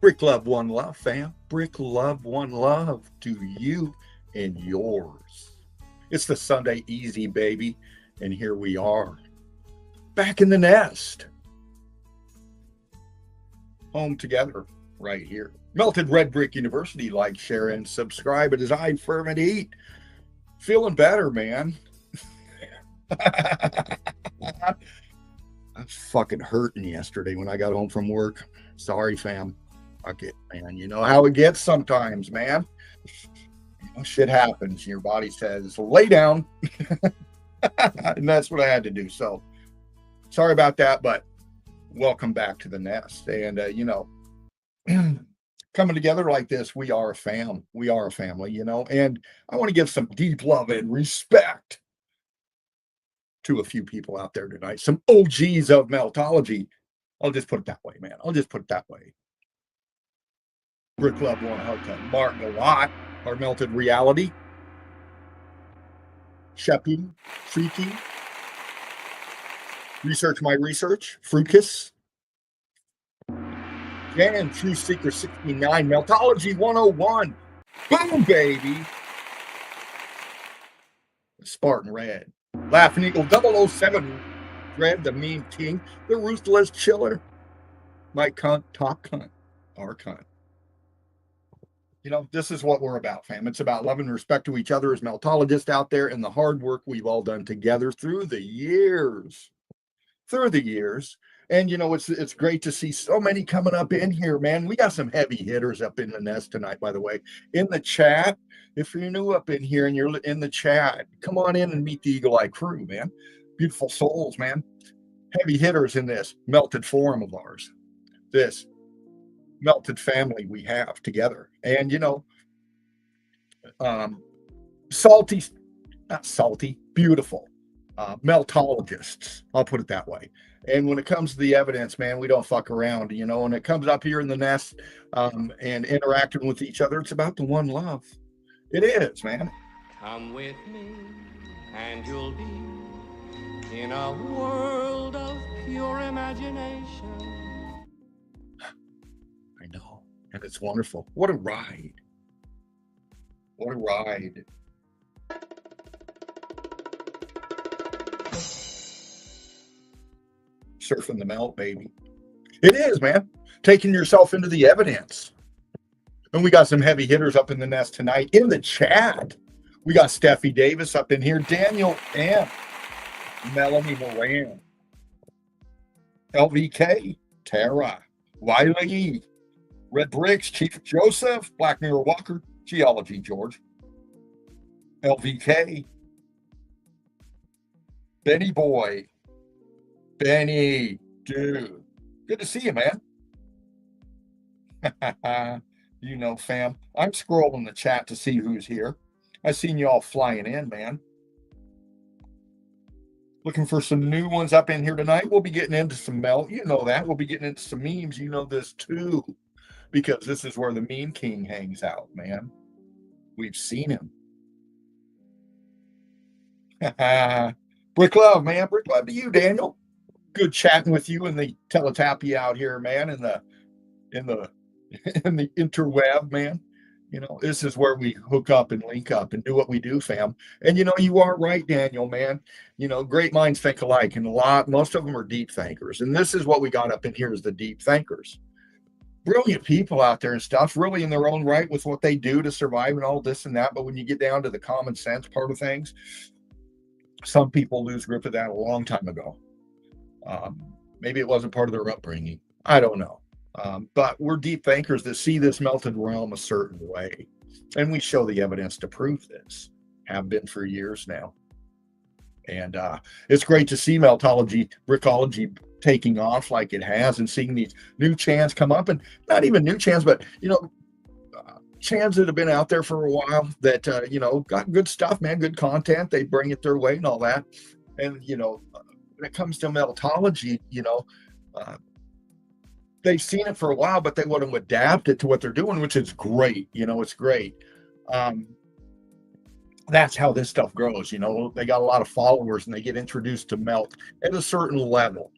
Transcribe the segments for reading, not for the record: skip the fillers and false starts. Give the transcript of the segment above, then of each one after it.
Brick love, one love, fam. Brick love, one love to you and yours. It's the Sunday Easy, baby. And here we are, back in the nest. Home together, right here. Melted Red Brick University. Like, share, and subscribe. It is I, Firm and Eat. Feeling better, man. I was fucking hurting yesterday when I got home from work. Sorry, fam. Fuck it, man. You know how it gets sometimes, man. You know, shit happens. Your body says, lay down. And that's what I had to do. So sorry about that, but welcome back to the nest. And, you know, coming together like this, we are a fam. We are a family, you know, and I want to give some deep love and respect to a few people out there tonight. Some OGs of Meltology. I'll just put it that way, man. I'll just put it that way. Brick Love One Heart to Mark a lot. Our Melted Reality. Sheppy, Freaky. Research My Research. Frucus. And True Seeker 69. Meltology 101. Boom, baby. Spartan Red. Laughing Eagle 007. Red, the Mean King. The Ruthless Chiller. My cunt, top cunt. Our cunt. You know, this is what we're about, fam. It's about love and respect to each other as meltologists out there and the hard work we've all done together through the years. And, you know, it's great to see so many coming up in here, man. We got some heavy hitters up in the nest tonight, by the way. In the chat, if you're new up in here and you're in the chat, come on in and meet the Eagle Eye crew, man. Beautiful souls, man. Heavy hitters in this melted forum of ours. This melted family we have together. And, you know, salty, not salty, beautiful meltologists. I'll put it that way. And when it comes to the evidence, man, we don't fuck around, you know, when it comes up here in the nest and interacting with each other, it's about the one love. It is, man. Come with me and you'll be in a world of pure imagination. I know. And it's wonderful. What a ride. What a ride. Surfing the melt, baby. It is, man. Taking yourself into the evidence. And we got some heavy hitters up in the nest tonight in the chat. We got Steffi Davis up in here, Daniel M, Melanie Moran, LVK, Tara, Wiley, Red Bricks, Chief Joseph, Black Mirror Walker, Geology George, LVK, Benny Boy, Benny, dude, good to see you, man. You know, fam, I'm scrolling the chat to see who's here. I seen you all flying in, man. Looking for some new ones up in here tonight. We'll be getting into some melt. You know that. We'll be getting into some memes. You know this too, because this is where the meme king hangs out, man. We've seen him. Brick love, man. Brick love to you, Daniel. Good chatting with you in the teletapy out here, man. In the in the interweb, man. You know, this is where we hook up and link up and do what we do, fam. And you know, you are right, Daniel, man. You know, great minds think alike, and most of them are deep thinkers. And this is what we got up in here is the deep thinkers. Brilliant people out there and stuff, really in their own right with what they do to survive and all this and that. But when you get down to the common sense part of things, some people lose grip of that a long time ago. Maybe it wasn't part of their upbringing. I don't know. But we're deep thinkers that see this melted realm a certain way. And we show the evidence to prove this, have been for years now. And it's great to see meltology, brickology taking off like it has and seeing these new chants come up. And not even new chants, but, you know, chants that have been out there for a while that, you know, got good stuff, man, good content. They bring it their way and all that. And, you know, when it comes to meltology, you know, they've seen it for a while, but they want to adapt it to what they're doing, which is great. You know, it's great. That's how this stuff grows. You know, they got a lot of followers and they get introduced to melt at a certain level,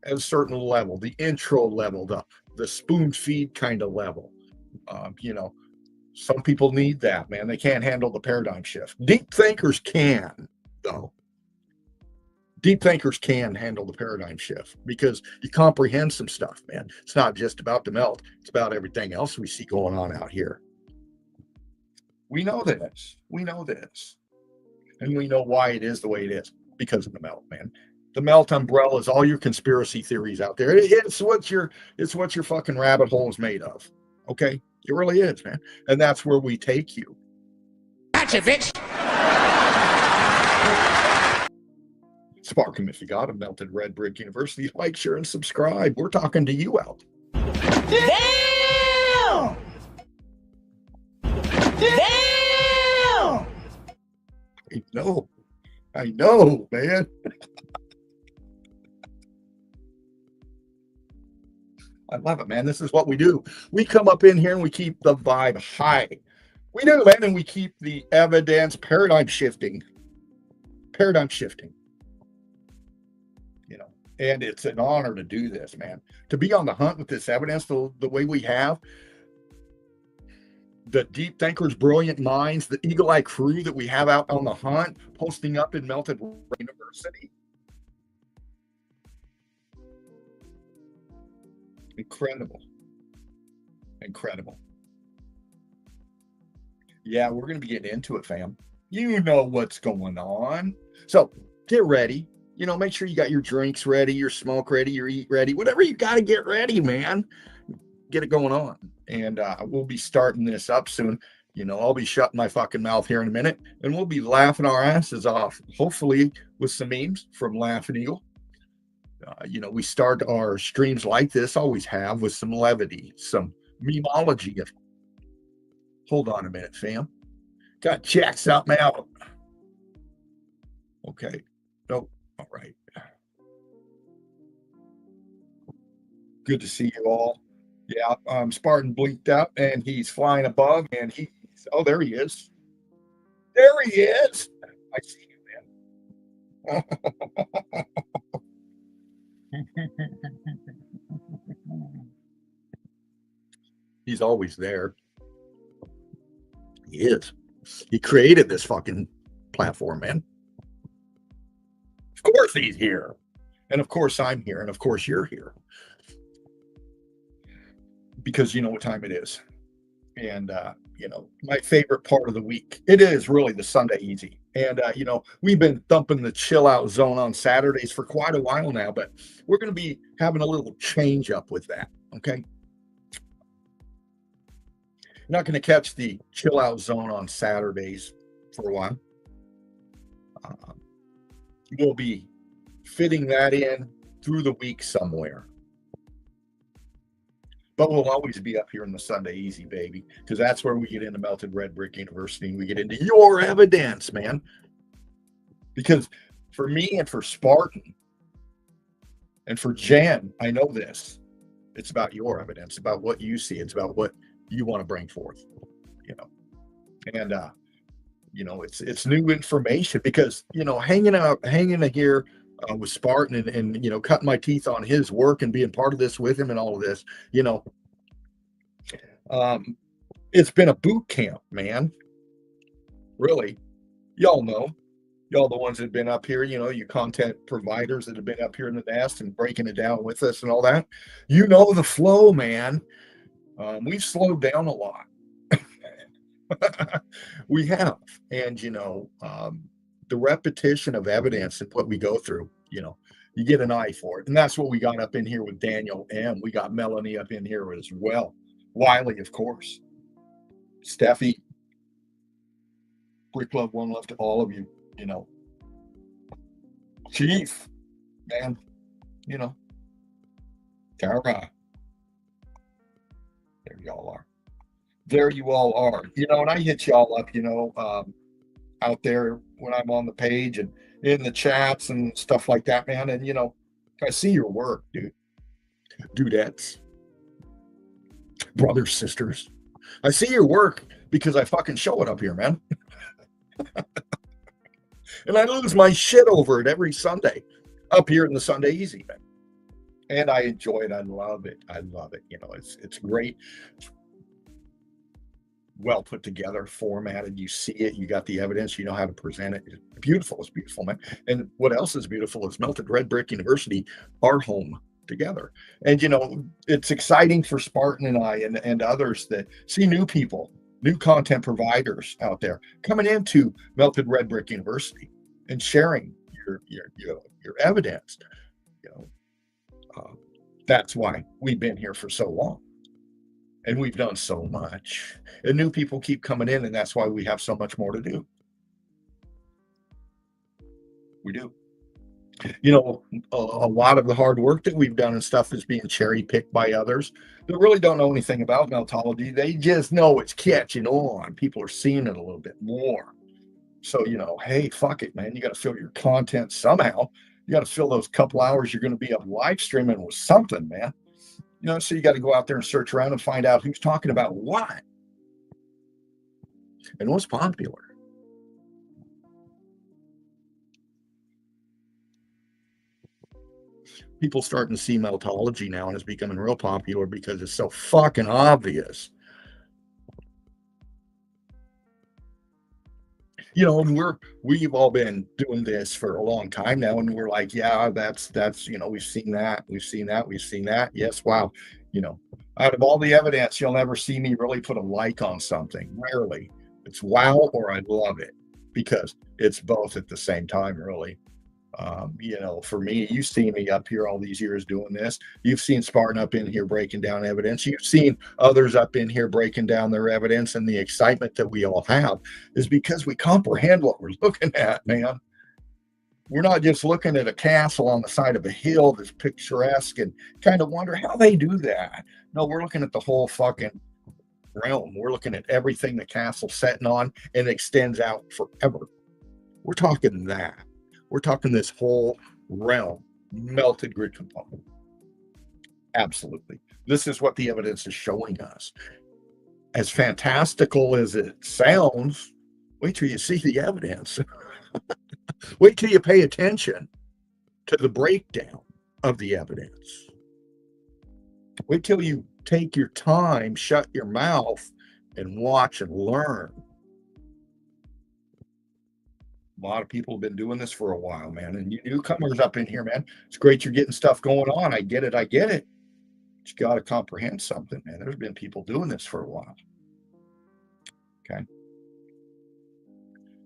the intro level, the spoon feed kind of level. You know, some people need that, man. They can't handle the paradigm shift. Deep thinkers can, though. Deep thinkers can handle the paradigm shift because you comprehend some stuff, man. It's not just about the melt. It's about everything else we see going on out here. We know this. We know this. And we know why it is the way it is because of the melt, man. The melt umbrella is all your conspiracy theories out there. It's what your fucking rabbit hole is made of. Okay? It really is, man. And that's where we take you. Gotcha, bitch. Spark him if you got him. Melted Red Brick University. Like, share, and subscribe. We're talking to you out. Damn! Damn! I know, man. I love it, man. This is what we do. We come up in here and we keep the vibe high. We do, man, and we keep the evidence paradigm shifting. You know, and it's an honor to do this, man. To be on the hunt with this evidence the way we have. The deep thinkers, brilliant minds, the eagle eye crew that we have out on the hunt, posting up in Melted University. Incredible. Yeah, we're going to be getting into it, fam. You know what's going on. So get ready. You know, make sure you got your drinks ready, your smoke ready, your eat ready, whatever you got to get ready, man. Get it going on. And we'll be starting this up soon. You know, I'll be shutting my fucking mouth here in a minute and we'll be laughing our asses off, hopefully with some memes from Laughing Eagle. You know, we start our streams like this, always have, with some levity, some memeology. Hold on a minute, fam. Got to check something out. Okay. Nope. All right. Good to see you all. Yeah, Spartan blinked up and he's flying above and there he is. There he is. I see you, man. He's always there. He is. He created this fucking platform, man. Of course he's here. And of course I'm here. And of course you're here. Because you know what time it is. And my favorite part of the week, it is really the Sunday easy. And we've been thumping the chill out zone on Saturdays for quite a while now, but we're going to be having a little change up with that. Okay, you're not going to catch the chill out zone on Saturdays for a while. uh, we'll be fitting that in through the week somewhere, but we'll always be up here in the Sunday easy, baby, because that's where we get into Melted Red Brick University and we get into your evidence, man. Because for me and for Spartan and for Jen, I know this. It's about your evidence, about what you see. It's about what you want to bring forth, you know. And it's new information because hanging here with Spartan and cutting my teeth on his work and being part of this with him and all of this, um, it's been a boot camp, man. Really, y'all know. Y'all the ones that have been up here, you content providers that have been up here in the nest and breaking it down with us and all that. You know the flow, man. We've slowed down a lot. We have. And, the repetition of evidence and what we go through, you get an eye for it. And that's what we got up in here with Daniel M. We got Melanie up in here as well. Wiley, of course. Steffi. Brick Love, one love to all of you. Chief, man, Tara, there y'all are. There you all are. And I hit y'all up, out there when I'm on the page and in the chats and stuff like that, man. And, I see your work, dudettes, brothers, sisters. I see your work because I fucking show it up here, man. And I lose my shit over it every Sunday up here in the Sunday Easy, man. And I enjoy it. I love it. I love it. It's great. Well put together, formatted. You see it. You got the evidence. You know how to present it. It's beautiful. It's beautiful, man. And what else is beautiful is Melted Red Brick University, our home together. And, it's exciting for Spartan and I and others that see new people, new content providers out there coming into Melted Red Brick University and sharing your evidence. That's why we've been here for so long, and we've done so much. And new people keep coming in, and that's why we have so much more to do. We do. A lot of the hard work that we've done and stuff is being cherry picked by others that really don't know anything about meltology. They just know it's catching on. People are seeing it a little bit more. So, hey, fuck it, man. You got to fill your content somehow. You got to fill those couple hours you're going to be up live streaming with something, man. So you got to go out there and search around and find out who's talking about what and what's popular. People starting to see meltology now, and it's becoming real popular because it's so fucking obvious. And we've all been doing this for a long time now, and we're like, yeah, that's we've seen that. Yes, wow. Out of all the evidence, you'll never see me really put a like on something. Rarely. It's wow or I love it, because it's both at the same time, really. For me, you've seen me up here all these years doing this. You've seen Spartan up in here breaking down evidence. You've seen others up in here breaking down their evidence, and the excitement that we all have is because we comprehend what we're looking at, man. We're not just looking at a castle on the side of a hill that's picturesque and kind of wonder how they do that. No, we're looking at the whole fucking realm. We're looking at everything the castle's setting on, and it extends out forever. We're talking that. We're talking this whole realm, melted grid component. Absolutely. This is what the evidence is showing us. As fantastical as it sounds, wait till you see the evidence. Wait till you pay attention to the breakdown of the evidence. Wait till you take your time, shut your mouth, and watch and learn. A lot of people have been doing this for a while, man. And you newcomers up in here, man, it's great you're getting stuff going on. I get it. But you got to comprehend something, man. There's been people doing this for a while. Okay.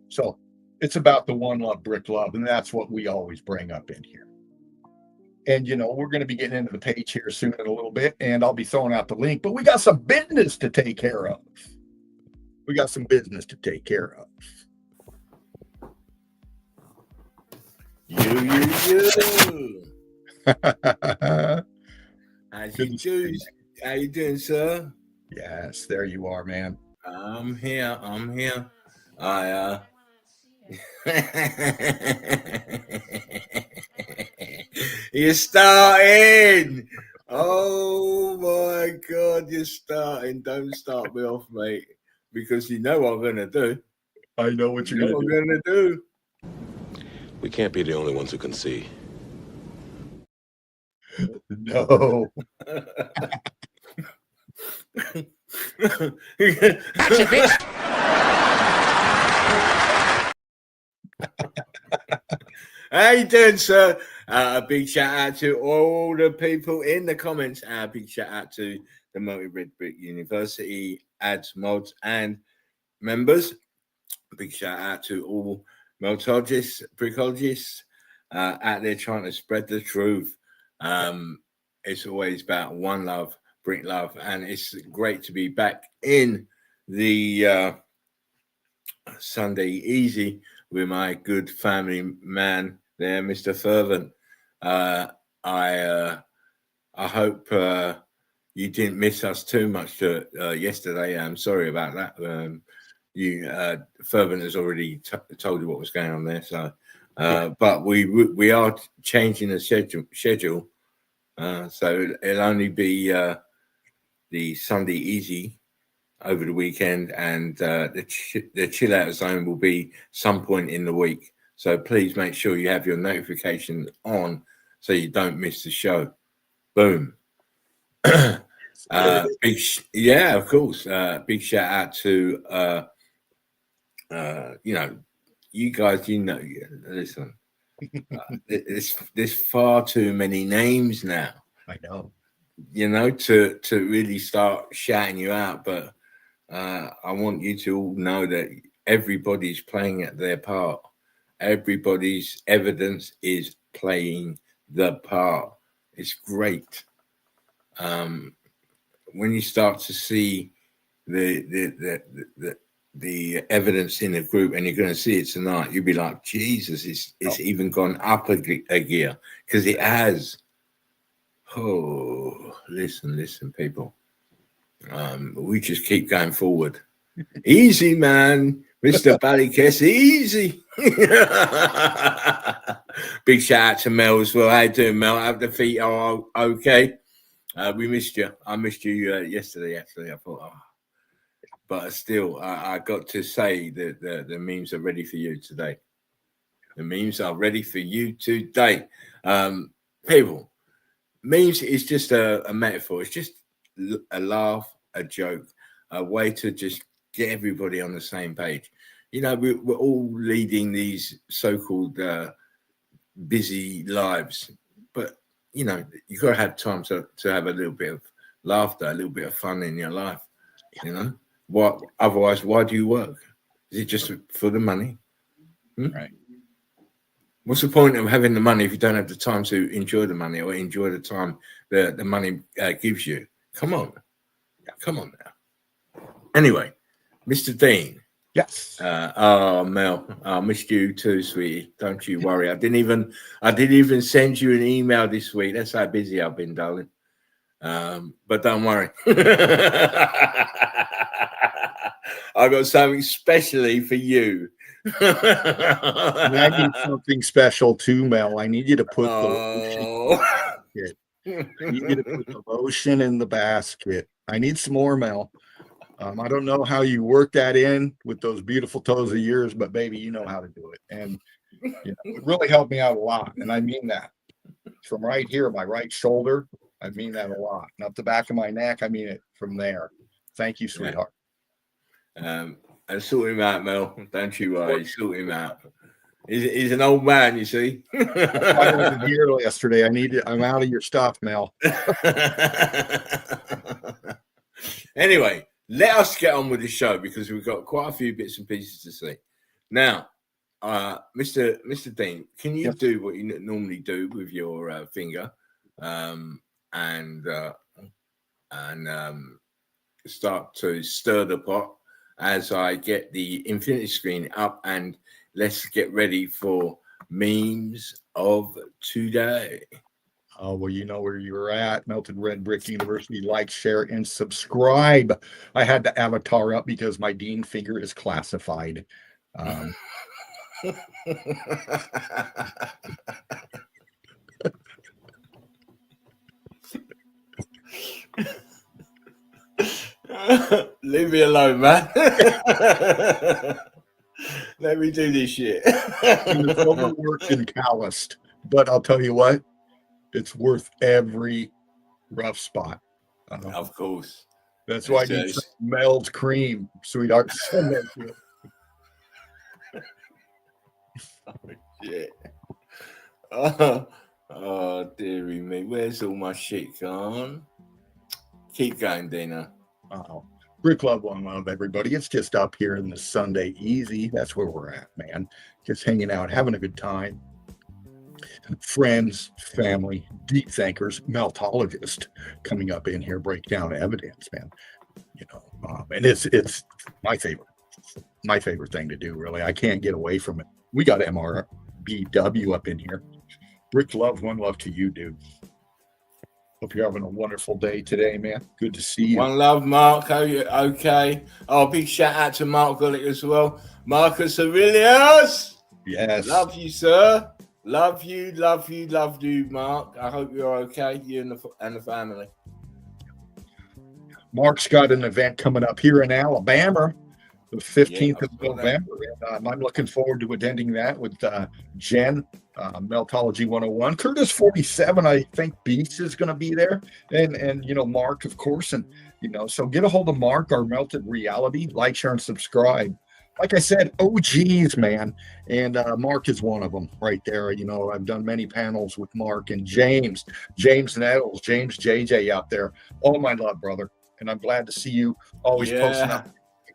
So it's about the One Love Brick Love, and that's what we always bring up in here. And, we're going to be getting into the page here soon in a little bit, and I'll be throwing out the link, but we got some business to take care of. We got some business to take care of. You. How you doing, sir? Yes, there you are, man. I'm here. You're starting. Oh my God, you're starting. Don't start me off, mate, because you know what I'm gonna do. I know what you're gonna do. We can't be the only ones who can see. No. Gotcha, bitch. How you doing, sir? A big shout out to all the people in the comments. A big shout out to the Multi-Red Brick University ads, mods, and members. A big shout out to all meltologists, brickologists out there trying to spread the truth. It's always about one love, brick love, and it's great to be back in the Sunday Easy with my good family man there, Mr. Fervent. I hope you didn't miss us too much yesterday. I'm sorry about that. Fervent has already told you what was going on there. So, but we are changing the schedule. So it'll only be the Sunday Easy over the weekend, and the chill out zone will be some point in the week. So please make sure you have your notifications on so you don't miss the show. Boom. Of course. Big shout out to you guys. Listen. There's far too many names now. I know. To really start shouting you out, but I want you to all know that everybody's playing at their part. Everybody's evidence is playing the part. It's great. When you start to see the evidence in the group, and you're going to see it tonight, you'll be like, Jesus, it's even gone up a gear, because it has. Oh, listen, people. We just keep going forward. Easy, man. Mr. Ballykiss, easy. Big shout out to Mel as well. How you doing, Mel? Have the feet are okay? We missed you. I missed you yesterday, actually. I thought, but still, I got to say that the memes are ready for you today. The memes are ready for you today. People, memes is just a metaphor. It's just a laugh, a joke, a way to just get everybody on the same page. We're all leading these so-called busy lives, but you got to have time to have a little bit of laughter, a little bit of fun in your life. What? Otherwise, why do you work? Is it just for the money? Right. What's the point of having the money if you don't have the time to enjoy the money or enjoy the time that the money gives you? Come on now. Anyway, Mr. Dean. Yes. Mel, I missed you too, sweetie. Don't you worry. I didn't even send you an email this week. That's how busy I've been, darling. But don't worry. I got something specially for you. I need something special too, Mel. I need you to put the lotion in the basket. I need some more, Mel. I don't know how you work that in with those beautiful toes of yours, but baby, you know how to do it. And it really helped me out a lot. And I mean that. From right here, my right shoulder, I mean that a lot. Not the back of my neck, I mean it from there. Thank you, sweetheart. And sort him out, Mel. Don't you worry. Sort him out. He's an old man, you see. I wasn't here yesterday. I'm out of your stuff, Mel. Anyway, let us get on with the show because we've got quite a few bits and pieces to see. Now, Mr. Dean, can you do what you normally do with your finger, and start to stir the pot as I get the infinity screen up, and let's get ready for memes of today. Oh, well, you know where you're at. Melted Red Brick University. Like, share, and subscribe. I had the avatar up because my Dean finger is classified. Leave me alone, man. Let me do this shit. It's overworked and calloused, but I'll tell you what, it's worth every rough spot. Of course. That's why I need some Mel's cream, sweetheart. Send that to it. Oh, shit. Oh, dearie me. Where's all my shit gone? Keep going, Dina. Brick Love, One Love, everybody. It's just up here in the Sunday Easy. That's where we're at, man. Just hanging out, having a good time. Friends, family, deep thinkers, meltologist coming up in here, break down evidence, man. You know, and it's my favorite thing to do, really. I can't get away from it. We got MRBW up in here. Brick Love, One Love to you, dude. Hope you're having a wonderful day today, man. Good to see you. One love, Mark. How you? Okay. Oh, big shout out to Mark Gullick as well. Marcus Aurelius. Yes. Love you, sir. Love you, Mark. I hope you're okay, you and the family. Mark's got an event coming up here in Alabama, the 15th of November. And I'm looking forward to attending that with Jen, Meltology 101. Curtis 47, I think Beats is going to be there. And you know, Mark, of course. And, you know, so get a hold of Mark, our Melted Reality. Like, share, and subscribe. Like I said, OGs, man. And Mark is one of them right there. You know, I've done many panels with Mark and James Nettles, James JJ out there. All my love, brother. And I'm glad to see you always posting up,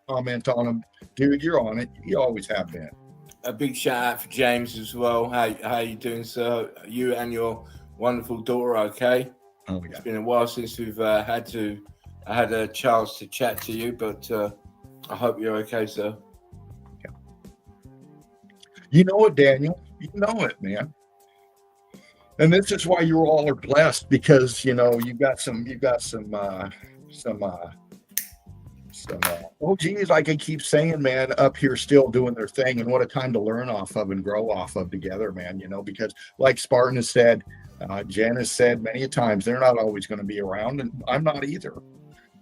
comment on them. Dude, you're on it. You always have been. A big shout out for James as well. How you doing, sir? You and your wonderful daughter, okay? Oh, yeah. It's been a while since we've had a chance to chat to you, but I hope you're okay, sir. Yeah. You know it, Daniel. You know it, man. And this is why you all are blessed, because, you know, you got some OGs, like I keep saying, man, up here still doing their thing. And what a time to learn off of and grow off of together, man, you know, because like Spartan has said, Jen has said many a times, they're not always going to be around, and I'm not either.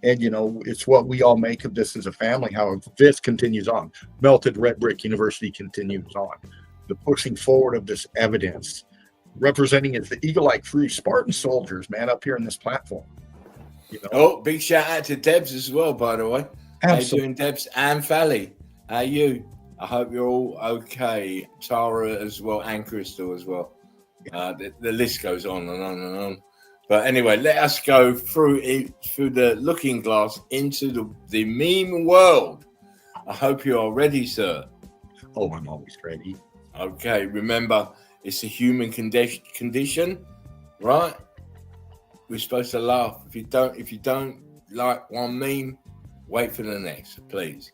And, you know, it's what we all make of this as a family, how this continues on. Melted Red Brick University continues on. The pushing forward of this evidence, representing as the eagle-like free Spartan soldiers, man, up here in this platform. You know? Oh, big shout out to Debs as well, by the way. Absolutely. How you doing, Debs and Fally? How are you? I hope you're all okay. Tara as well, and Crystal as well. The list goes on and on and on. But anyway, let us go through the looking glass into the meme world. I hope you are ready, sir. Oh, I'm always ready. Okay, remember, it's a human condition, right? We're supposed to laugh. If you don't like one meme, wait for the next, please.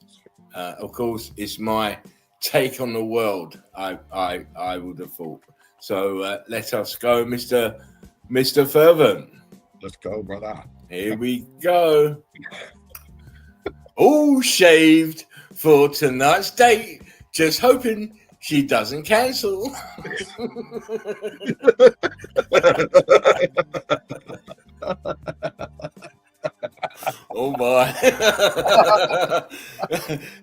Of course, it's my take on the world. I would have thought. So let us go, Mr. Fervent. Let's go, brother. Here we go. All shaved for tonight's date. Just hoping she doesn't cancel. Oh my.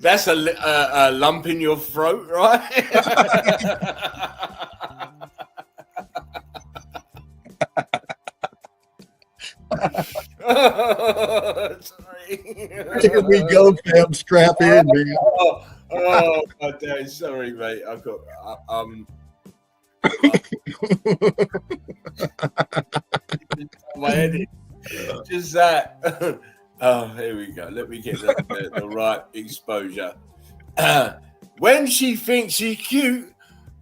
That's a lump in your throat, right? Sorry. Here we go, fam. Strap in, man. Oh, my day. Sorry, mate. I've got my head. Just that. Oh, here we go. Let me get the right exposure. When she thinks she's cute,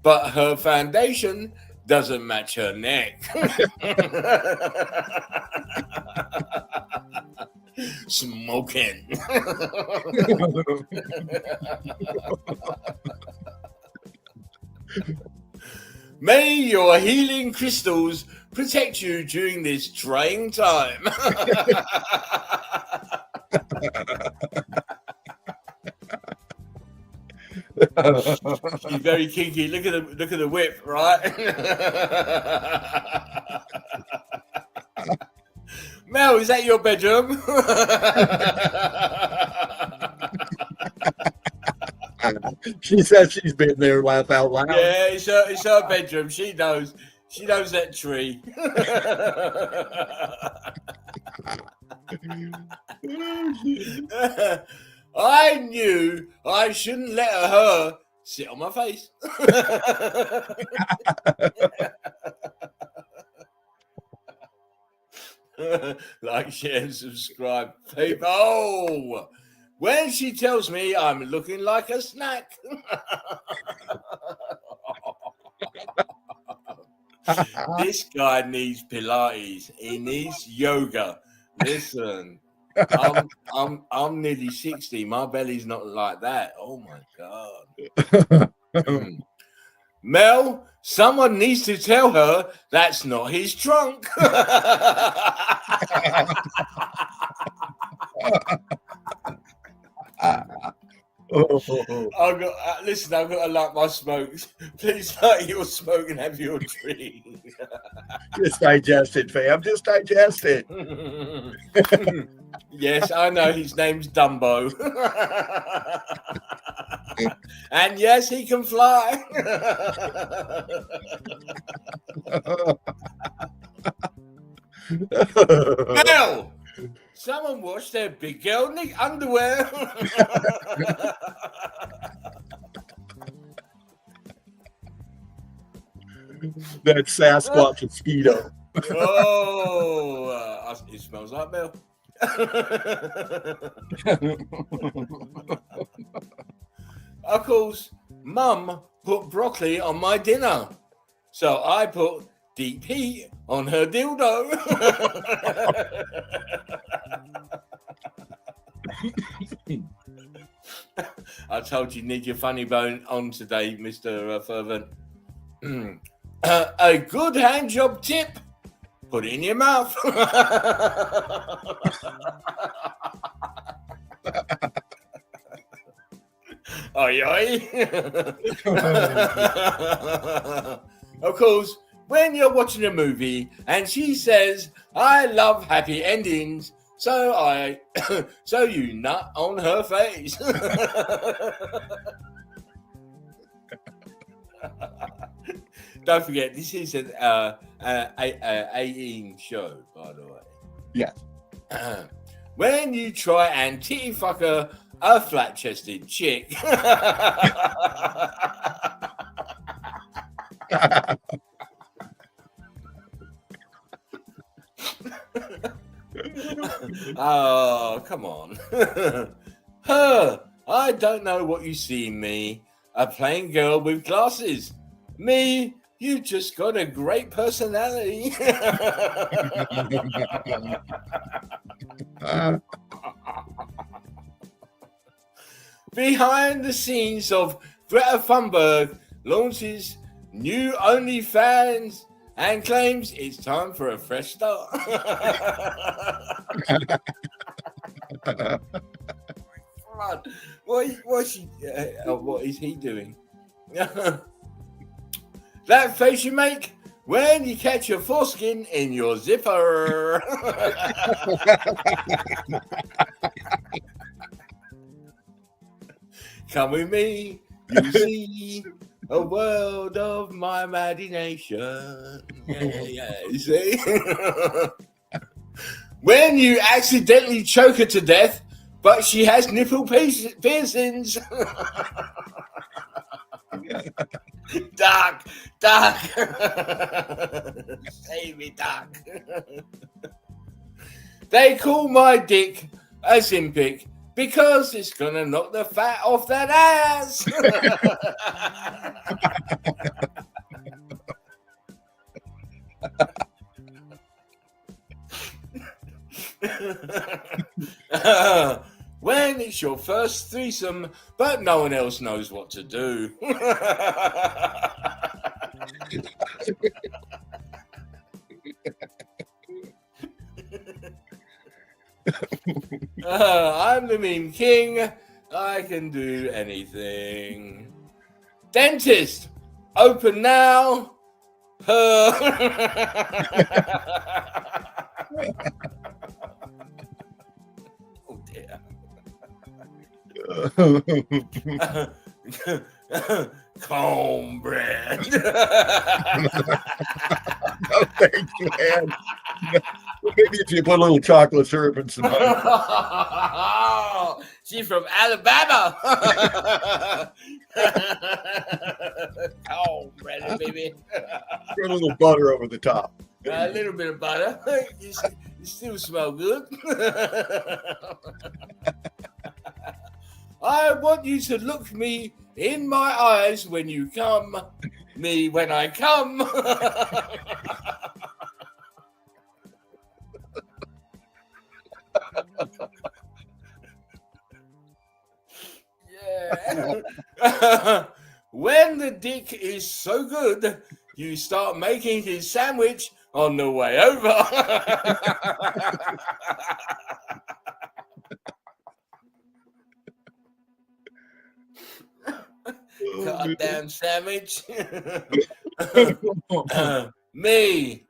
but her foundation doesn't match her neck. Smoking. May your healing crystals protect you during this trying time. She's very kinky. Look at the whip, right? Mel, is that your bedroom? She says she's been there. Laugh out loud. Yeah, it's her bedroom. She knows that tree. I knew I shouldn't let her sit on my face. Like, share, and subscribe, people. When she tells me I'm looking like a snack. This guy needs Pilates. He needs yoga. Listen, I'm nearly 60. My belly's not like that. Oh my God. Mel, someone needs to tell her that's not his trunk. Listen, I've got to light my smokes. Please light your smoke and have your drink. Just digest it, fam. Just digest it. Yes, I know his name's Dumbo. And yes, he can fly. Mel, someone wash their big girl Nick underwear. That Sasquatch mosquito. Oh, it smells like Mel. Of course, Mum put broccoli on my dinner, so I put deep heat on her dildo. I told you need your funny bone on today, Mr. Fervent. A good hand job tip. Put it in your mouth. Oi, oi. Of course, when you're watching a movie and she says, I love happy endings, so you nut on her face. Don't forget, this is an 18 show, by the way. Yeah. When you try and titty fuck a flat-chested chick. Oh, come on. I don't know what you see in me. A plain girl with glasses. Me, you just got a great personality. Behind the scenes of Greta Thunberg launches new OnlyFans and claims it's time for a fresh start. What is he doing? That face you make when you catch your foreskin in your zipper. Come with me, you see a world of my imagination. Yeah, you see? When you accidentally choke her to death, but she has nipple piercings. Doc. Save me, Doc. They call my dick Ozempic, because it's gonna knock the fat off that ass. When it's your first threesome, but no one else knows what to do. I'm the meme king. I can do anything. Dentist, open now. Oh dear. Cornbread. No, thank you, man. Maybe if you put a little chocolate syrup and some honey. She's from Alabama. Cornbread, baby. Put a little butter over the top. A little bit of butter. You still smell good. I want you to look me in my eyes when you come, me when I come. Yeah. When the dick is so good, you start making his sandwich on the way over. Goddamn sandwich. Me,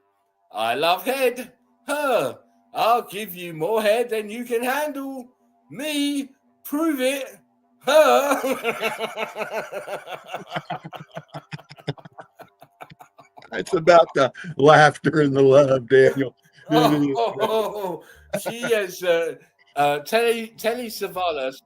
I love head. Her, I'll give you more head than you can handle. Me, prove it. Her. It's about the laughter and the love, Daniel. She has Telly Savalas.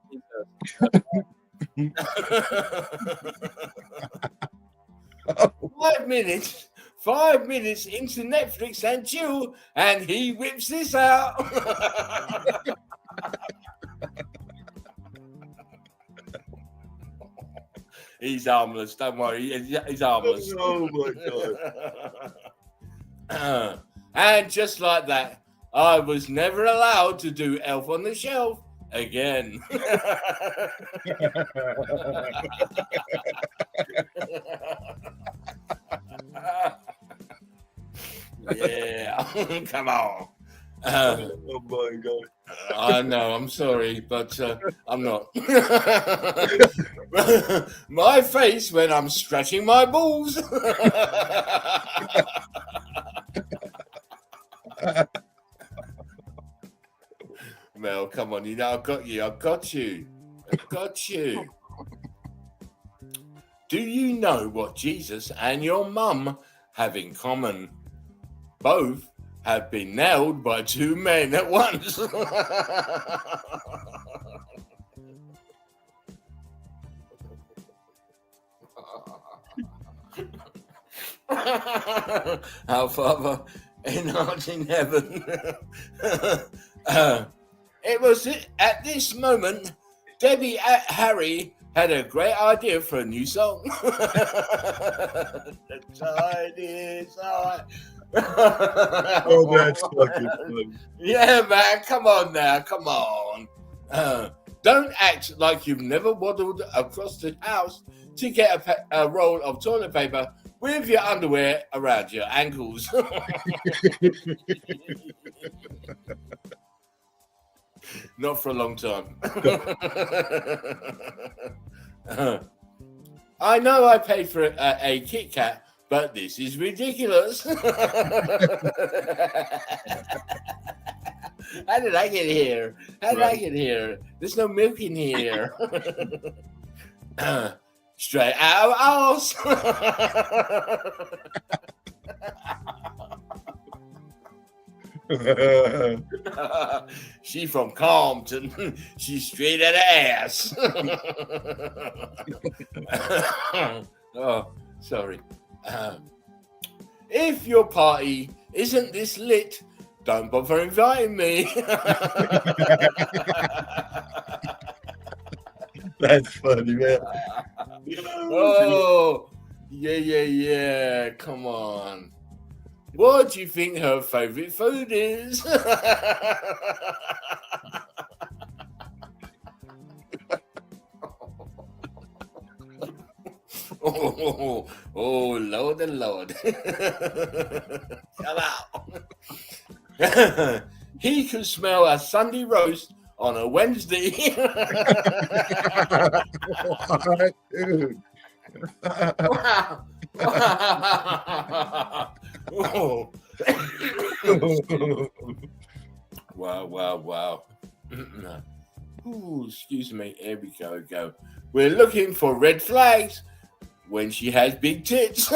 5 minutes into Netflix and chill, and he whips this out. He's harmless, don't worry. He's harmless. Oh my God. And just like that, I was never allowed to do Elf on the Shelf again. Yeah, come on. Oh my God. I know, I'm sorry, but I'm not. My face when I'm stretching my balls. Mel, come on, you know, I've got you. Do you know what Jesus and your mum have in common? Both have been nailed by two men at once. Our Father in art in heaven. It was at this moment Debbie and Harry had a great idea for a new song. The tide is high. Oh, that's fucking funny. Yeah, man, come on now, come on. Don't act like you've never waddled across the house to get a roll of toilet paper with your underwear around your ankles. Not for a long time. I know I paid for a Kit Kat, but this is ridiculous. How did I get here? There's no milk in here. Straight out of house. She from Compton. She's straight out of ass. Oh, sorry. If your party isn't this lit, don't bother inviting me. That's funny, man. Oh, yeah. Come on. What do you think her favorite food is? Oh, Lord and Lord. Come out. He could smell a Sunday roast on a Wednesday. What, dude? Wow. Ooh, excuse me. Here we go. We're looking for red flags when she has big tits.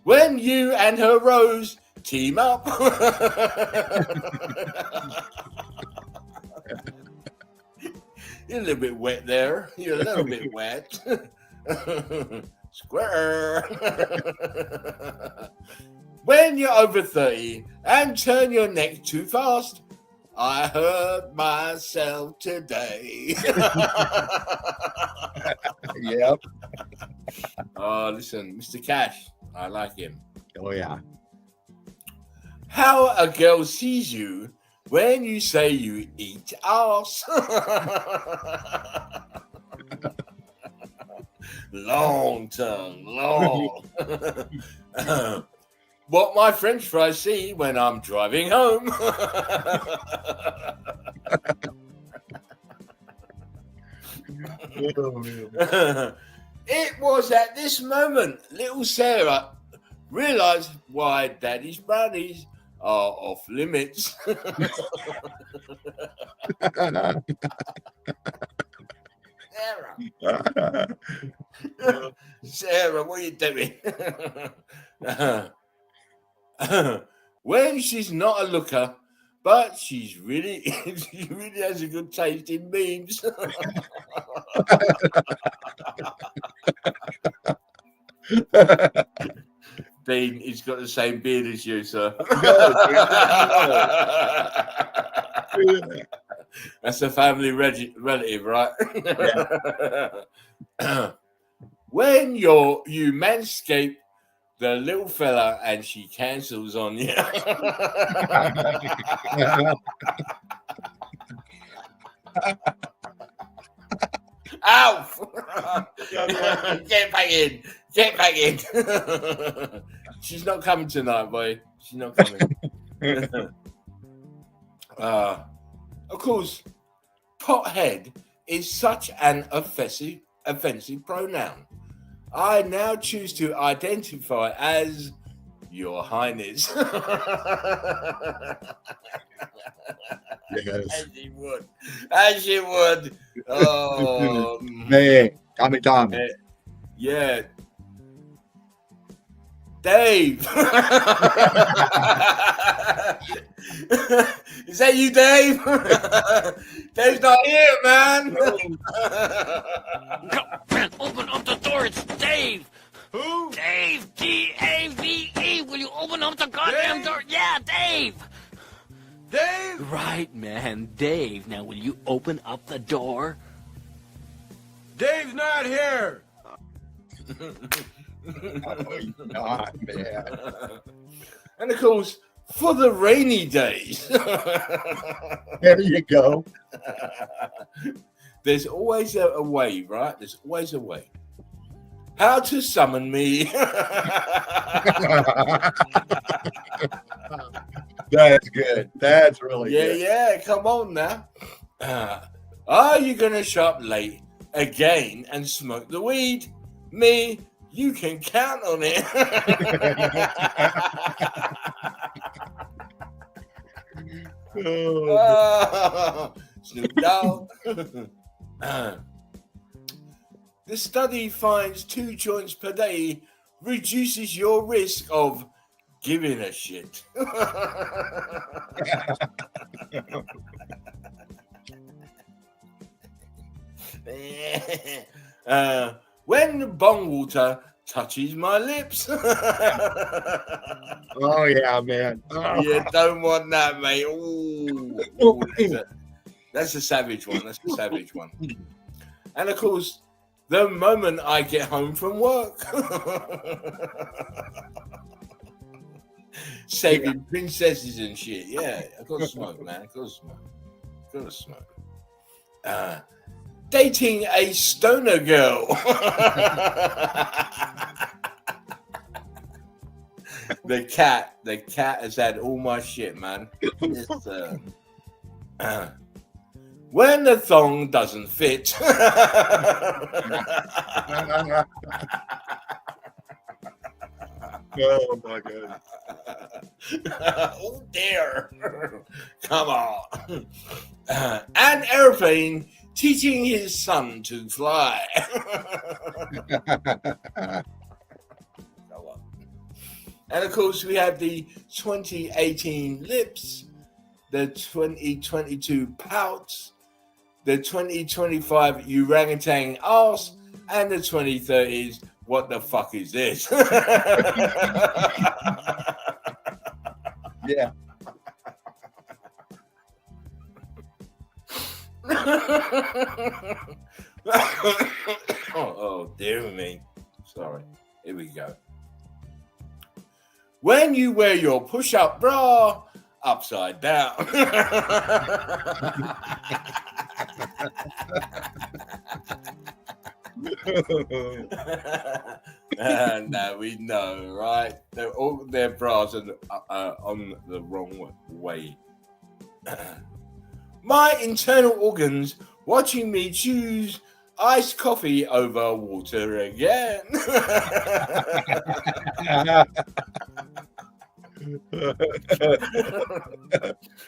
When you and her Rose team up. You're a little bit wet there. You're a little bit wet. Square. When you're over 30 and turn your neck too fast, I hurt myself today. Yep. Oh, listen, Mr. Cash, I like him. Oh, yeah. How a girl sees you when you say you eat ass. Long tongue, long. What my French fries see when I'm driving home. It was at this moment little Sarah realized why Daddy's brownies are off limits. Sarah, what are you doing? When she's not a looker, but she really has a good taste in memes. Dean, he's got the same beard as you, sir. That's a family relative, right? Yeah. When you manscape the little fella and she cancels on you. Ow! Get back in. She's not coming tonight, boy. She's not coming. Of course, pothead is such an offensive pronoun. I now choose to identify as Your Highness. Yes. As you would. Oh, Hey, Tommy. Yeah. Dave. Is that you, Dave? Dave's not here, man. Open up the door. It's Dave. Who? Dave. D-A-V-E. Will you open up the goddamn door? Yeah, Dave. Dave? Right, man. Dave. Now, will you open up the door? Dave's not here. God, man. And of course, for the rainy days. There you go. There's always a way, right? There's always a way. How to summon me. That's good. That's really good. Yeah, come on now. Are you going to shop late again and smoke the weed? Me, you can count on it. Snoop Dogg. The study finds 2 joints per day reduces your risk of giving a shit. when the bong water touches my lips. Oh yeah, man. You don't want that, mate. Ooh, that's a savage one. That's a savage one. And of course, the moment I get home from work, saving princesses and shit. Yeah, I got to smoke, man. I got to smoke. Got to smoke. Dating a stoner girl. The cat has had all my shit, man. When the thong doesn't fit. Oh my god. Oh dear. Come on. An airplane teaching his son to fly. And of course, we have the 2018 lips, the 2022 pouts, the 2025 orangutan arse, and the 2030s. What the fuck is this? Yeah. Oh, dear me. Sorry. Here we go. When you wear your push-up bra upside down. No, we know, right? All their bras are on the wrong way. My internal organs watching me choose iced coffee over water again.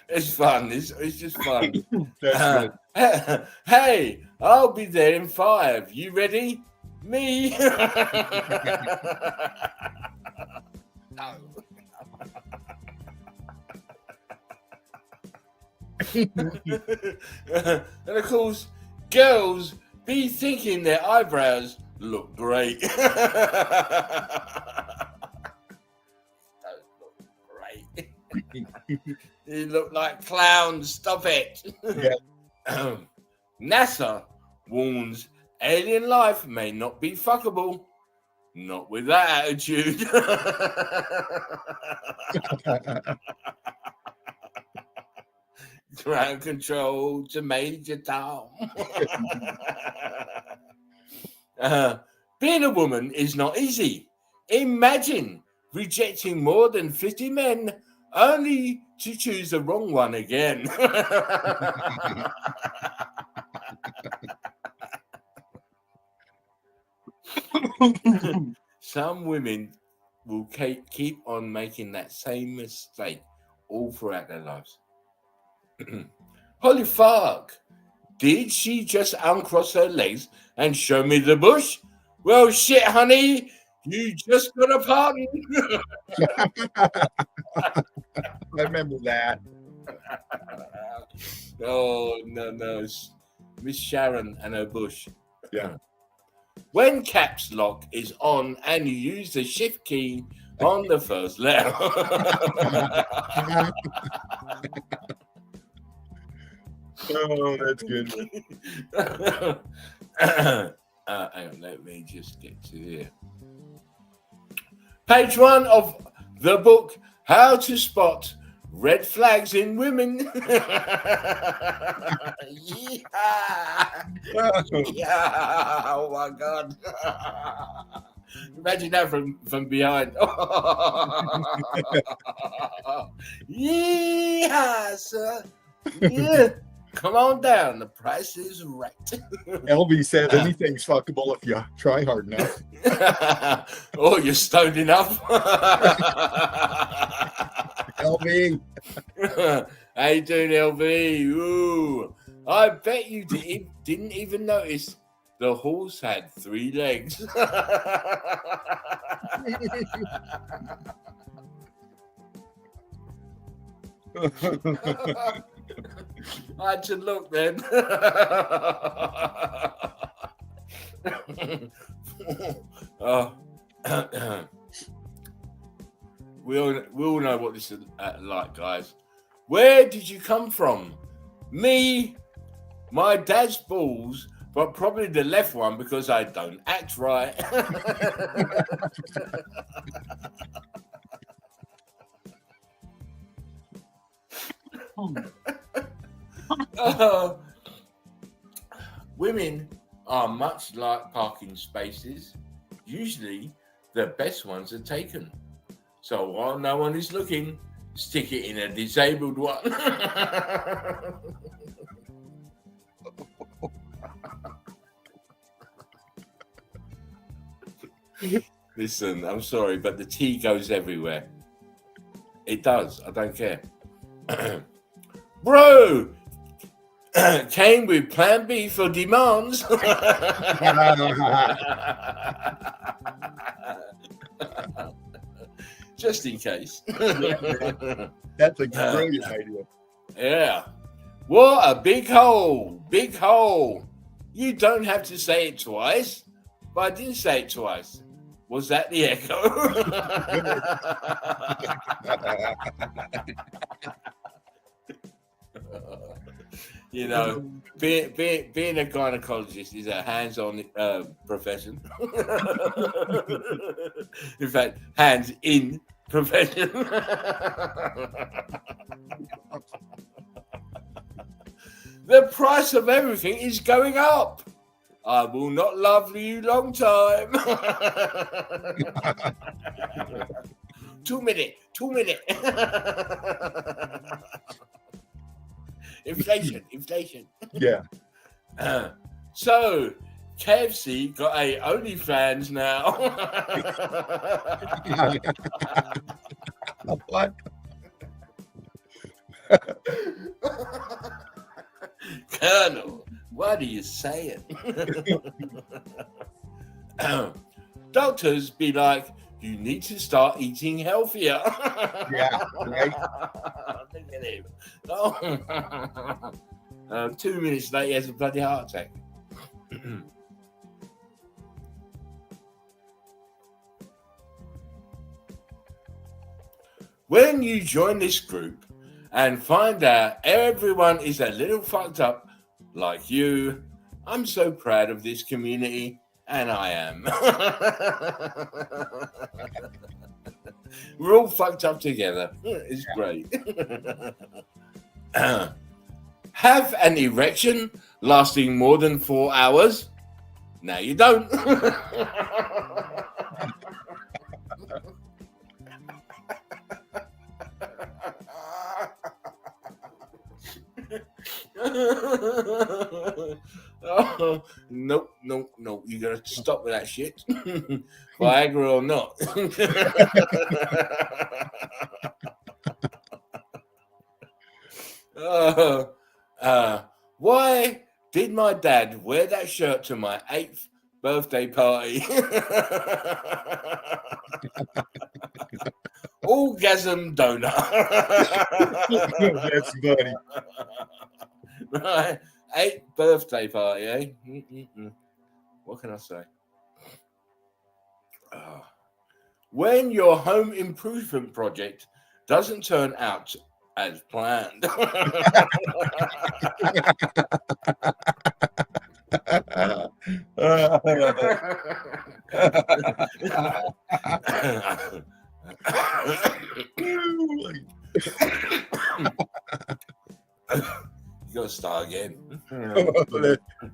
It's fun. It's just fun. Hey, I'll be there in 5. You ready? Me? No. And of course, girls be thinking their eyebrows look great. Those look great. You look like clowns. Stop it. Yeah. NASA warns alien life may not be fuckable. Not with that attitude. Ground control to Major Tom. Being a woman is not easy. Imagine rejecting more than 50 men only to choose the wrong one again. Some women will keep on making that same mistake all throughout their lives. Holy fuck! Did she just uncross her legs and show me the bush? Well, shit, honey, you just got a pardon. I remember that. Oh, no. Miss Sharon and her bush. Yeah. When caps lock is on and you use the shift key on the first letter. Oh, that's good. Hang on, let me just get to here. Page 1 of the book, How to Spot Red Flags in Women. Yeah. Oh my God. Imagine that from behind. Yeah, sir. Yeah. Come on down. The price is right. LB says anything's fuckable if you try hard enough. Oh, you're stoned enough. LB. How you doing, LV? Ooh, I bet you didn't even notice the horse had 3 legs. I had to look then. We all know what this is like, guys. Where did you come from? Me, my dad's balls, but probably the left one because I don't act right. Women are much like parking spaces. Usually, the best ones are taken. So while no one is looking, stick it in a disabled one. Listen, I'm sorry, but the tea goes everywhere. It does. I don't care. Bro, came with plan B for demands. Just in case. That's a brilliant idea. Yeah. What a big hole. Big hole. You don't have to say it twice, but I didn't say it twice. Was that the echo? You know, being a gynecologist is a hands-on profession. In fact, hands-in profession. The price of everything is going up. I will not love you long time. 2 minutes. Inflation. Yeah. So, KFC got a OnlyFans now. What? Colonel, what are you saying? Doctors be like, you need to start eating healthier. Yeah, right. Look at him. Oh. 2 minutes later, he has a bloody heart attack. When you join this group and find out everyone is a little fucked up like you, I'm so proud of this community, and I am. We're all fucked up together. It's great. Have an erection lasting more than 4 hours? No, you don't. Oh, nope. You gotta stop with that shit. Viagra or not. Why did my dad wear that shirt to my 8th birthday party? Orgasm donor. That's funny. Right. 8th birthday party, eh? What can I say? When your home improvement project doesn't turn out as planned. You gotta start again.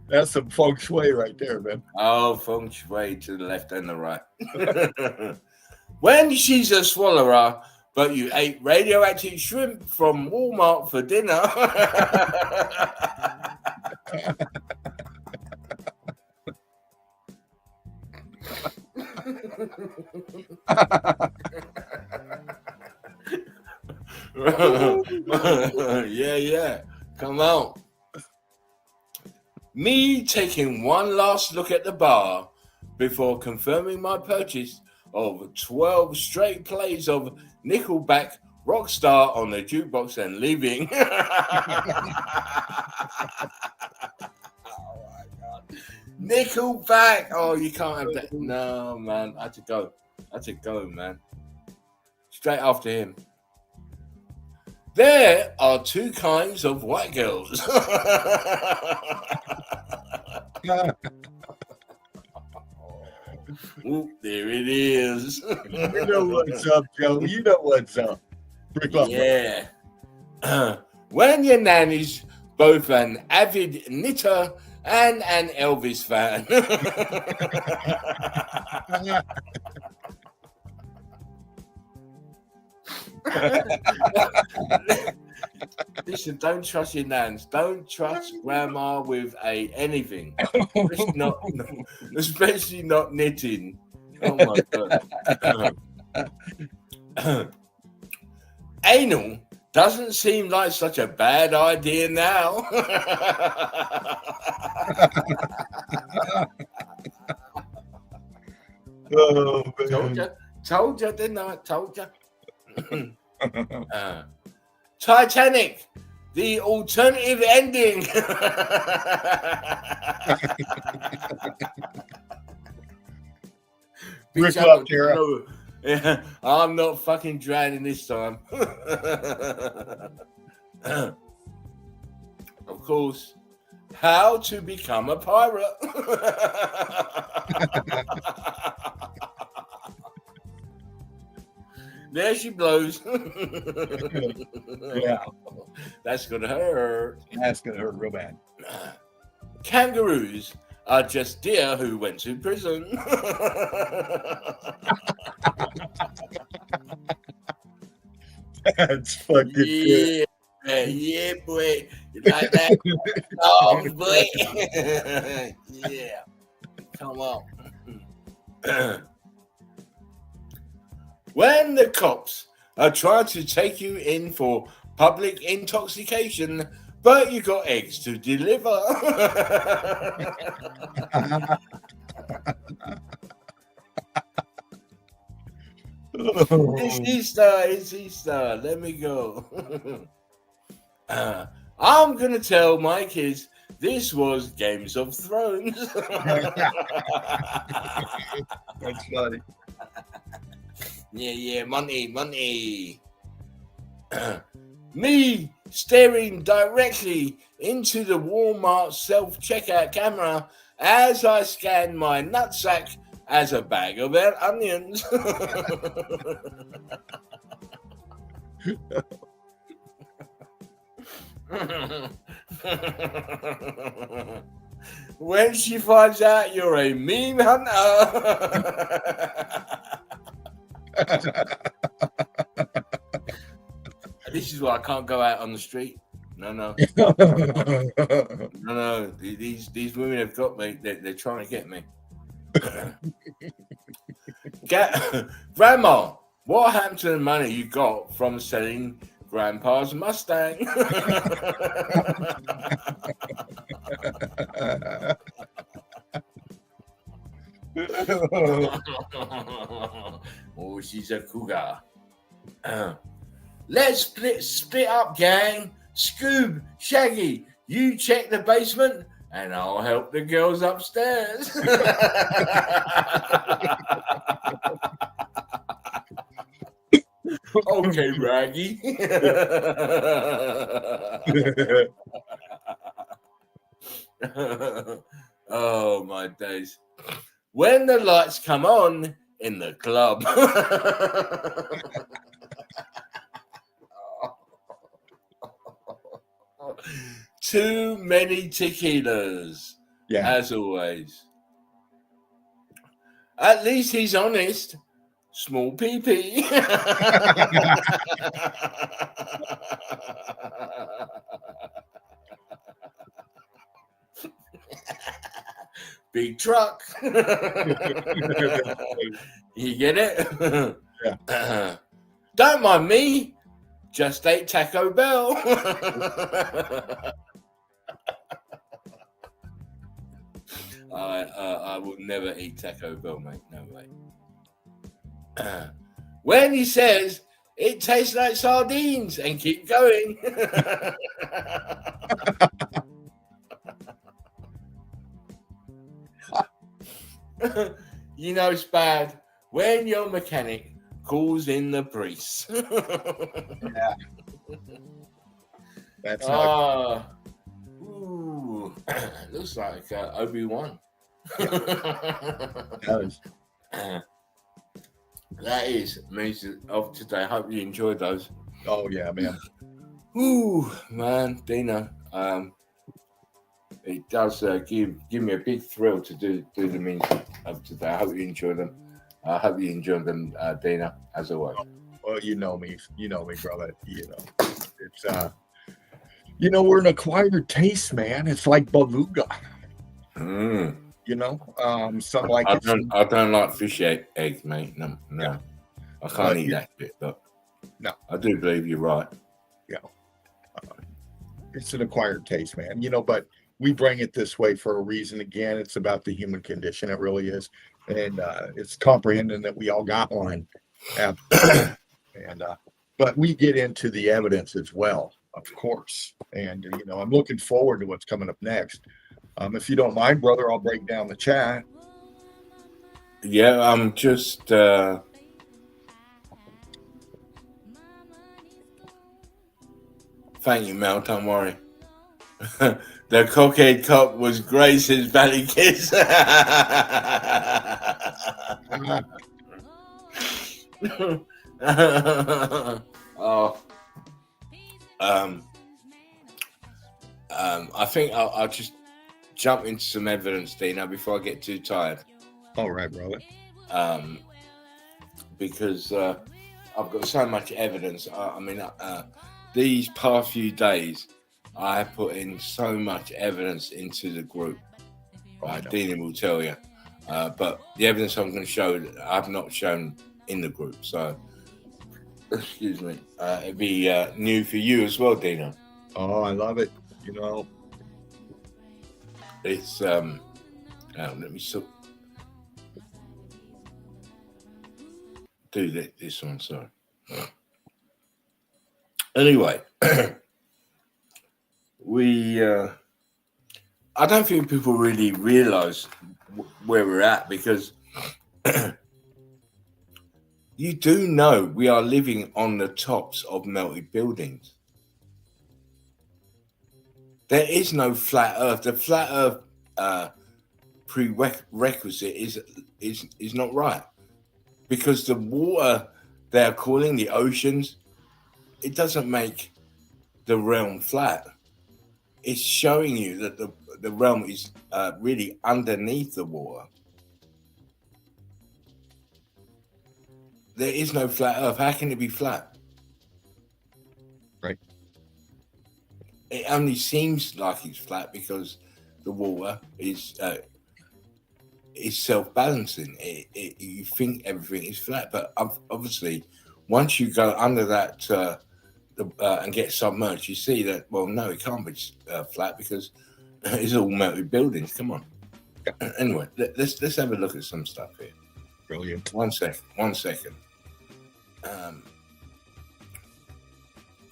That's some feng shui right there, man. Oh, feng shui to the left and the right. When she's a swallower, but you ate radioactive shrimp from Walmart for dinner. Yeah. Come on. Me taking one last look at the bar before confirming my purchase of 12 straight plays of Nickelback Rockstar on the jukebox and leaving. Oh my God. Nickelback. Oh, you can't have that. No, man. I had to go, man. Straight after him. There are two kinds of white girls. Ooh, there it is. You know what's up, Joe. You know what's up. Yeah. When your nanny's both an avid knitter and an Elvis fan. Listen, don't trust your nans. Don't trust grandma with anything. Especially not knitting. Oh my god. Anal doesn't seem like such a bad idea now. Oh, Told you, didn't I? Told you. Titanic, the alternative ending. Rick up, Tara. Yeah, I'm not fucking drowning this time. Of course, how to become a pirate. There she blows. Yeah. That's gonna hurt. That's gonna hurt real bad. Kangaroos are just deer who went to prison. That's fucking good. Yeah, boy. You like that? Oh, boy. Yeah. Come on. When the cops are trying to take you in for public intoxication, but you got eggs to deliver. It's Easter. Let me go. I'm going to tell my kids this was Games of Thrones. That's funny. Yeah, money. Me staring directly into the Walmart self-checkout camera as I scan my nutsack as a bag of onions. When she finds out you're a meme hunter. This is why I can't go out on the street. No. These women have got me. They're trying to get me. Grandma, what happened to the money you got from selling Grandpa's Mustang? Oh, she's a cougar. Let's split up, gang. Scoob, Shaggy, you check the basement and I'll help the girls upstairs. Okay, Raggy. Oh, my days. When the lights come on in the club. Too many tequilas, as always. At least he's honest. Small PP. Big truck. You get it? Yeah. Don't mind me. Just ate Taco Bell. I will never eat Taco Bell, mate. No way. When he says it tastes like sardines and keep going. You know it's bad when your mechanic calls in the priest. Yeah. That's not. Ooh, looks like Obi-Wan. Does. That is music of today. I hope you enjoyed those. Oh yeah, man. Ooh, man, Dino. It does give me a big thrill to do the music of today. I hope you enjoy them. I hope you enjoy them, Dino, as always. Well, you know me, brother. It's we're an acquired taste, man. It's like beluga. Mm. Some like I it. don't like fish eggs, mate. No. Yeah. I can't eat that bit, but no, I do believe you're right. Yeah, it's an acquired taste, man. But we bring it this way for a reason. Again, it's about the human condition. It really is, and it's comprehending that we all got one. And but we get into the evidence as well, of course. And I'm looking forward to what's coming up next. If you don't mind, brother, I'll break down the chat. Yeah, I'm just thank you, Mel. Don't worry. The cockhead cop was Grace's Valley Kiss. I think I'll just jump into some evidence, Dino, before I get too tired. All right, brother. Because I've got so much evidence. These past few days, I have put in so much evidence into the group. Dina will tell you. But the evidence I'm going to show, I've not shown in the group. So, excuse me. It'd be new for you as well, Dina. Oh, I love it. It's let me do this one. Sorry. Anyway, I don't think people really realize where we're at, because you do know we are living on the tops of melted buildings. There is no flat Earth. The flat Earth prerequisite is not right, because the water they're calling the oceans, it doesn't make the realm flat. It's showing you that the realm is really underneath the water. There is no flat Earth. How can it be flat? Right. It only seems like it's flat because the water is self-balancing. You think everything is flat, but obviously, once you go under that and get submerged, you see that, well, no, it can't be flat because it's all melted buildings. Come on. Yeah. Anyway, let's have a look at some stuff here. Brilliant. One second.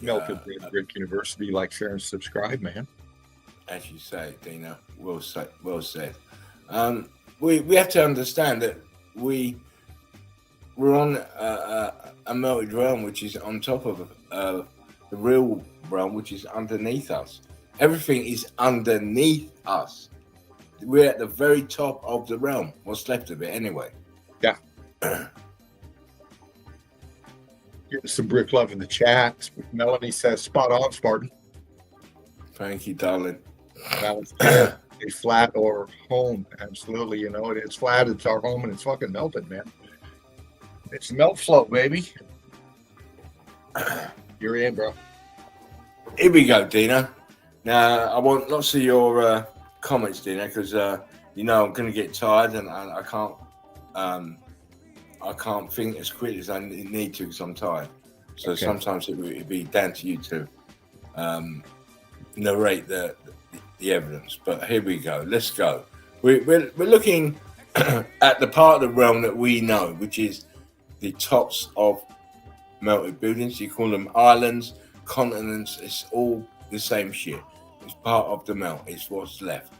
Melted Brick University, like, share, and subscribe, man. As you say, Dina, well said. We have to understand that we're on a melted realm, which is on top of the real realm, which is underneath us. Everything is underneath us. We're at the very top of the realm. What's left of it, anyway? Yeah. Getting some brick love in the chat. Melanie says, "Spot on, Spartan." Thank you, darling. A flat or home, absolutely. It's flat. It's our home, and it's fucking melted, man. It's melt flow, baby. You're in, bro. Here we go, Dina. Now I want lots of your comments, Dina, because I'm going to get tired and I can't think as quick as I need to because I'm tired. So okay. Sometimes it'd be down to you to narrate the evidence. But here we go. Let's go. We're looking at the part of the realm that we know, which is the tops of melted buildings. You call them islands, continents. It's all the same shit. It's part of the melt. It's what's left.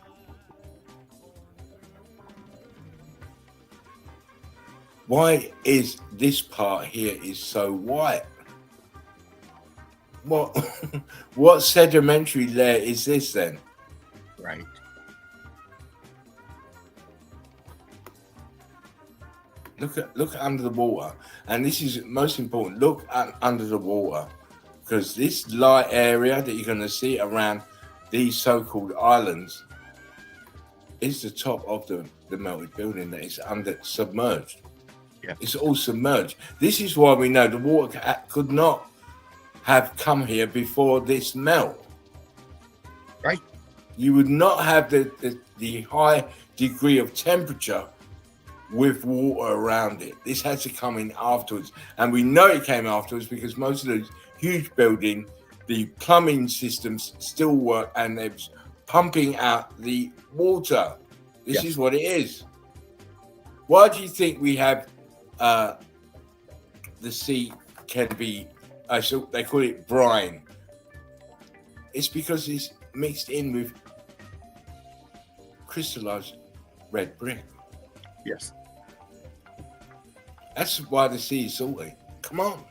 Why is this part here is so white? What what sedimentary layer is this then? Right. Look under the water, and this is most important. Look under the water, because this light area that you're going to see around these so-called islands is the top of the melted building that is under submerged. Yeah. It's all submerged. This is why we know the water could not have come here before this melt. Right. You would not have the high degree of temperature with water around it. This had to come in afterwards. And we know it came afterwards because most of those huge buildings, the plumbing systems still work and they're pumping out the water. This is what it is. Why do you think we have the sea can be, so they call it brine? It's because it's mixed in with crystallized red brick. Yes. That's why the sea is salty. Come on.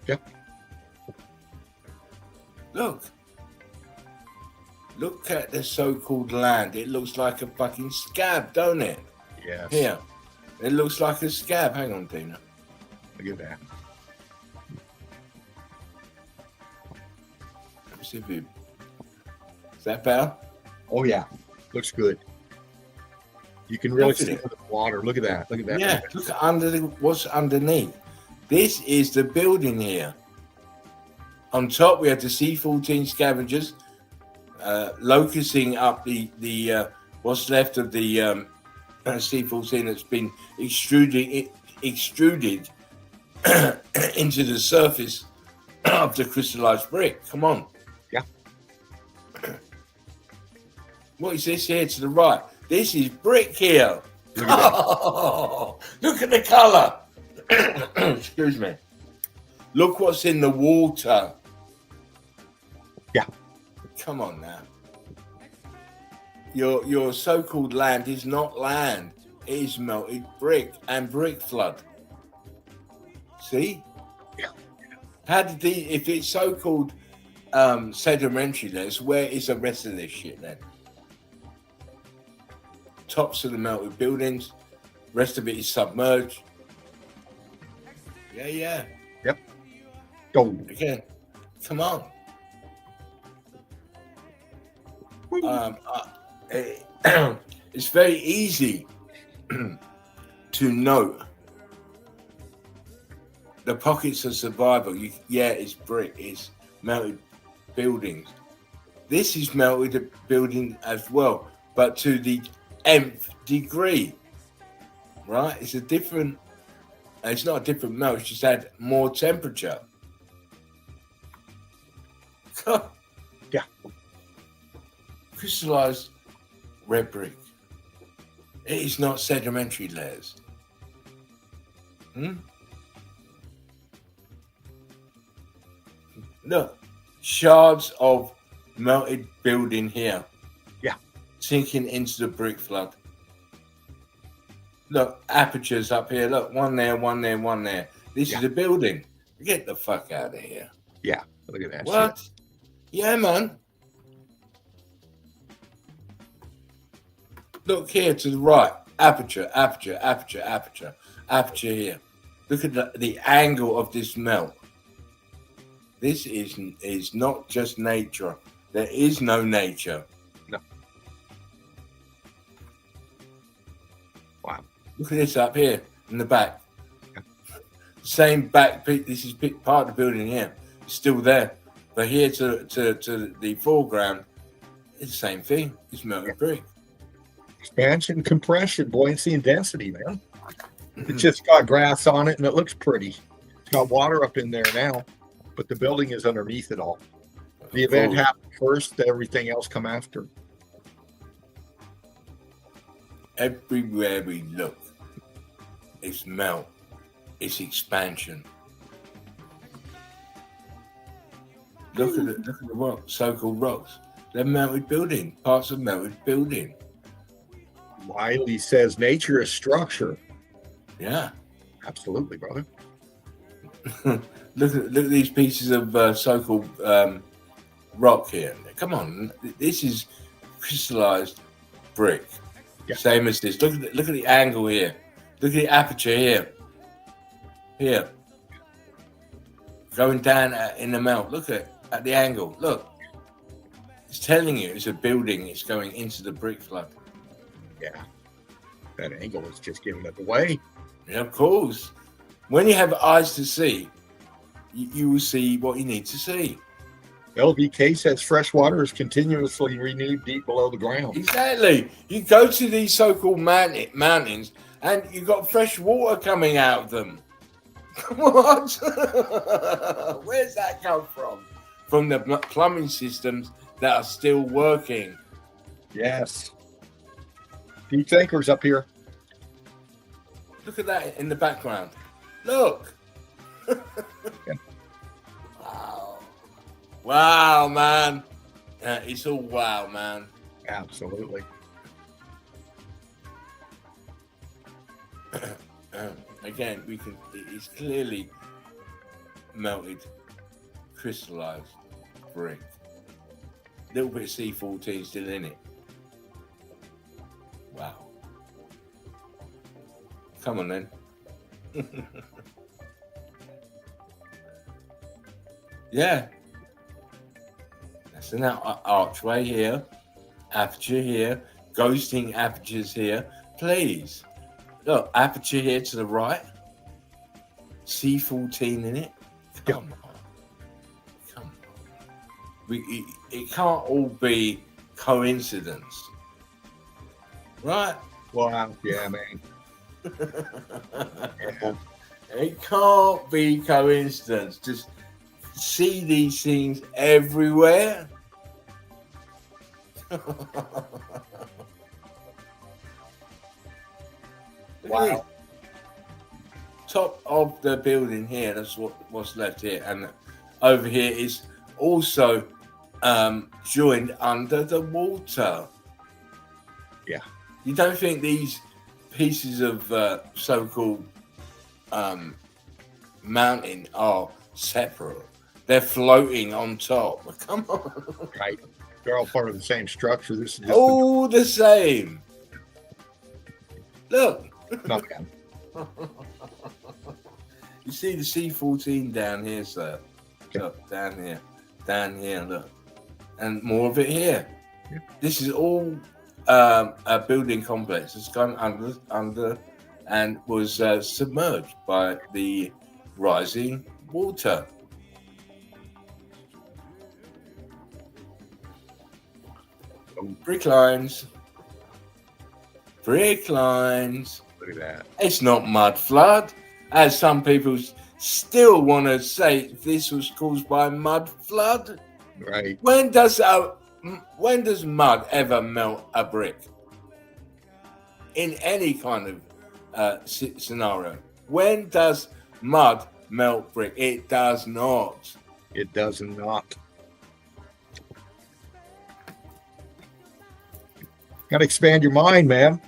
Yep. Look at the so-called land. It looks like a fucking scab, don't it? Yes. Here. It looks like a scab. Hang on, Dina. Look at that. Let me see if is that better? Oh yeah. Looks good. You can really Look at see it. the water. Look at that. Look at that. Yeah, look at what's underneath. This is the building here. On top, we have the C-14 scavengers locusting up the what's left of the C-14 that's been extruded into the surface of the crystallized brick. Come on. Yeah. What is this here to the right? This is brick here. Look at that. Oh, look at the color. Excuse me. Look what's in the water. Yeah. Come on now. Your so-called land is not land. It is melted brick and brick flood. See? Yeah. How did if it's so-called sedimentary layers, where is the rest of this shit then? Tops of the melted buildings, rest of it is submerged. Yeah. Yep. Go. Again, come on. It's very easy to note the pockets of survival. It's brick, it's melted buildings. This is melted building as well, but to the nth degree, right? It's not a different melt, it's just had more temperature. Yeah. Crystallized red brick. It is not sedimentary layers. Look, shards of melted building here. Yeah. Sinking into the brick flood. Look, apertures up here. Look, one there, one there, one there. This is a building. Get the fuck out of here. Yeah. Look at that. What? Shit. Yeah, man. Look here to the right. Aperture here. Look at the angle of this melt. This is not just nature. There is no nature. No. Wow. Look at this up here in the back. Same back. This is part of the building here. It's still there. But here to the foreground, it's the same thing. It's melted brick. Expansion, compression, buoyancy, and density, man. It's just got grass on it and it looks pretty. It's got water up in there now, but the building is underneath it all. The event happened first, everything else come after. Everywhere we look, it's melt, it's expansion. Look at the rocks, so-called rocks. They're melted building, parts of melted building. Wiley says nature is structure. Yeah. Absolutely, brother. Look at these pieces of so-called rock here. Come on, this is crystallized brick. Yeah. Same as this. Look at the angle here. Look at the aperture here. Here, going down in the melt. Look at the angle. Look, it's telling you it's a building. It's going into the brick flood. Yeah. That angle is just giving it away. Yeah, of course. When you have eyes to see, you will see what you need to see. LVK says fresh water is continuously renewed deep below the ground. Exactly. You go to these so-called mountains, and you've got fresh water coming out of them. What? Where's that come from? From the plumbing systems that are still working. Yes. Deep thinkers up here. Look at that in the background. Look. Yeah. Wow. Wow, man. It's all wow, man. Absolutely. Again, it's clearly melted, crystallized brick. A little bit of C14 still in it. Wow. Come on then. Yeah. That's an archway here, aperture here, ghosting apertures here. Please. Look, aperture here to the right. C14 in it. Come on. Come on. It can't all be coincidence. Right? Wow. Yeah, man. Yeah. It can't be coincidence. Just see these things everywhere. Wow. Top of the building here, that's what's left here. And over here is also joined under the water. Yeah. You don't think these pieces of so-called mountain are separate? They're floating on top. Come on. Right. They're all part of the same structure. This is just All the same. Look. not bad. You see the C14 down here, sir. Look, down here, look. And more of it here. Yeah. This is all a building complex. It's gone under and was submerged by the rising water. Brick lines. Brick lines. Look at that. It's not mud flood, as some people still want to say this was caused by mud flood. Right. When does mud ever melt a brick? In any kind of scenario, when does mud melt brick? It does not. It does not. Got to expand your mind, man.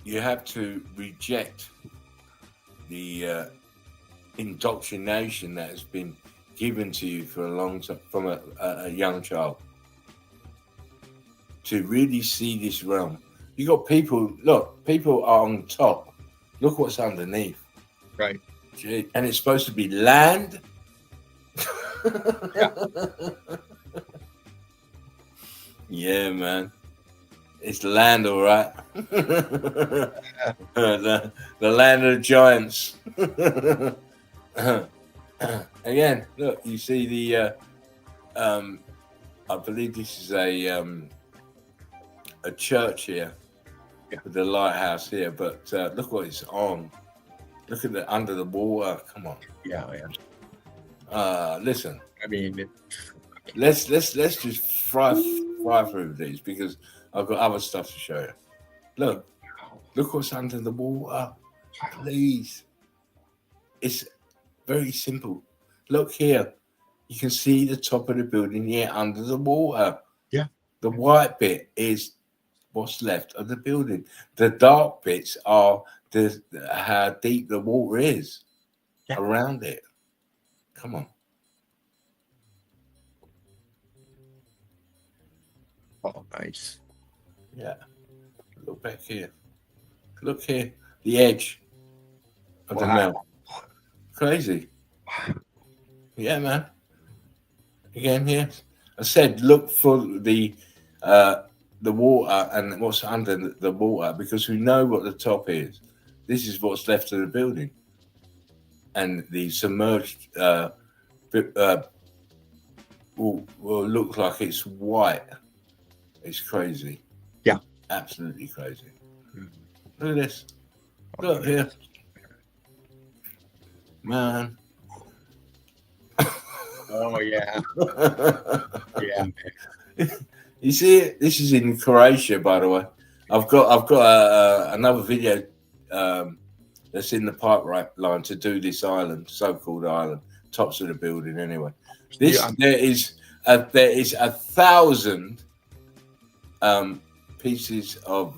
You have to reject the indoctrination that has been given to you for a long time from a young child. To really see this realm, you got people. Look, people are on top. Look what's underneath. Right. Gee, and it's supposed to be land. Yeah, man. It's land, all right. the land of the giants. Again, look, you see the. I believe this is a church here, with the lighthouse here. But look what it's on. Look at the under the water. Come on. Yeah, man. Listen. I mean, Let's just fly through these because I've got other stuff to show you. Look what's under the water. Please. It's very simple. Look here. You can see the top of the building here under the water. Yeah. The white bit is what's left of the building. The dark bits are how deep the water is around it. Come on. Oh, nice. Yeah. Look back here. Look here. The edge of the melt. Crazy. Yeah, man. Again here. I said look for the water and what's under the water, because we know what the top is. This is what's left of the building. And the submerged will look like it's white. It's crazy. Yeah. Absolutely crazy. Look at this. Look here. Man. Oh, yeah. Yeah. You see it? This is in Croatia, by the way. I've got another video that's in the pipeline to do this island, so-called island, tops of the building. Anyway, there is 1,000 pieces of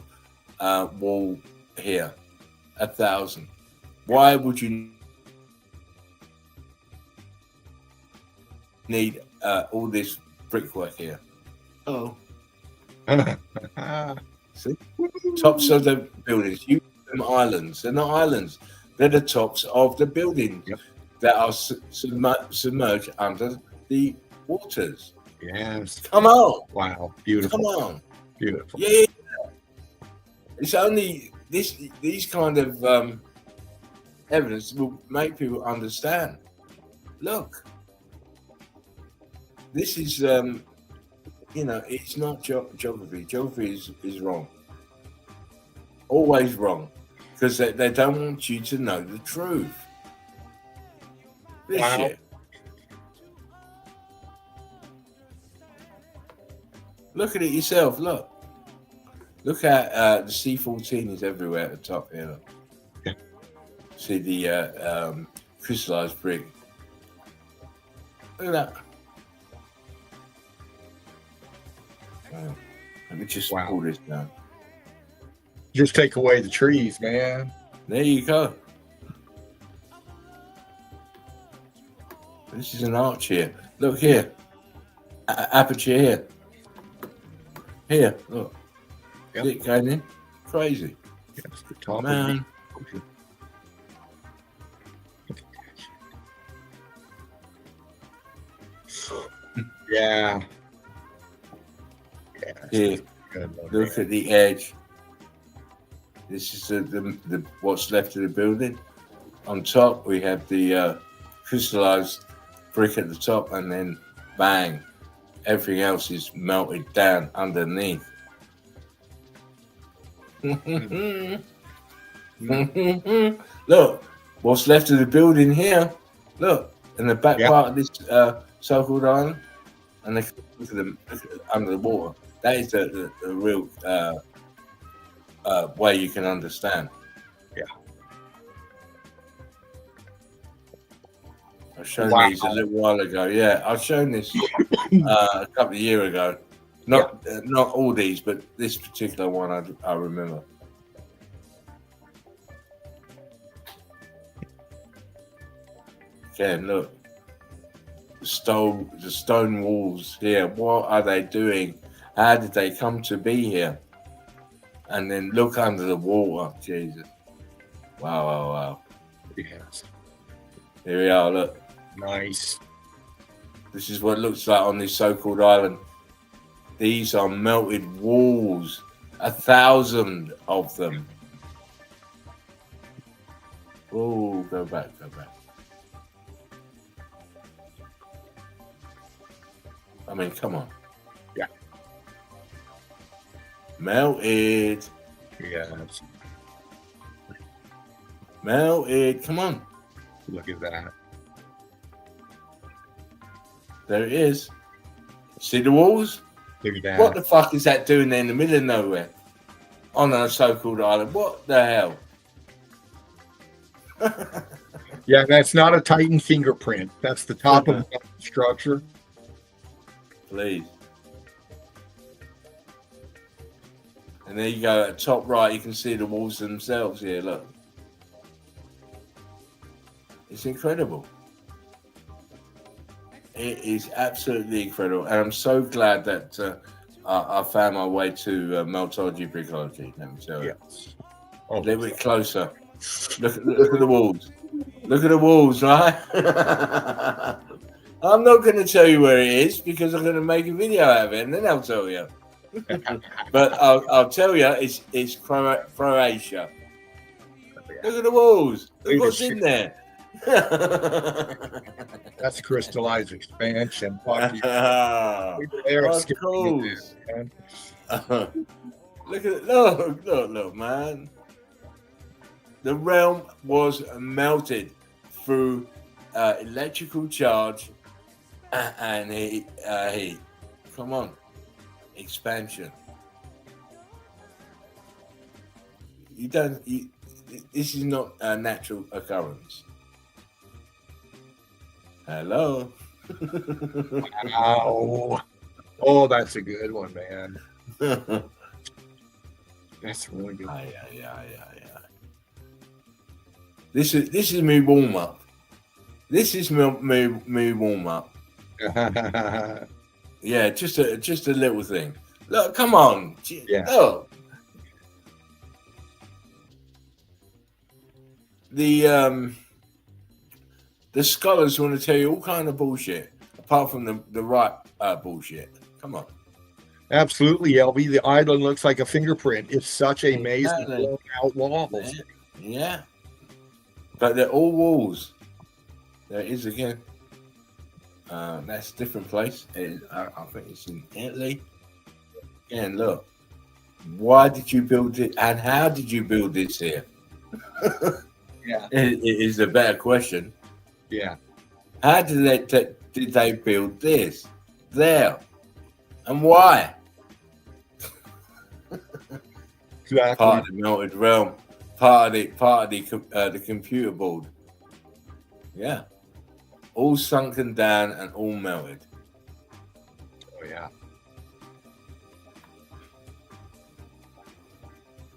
wall here. 1,000. Why would you need all this brickwork here? Oh. See? Tops of the buildings. You them islands. They're not islands. They're the tops of the buildings that are submerged under the waters. Yes. Come on. Wow. Beautiful. Come on. Beautiful. Yeah. It's only these kind of evidence will make people understand. Look. This is it's not geography. Geography is wrong. Always wrong. Because they don't want you to know the truth. This shit. Look at it yourself. Look at the C14 is everywhere at the top here. Look. Yeah. See the crystallized brick. Look at that. Let me just pull this down. Just take away the trees, man. There you go. This is an arch here. Look here. Aperture here. Here, look. Yep. It going in. Crazy. Yes, the top Man. Yeah. Here. Look at the edge. This is the what's left of the building. On top, we have the crystallized brick at the top, and then bang, everything else is melted down underneath. Look, what's left of the building here. Look, in the back part of this so-called island, and look at them under the water. That is the real way you can understand. Yeah. I've shown these a little while ago. Yeah, I've shown this a couple of years ago. Not all these, but this particular one I remember. Again, look. The stone walls here. What are they doing? How did they come to be here? And then look under the water. Jesus. Wow. Yes. Here we are, look. Nice. This is what it looks like on this so-called island. These are melted walls. 1,000 of them. Oh, go back. I mean, come on. Yeah. Melted. Yes. Melted. Come on. Look at that. There it is. See the walls? Look at that. What the fuck is that doing there in the middle of nowhere? On a so-called island? What the hell? Yeah, that's not a Titan fingerprint. That's the top of the structure. Please. And there you go. At top right, you can see the walls themselves here. Look. It's incredible. It is absolutely incredible. And I'm so glad that I found my way to Meltology, Brickology. Let me tell you. Yes. A little bit closer. Look at the walls. Look at the walls, right? I'm not going to tell you where it is because I'm going to make a video out of it, and then I'll tell you. But I'll tell you, it's Croatia. Look at the walls. Look what's in there. That's crystallized expansion. Of course. Look at it. Look, man. The realm was melted through electrical charge and heat. Come on. Expansion. This is not a natural occurrence. Hello. Wow. Oh, that's a good one, man. That's really good. Yeah. This is me warm up. This is me warm up. Yeah, just a little thing. Look, come on. Yeah. Look. The scholars want to tell you all kind of bullshit, apart from the right bullshit. Come on. Absolutely, LV. The island looks like a fingerprint. It's such a amazing blown out walls. Yeah. But they're all walls. There it is again. That's a different place. I think it's in Italy. And look, why did you build it, and how did you build this here? Yeah, it is a better question. Yeah. How did they build this there, and why? Exactly. Part of the melted realm, part of the computer board. Yeah, all sunken down and all melted. Oh yeah.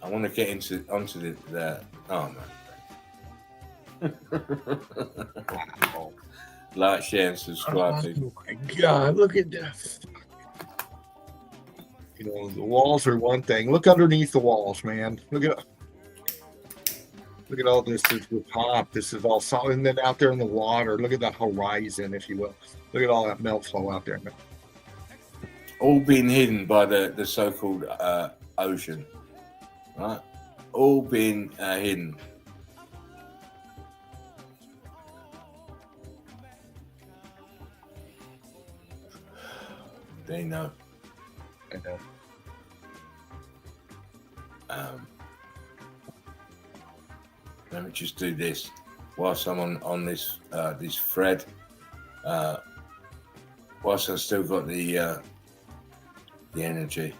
I want to get onto the oh man. Wow. Like, share, and subscribe. Oh my God! Look at that. You know, the walls are one thing. Look underneath the walls, man. Look at all this. This is the top. This is all solid. And then out there in the water, look at the horizon, if you will. Look at all that melt flow out there. All being hidden by the so-called ocean, right? All being hidden. They know. I know. Let me just do this whilst I'm on this this thread. Whilst I've still got the energy.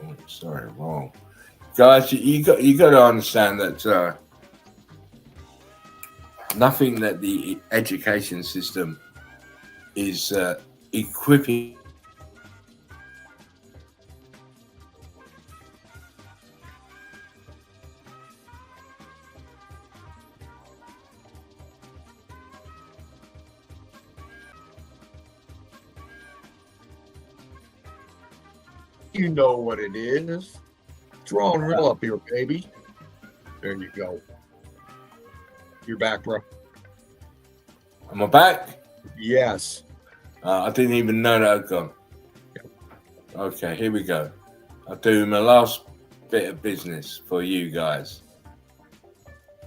Oh, sorry, wrong, guys. You got to understand that nothing that the education system is equipping. You know what it is. Drawing real up here, baby. There you go. You're back, bro. Am I back? Yes. I didn't even know that I'd gone. Okay, here we go. I'll do my last bit of business for you guys.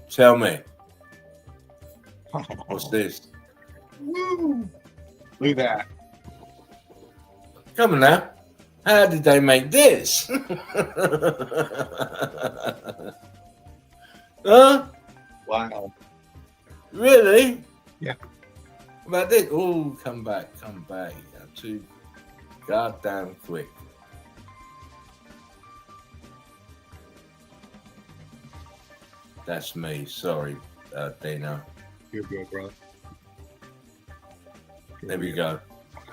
Tell me, what's this? Woo! Look at that. Come on now. How did they make this? Huh? Wow. Really? Yeah. About this? Oh, come back. You're too goddamn quick. That's me. Sorry, Dana. You're good, bro. There we go.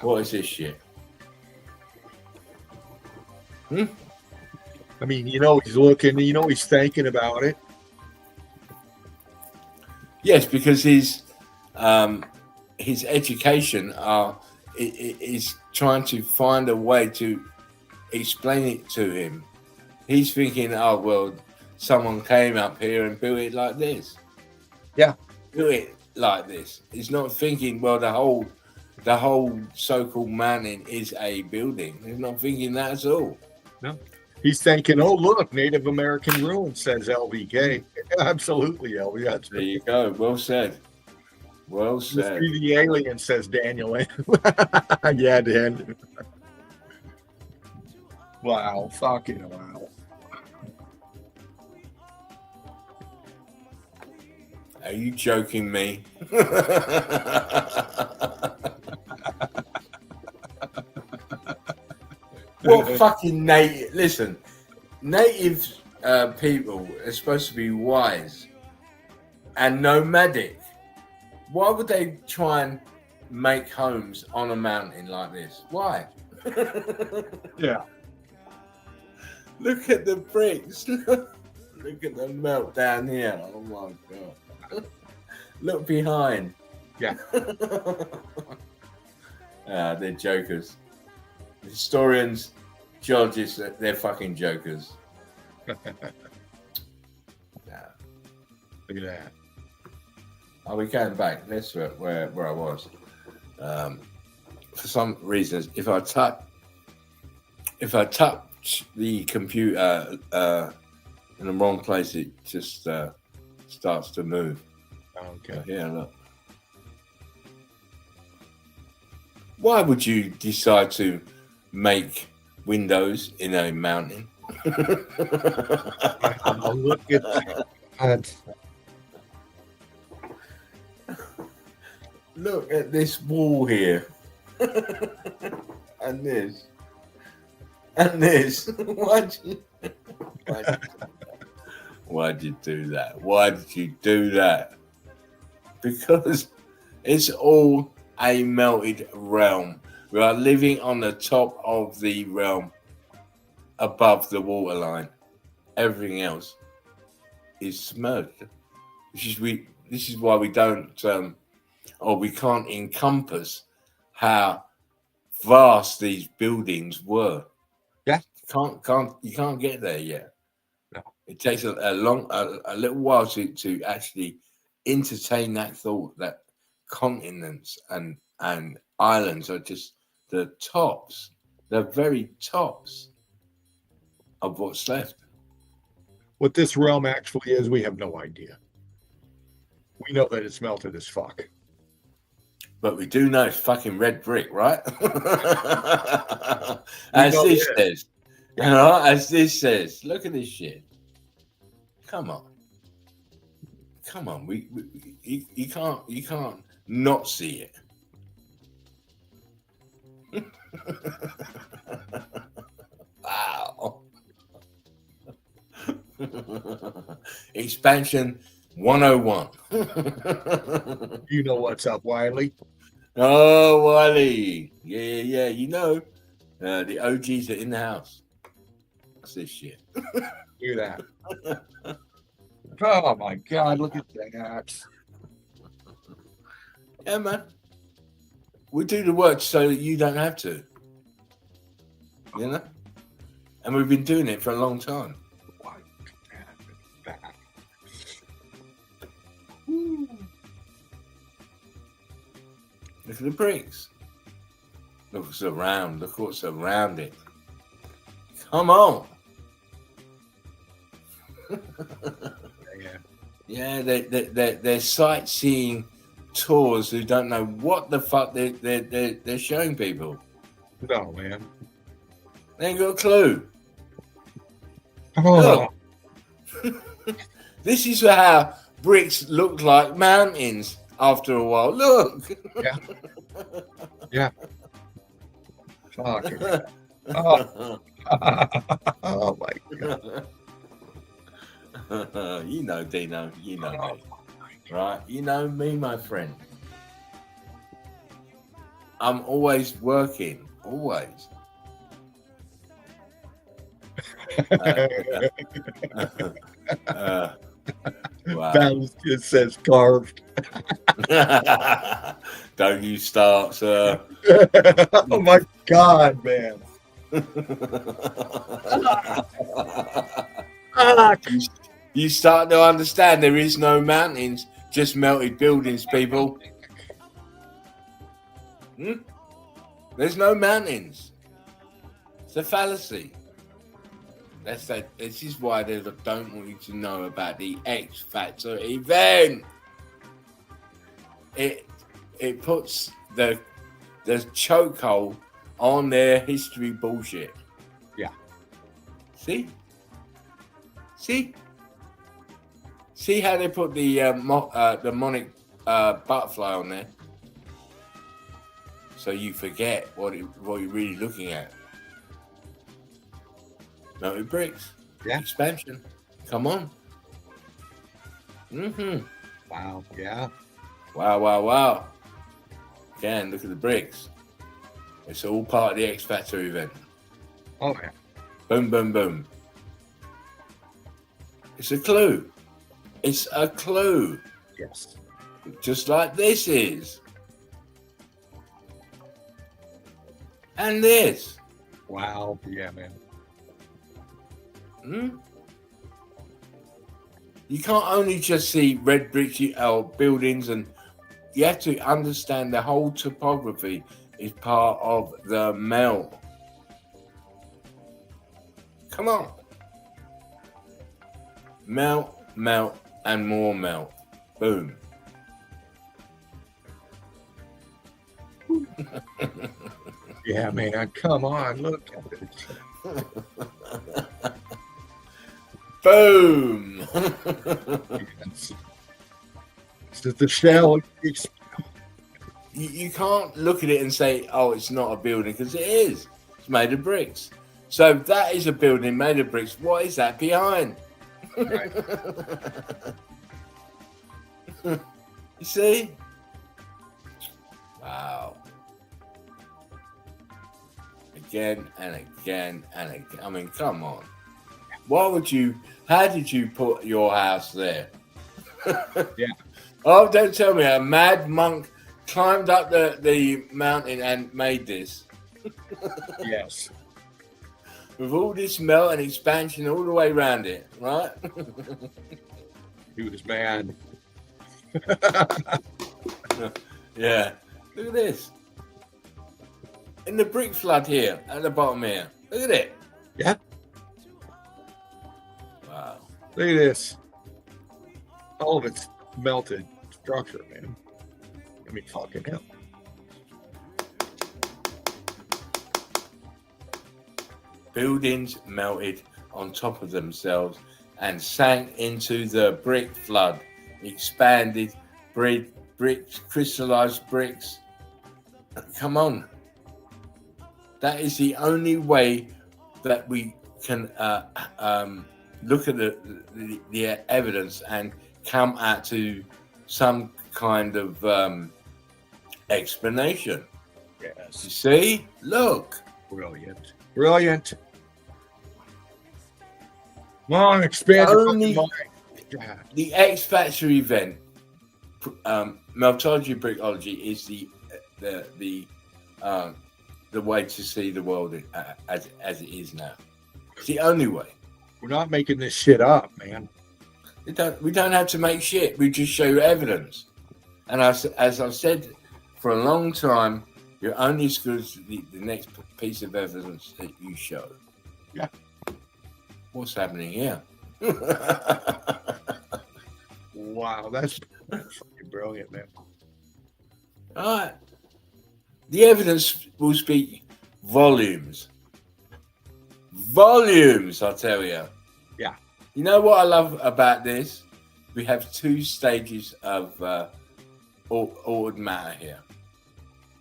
What is this shit? I mean, you know, he's looking, you know, he's thinking about it. Yes, because his education is trying to find a way to explain it to him. He's thinking, oh well, someone came up here and built it like this. Yeah. Built it like this. He's not thinking, well, the whole so-called mountain is a building. He's not thinking that at all. No. He's thinking, oh, look, Native American ruins, says LVK. Absolutely, LV. That's There you go. Well said. Well see said. the alien, says Daniel. Yeah, Dan. Wow. Fucking wow. Are you joking me? What fucking native? Listen, native people are supposed to be wise and nomadic. Why would they try and make homes on a mountain like this? Why? Yeah. Look at the bricks. Look at the melt down here. Oh my god. Look behind. Yeah. They're jokers. Historians, geologists, they're fucking jokers. Look at that. Are we going back? That's where I was. For some reasons, if I touch the computer in the wrong place, it just starts to move. Okay. Yeah, look. Why would you decide to make windows in a mountain? I'll look at that. Look at this wall here. And this. And this. Why'd you do that? Why did you do that? Because it's all a melted realm. We are living on the top of the realm, above the waterline. Everything else is submerged. This is why we don't, or we can't encompass how vast these buildings were. Yeah, you can't get there yet. No. It takes a little while to actually entertain that thought that continents and islands are just the tops, the very tops of what's left. What this realm actually is, we have no idea. We know that it's melted as fuck. But we do know it's fucking red brick, right? As this says. You know, as this says. Look at this shit. Come on. Come on. You can't not see it. Wow. Expansion 101. You know what's up, Wiley? Oh, Wiley. Yeah. You know, the OGs are in the house. What's this shit? Look at that. Oh my God, look at that. Yeah, man. We do the work so that you don't have to. You know? And we've been doing it for a long time. Look at the bricks. Look what's around. Look what's around it. Come on. Yeah, they're sightseeing tours who don't know what the fuck they're showing people. No, man. They ain't got a clue. Oh. This is how bricks look like mountains after a while. Look. Yeah. Yeah. Fucking. Oh. Oh my God. You know, Dino. You know me. Right? You know me, my friend. I'm always working. Always. Wow. It says carved. Don't you start, sir. Oh my God, man. You start to understand there is no mountains, just melted buildings, people. There's no mountains. It's a fallacy. This is why they don't want you to know about the X Factor event. It puts the chokehold on their history bullshit. Yeah. See how they put the monarch butterfly on there, so you forget what you're really looking at. Melted bricks. Yeah. Expansion. Come on. Wow. Yeah. Wow. Again, look at the bricks. It's all part of the X Factor event. Oh yeah. Boom. It's a clue. It's a clue. Yes. Just like this is. And this. Wow. Yeah, man. You can't only just see red brick buildings, and you have to understand the whole topography is part of the melt. Come on. Melt, and more melt. Boom. Yeah, man. Come on. Look at it. Boom. Yes. This is the shell. You can't look at it and say, oh, it's not a building, because it is. It's made of bricks. So that is a building made of bricks. What is that behind? Right. You see? Wow. Again and again and again. I mean, come on. How did you put your house there? Yeah. Oh, don't tell me a mad monk climbed up the mountain and made this. Yes. With all this melt and expansion all the way around it, right? He was mad. Yeah. Look at this. In the brick flood here, at the bottom here. Look at it. Yeah. Wow. Look at this. All of it's melted structure, man. I mean, fucking hell. Buildings melted on top of themselves and sank into the brick flood. Expanded, bricks, crystallized bricks. Come on. That is the only way that we can look at the evidence and come out to some kind of explanation. Yes. You see? Look. Brilliant. Brilliant. Long expanded Only mind. God. the X Factor event, Meltology Brickology, is the way to see the world as it is now. It's the only way. We're not making this shit up, man. We don't have to make shit. We just show you evidence. And as I've said for a long time, you're only as good as the next piece of evidence that you show. Yeah. What's happening here? Wow, that's fucking brilliant, man. All right. The evidence will speak volumes. Volumes, I tell you. Yeah. You know what I love about this? We have two stages of altered matter here.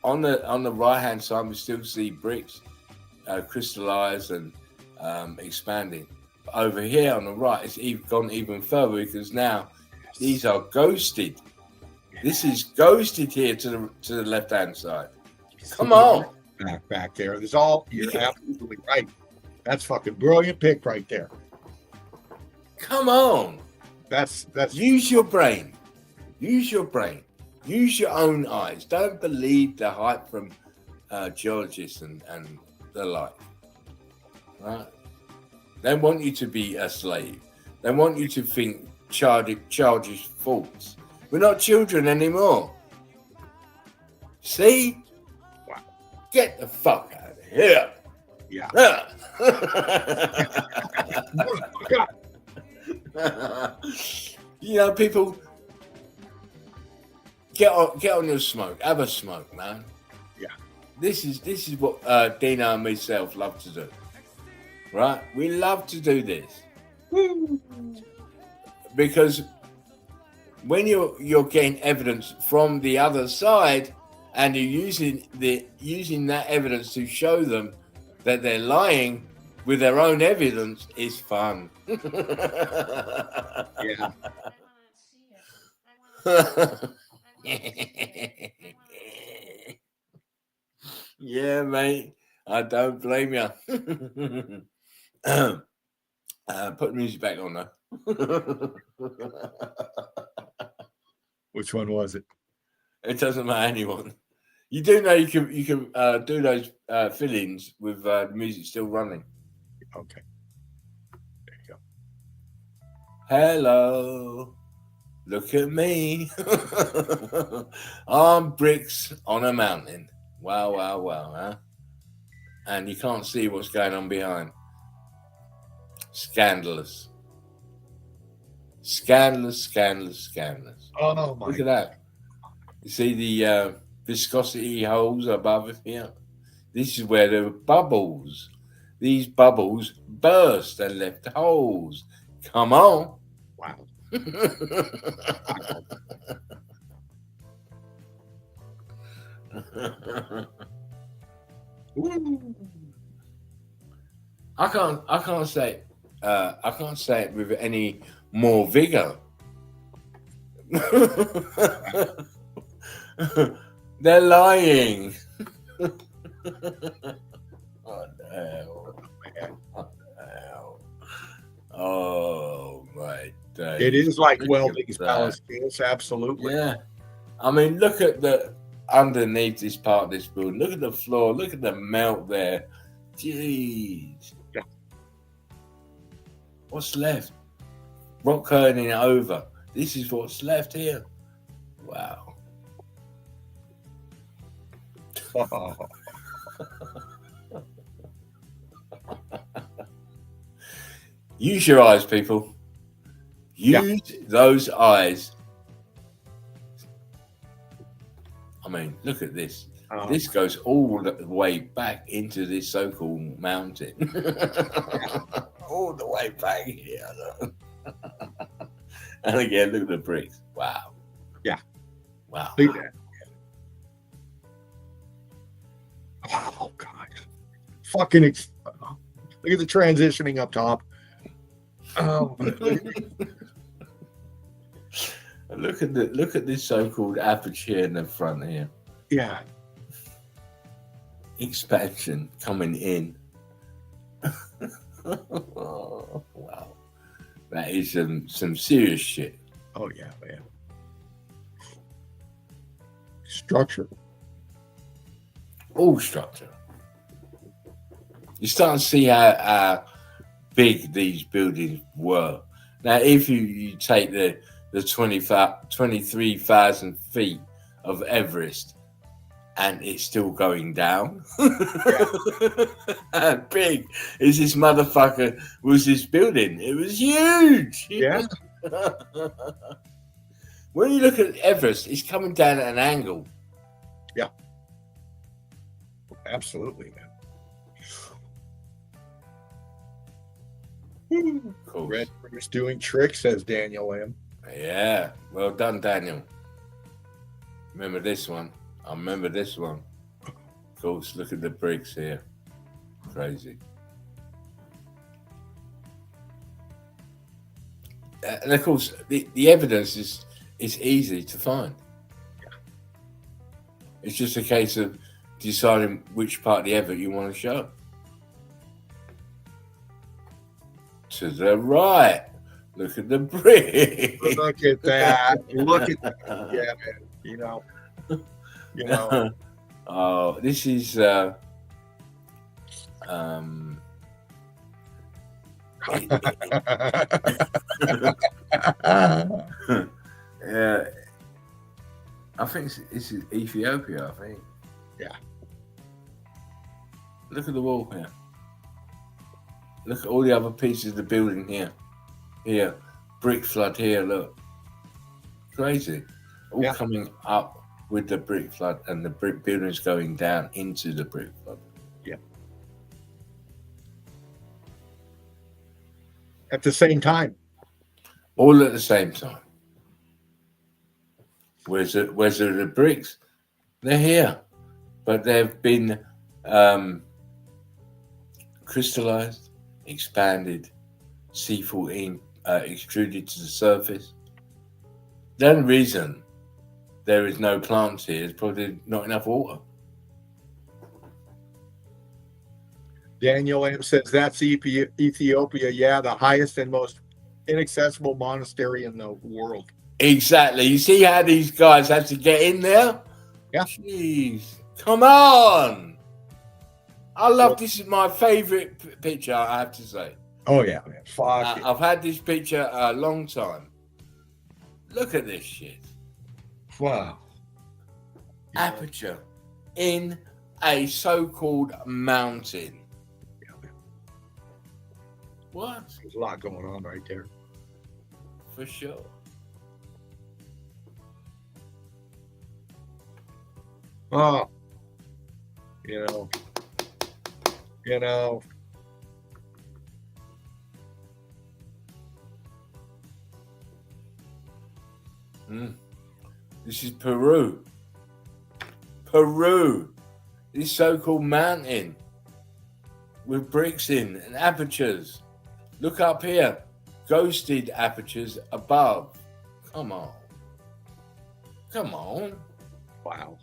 On the right hand side, we still see bricks crystallized and expanding. But over here on the right, it's gone even further, because now these are ghosted. This is ghosted here to the left hand side. Come on. Back there. There's all. You're absolutely right. That's fucking brilliant pick right there. Come on. That's Use your brain. Use your brain. Use your own eyes. Don't believe the hype from geologists and the like. Right? They want you to be a slave. They want you to think childish thoughts. We're not children anymore. See? Wow. Get the fuck out of here. Yeah. You know, people, get on your smoke. Have a smoke, man. Yeah. This is what Dino and myself love to do. Right? We love to do this. Because when you're getting evidence from the other side and you're using that evidence to show them that they're lying with their own evidence, is fun. Yeah. Yeah, mate. I don't blame you. Put the music back on though. Which one was it? It doesn't matter anyone. You do know you can do those fill-ins with the music still running. Okay. There you go. Hello, look at me. I'm bricks on a mountain. Wow, wow, wow, huh? And you can't see what's going on behind. Scandalous. Scandalous, scandalous, scandalous. Oh my! Look at that. You see the viscosity holes above it here? This is where there were bubbles. These bubbles burst and left holes. Come on. Wow. I can't say it with any more vigor. They're lying. Oh no. Oh no. Oh my day. It is like welding balance scales, absolutely. Yeah. I mean, look at the underneath this part of this building. Look at the floor. Look at the melt there. Jeez. Yeah. What's left? Rock curling over. This is what's left here. Wow. Oh. Use your eyes, people. Use those eyes. I mean, look at this. This goes all the way back into this so-called mountain. All the way back here. And again, look at the bricks. Wow. Yeah. Wow. Look at that. Oh gosh. Fucking look at the transitioning up top. Oh. Look at this so-called aperture in the front here. Yeah. Expansion coming in. Oh, wow. That is some serious shit. Oh yeah, man. Structure. All structure. You start to see how big these buildings were. Now, if you take the 23,000 feet of Everest, and it's still going down. How big is this motherfucker? Was this building? It was huge. Yeah. When you look at Everest, it's coming down at an angle. Yeah. Absolutely, man. Cool. Red Bruce doing tricks, says Daniel M. Yeah. Well done, Daniel. Remember this one. I remember this one. Of course, look at the bricks here. Crazy. And of course, the evidence is easy to find. Yeah. It's just a case of deciding which part of the evidence you want to show. to the right. Look at the brick. Look at that. Look at that. Yeah, man. You know. Oh, this is yeah, I think this is Ethiopia, I think. Yeah. Look at the wall here. Look at all the other pieces of the building here. Here. Brick flood here, look. Crazy. All coming up with the brick flood and the brick buildings going down into the brick flood. Yeah. At the same time. All at the same time. Where's the bricks? They're here. But they've been crystallized, expanded, C14 extruded to the surface. The only reason there is no plants here is probably not enough water. Daniel M says that's Ethiopia. Yeah, the highest and most inaccessible monastery in the world. Exactly. You see how these guys have to get in there? Yeah. Jeez. Come on. I love this. Is my favorite picture, I have to say. Oh, yeah, man. Fuck. I've had this picture a long time. Look at this shit. Wow. Aperture in a so-called mountain. What? There's a lot going on right there. For sure. Oh, you know. This is Peru. Peru. This so-called mountain with bricks in and apertures. Look up here. Ghosted apertures above. Come on. Come on. Wow.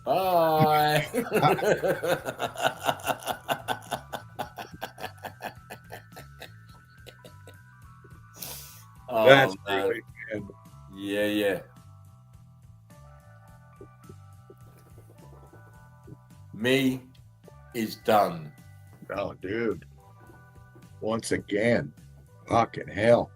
Bye. Oh, that's man. really good. Yeah. Me is done. Oh, dude. Once again. Fucking hell.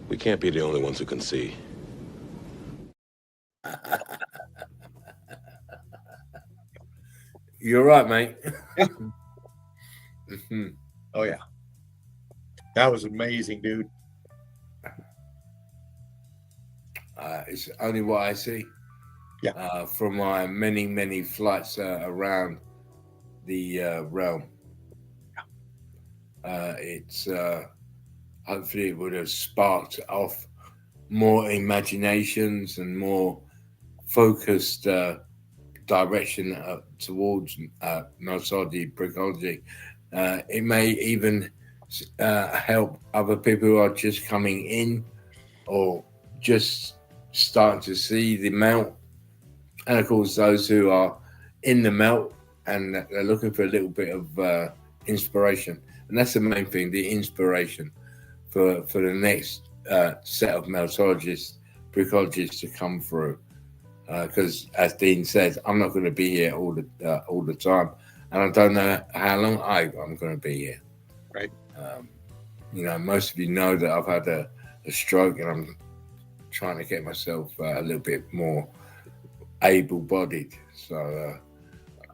We can't be the only ones who can see. You're right, mate. Oh, yeah. That was amazing, dude. It's only what I see. Yeah. From my many flights around the realm. It's hopefully it would have sparked off more imaginations and more focused direction towards Nosology, BRICKOLOGY. It may even help other people who are just coming in or just starting to see the melt. And of course, those who are in the melt and they're looking for a little bit of inspiration. And that's the main thing, the inspiration for the next set of meltologists, brickologists to come through. Because as Dean says, I'm not going to be here all the time, and I don't know how long I'm going to be here. Right. Most of you know that I've had a stroke, and I'm trying to get myself a little bit more able-bodied. So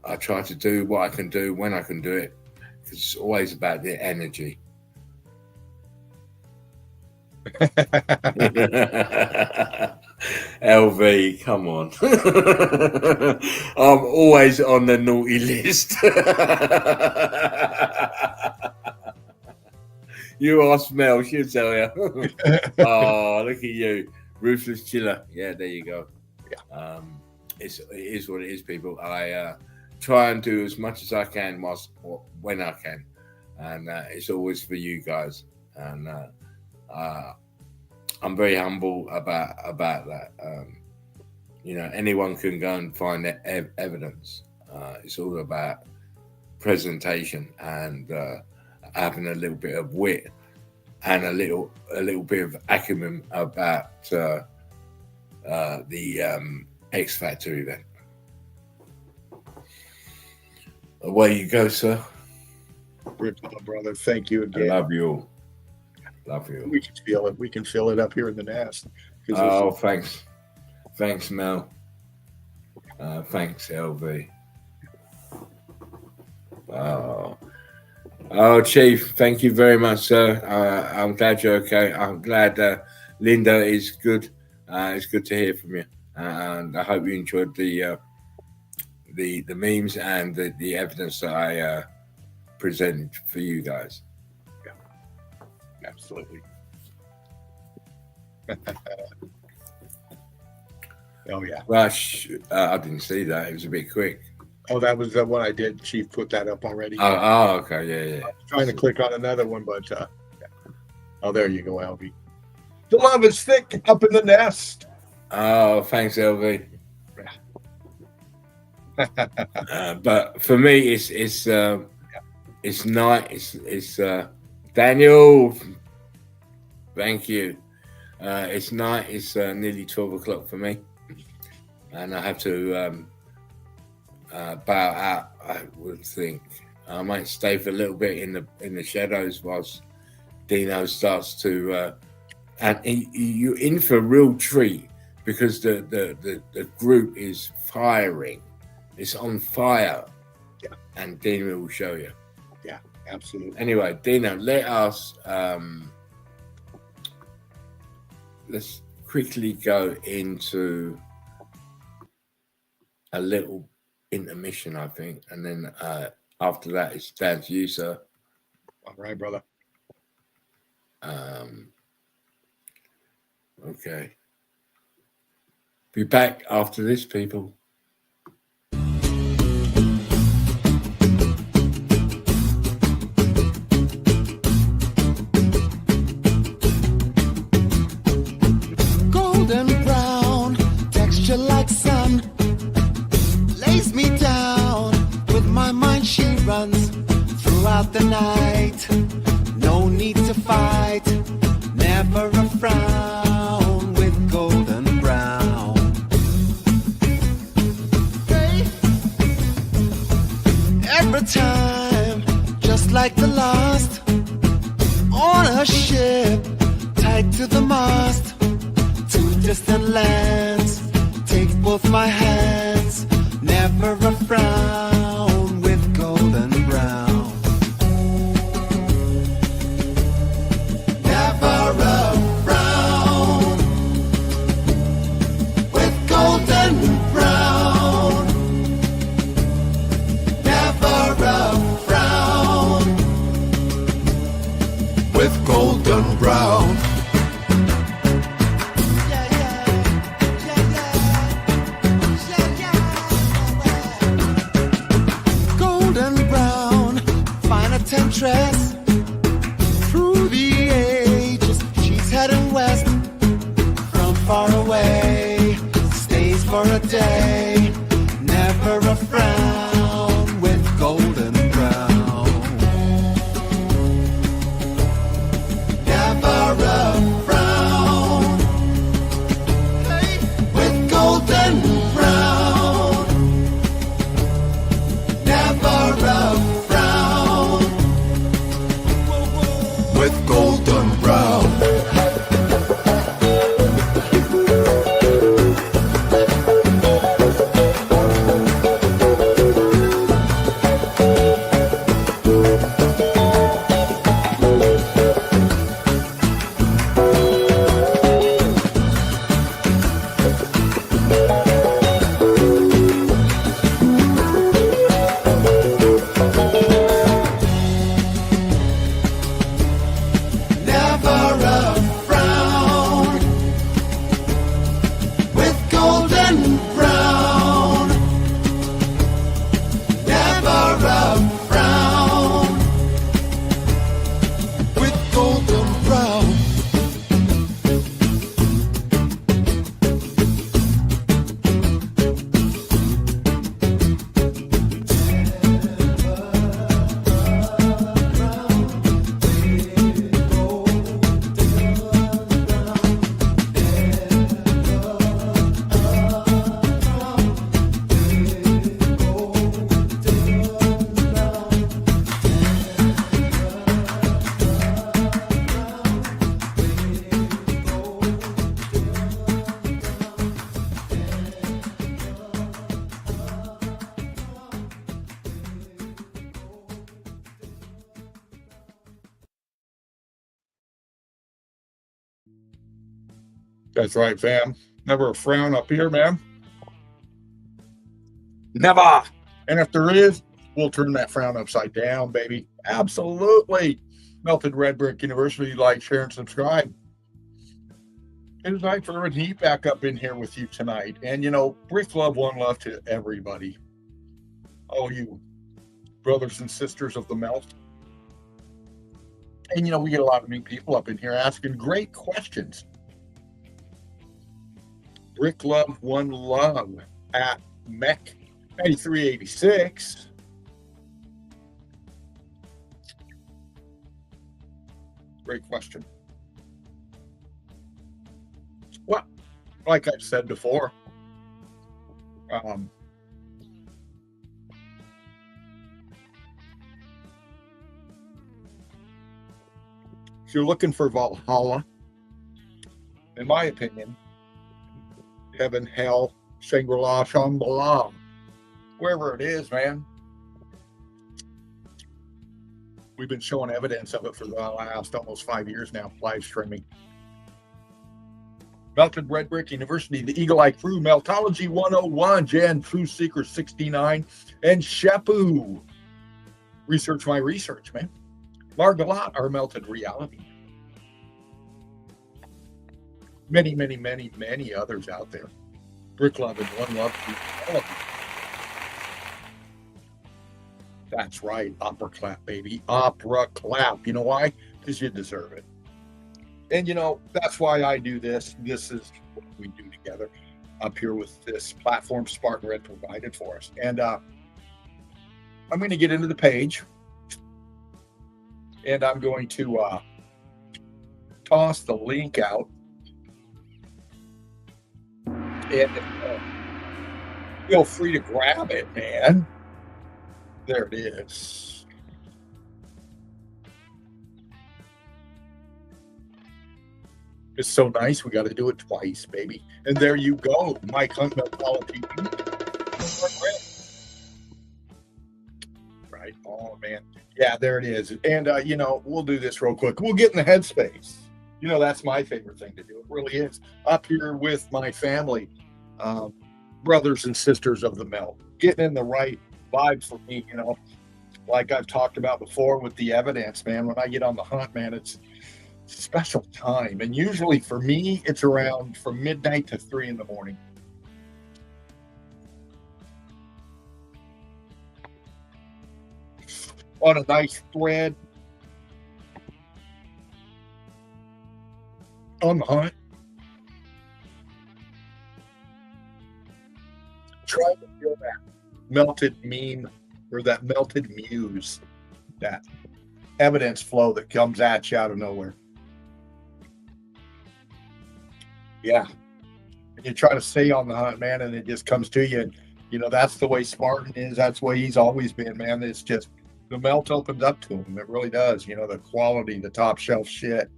I try to do what I can do when I can do it, because it's always about the energy. LV, come on. I'm always on the naughty list. You ask Mel, she'll tell you. Oh, look at you. Ruthless chiller. Yeah, there you go. Yeah. It is what it is, people. I try and do as much as I can when I can. And it's always for you guys. And I'm very humble about that. anyone can go and find evidence. It's all about presentation and having a little bit of wit and a little bit of acumen about the X Factor event. Away you go, sir. Brother, thank you again. I love you all. Love you. We can feel it. We can feel it up here in the nest. Oh, thanks. Thanks, Mel. Thanks, LV. Oh, Chief, thank you very much, sir. I'm glad you're okay. I'm glad Linda is good. It's good to hear from you, and I hope you enjoyed the memes and the evidence that I presented for you guys. Yeah, absolutely. Oh yeah. Rush, I didn't see that. It was a bit quick. Oh, that was the one I did. Chief put that up already. Oh, okay, yeah. I was trying to click on another one, but yeah. Oh, there you go, LV. The love is thick up in the nest. Oh, thanks, LV. But for me, it's night. It's Daniel. Thank you. It's night. It's nearly 12 o'clock for me, and I have to bow out. I would think I might stay for a little bit in the shadows whilst Dino starts to. And you're in for a real treat because the group is firing. It's on fire. Yeah. And Dino will show you. Yeah, absolutely. Anyway, Dino, let us let's quickly go into a little intermission, I think, and then after that it's down to you, sir. All right, brother. Okay. Be back after this, people. Golden brown, texture like sun, lays me down. With my mind she runs throughout the night. No need to fight, never a frown with golden brown. Every time, just like the last, on a ship, tied to the mast. Distant lands, take both my hands, never a frown with golden brown. Never a frown with golden brown. Never a frown with golden brown. Temptress, through the ages, she's heading west from far away, stays for a day, never a frown with golden brown. Never a That's right, fam. Never a frown up here, man. Never. And if there is, we'll turn that frown upside down, baby. Absolutely. Melted Red Brick University. Like, share, and subscribe. It's nice for Heat back up in here with you tonight. And, you know, brick love, one love to everybody. All you brothers and sisters of the melt. And, you know, we get a lot of new people up in here asking great questions. Brick love, one love at Mech 9386. Great question. Well, like I've said before, if you're looking for Valhalla, in my opinion, heaven, hell, Shangri-La, Shambhala, wherever it is, man. We've been showing evidence of it for the last almost 5 years now, live streaming. Melted Red Brick University, the Eagle Eye Crew, Meltology 101, Jan True Seeker 69, and Shepu. Research my research, man. Margalat, our melted reality. Many, many, many, many others out there. Brick love and one love to all of you. That's right. Opera clap, baby. Opera clap. You know why? Because you deserve it. And, you know, that's why I do this. This is what we do together up here with this platform Spartan Red provided for us. And I'm going to get into the page. And I'm going to toss the link out. And feel free to grab it, man. There it is. It's so nice. We got to do it twice, baby. And there you go. Mike Hunt Meltology. Right. Oh, man. Yeah, there it is. And, you know, we'll do this real quick. We'll get in the headspace. You know, that's my favorite thing to do. It really is. Up here with my family, brothers and sisters of the melt. Getting in the right vibe for me, you know. Like I've talked about before with the evidence, man. When I get on the hunt, man, it's a special time. And usually for me, it's around from midnight to 3 in the morning. On a nice thread. On the hunt. Trying to feel that melted meme or that melted muse, that evidence flow that comes at you out of nowhere. Yeah. And you try to stay on the hunt, man, and it just comes to you. And, you know, that's the way Spartan is. That's the way he's always been, man. It's just the melt opens up to him. It really does. You know, the quality, the top shelf shit.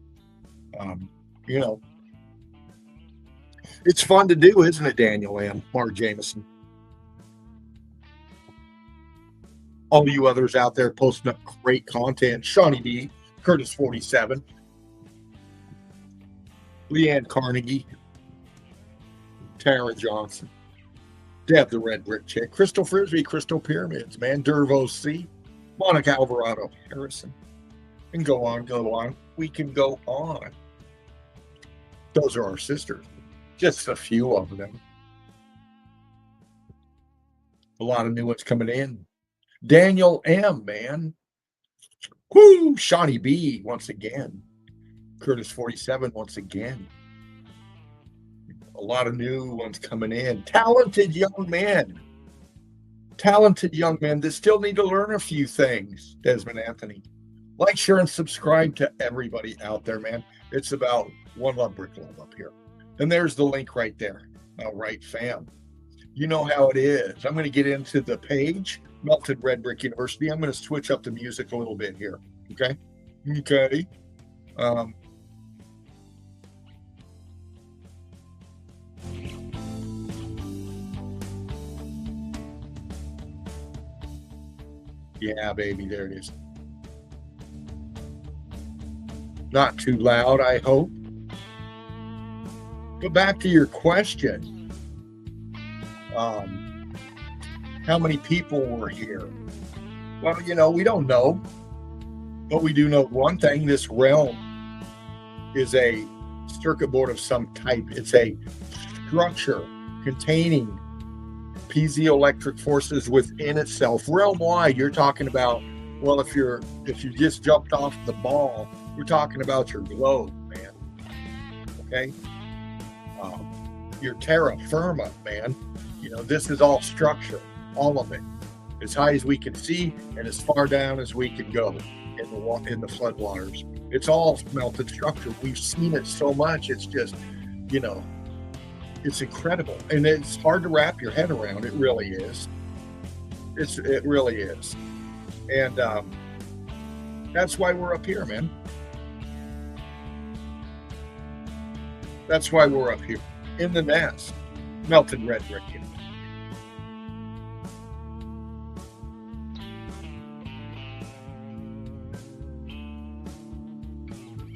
You know, it's fun to do, isn't it, Daniel M. Mark Jameson? All you others out there posting up great content. Shawnee B, Curtis 47, Leanne Carnegie, Tara Johnson, Deb the Red Brick Chick, Crystal Frisbee, Crystal Pyramids, man, Dervo C, Monica Alvarado Harrison, and go on, go on. We can go on. Those are our sisters. Just a few of them. A lot of new ones coming in. Daniel M, man. Woo! Shawnee B once again. Curtis 47 once again. A lot of new ones coming in. Talented young men. Talented young men that still need to learn a few things. Desmond Anthony. Like, share, and subscribe to everybody out there, man. It's about one love, brick love up here. And there's the link right there. All right, fam. You know how it is. I'm going to get into the page. Melted Red Brick University. I'm going to switch up the music a little bit here. Okay. Okay. Yeah, baby. There it is. Not too loud, I hope. Go back to your question. How many people were here? Well, we don't know, but we do know one thing. This realm is a circuit board of some type. It's a structure containing piezoelectric forces within itself. Realm-wide, you're talking about, well, if you just jumped off the ball, we're talking about your globe, man. Okay? Your terra firma, man. This is all structure, all of it, as high as we can see and as far down as we can go in the floodwaters. It's all melted structure. We've seen it so much. It's just, it's incredible, and it's hard to wrap your head around. It really is. It really is, and that's why we're up here, man. That's why we're up here in the nest, melted red brick.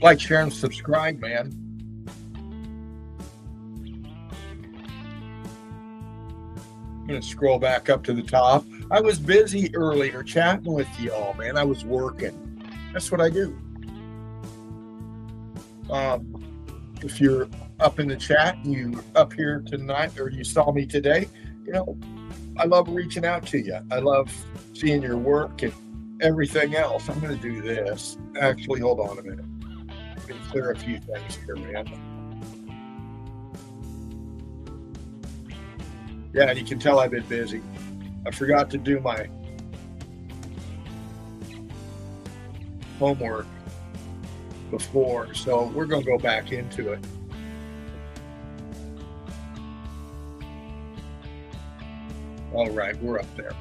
Like, share, and subscribe, man. I'm going to scroll back up to the top. I was busy earlier chatting with y'all, man. I was working. That's what I do. If you're up in the chat and you up here tonight, or you saw me today, I love reaching out to you. I love seeing your work and everything else. I'm going to do this. Actually, hold on a minute. Clear a few things here, man. Yeah, you can tell I've been busy. I forgot to do my homework before, so we're going to go back into it. All right, we're up there.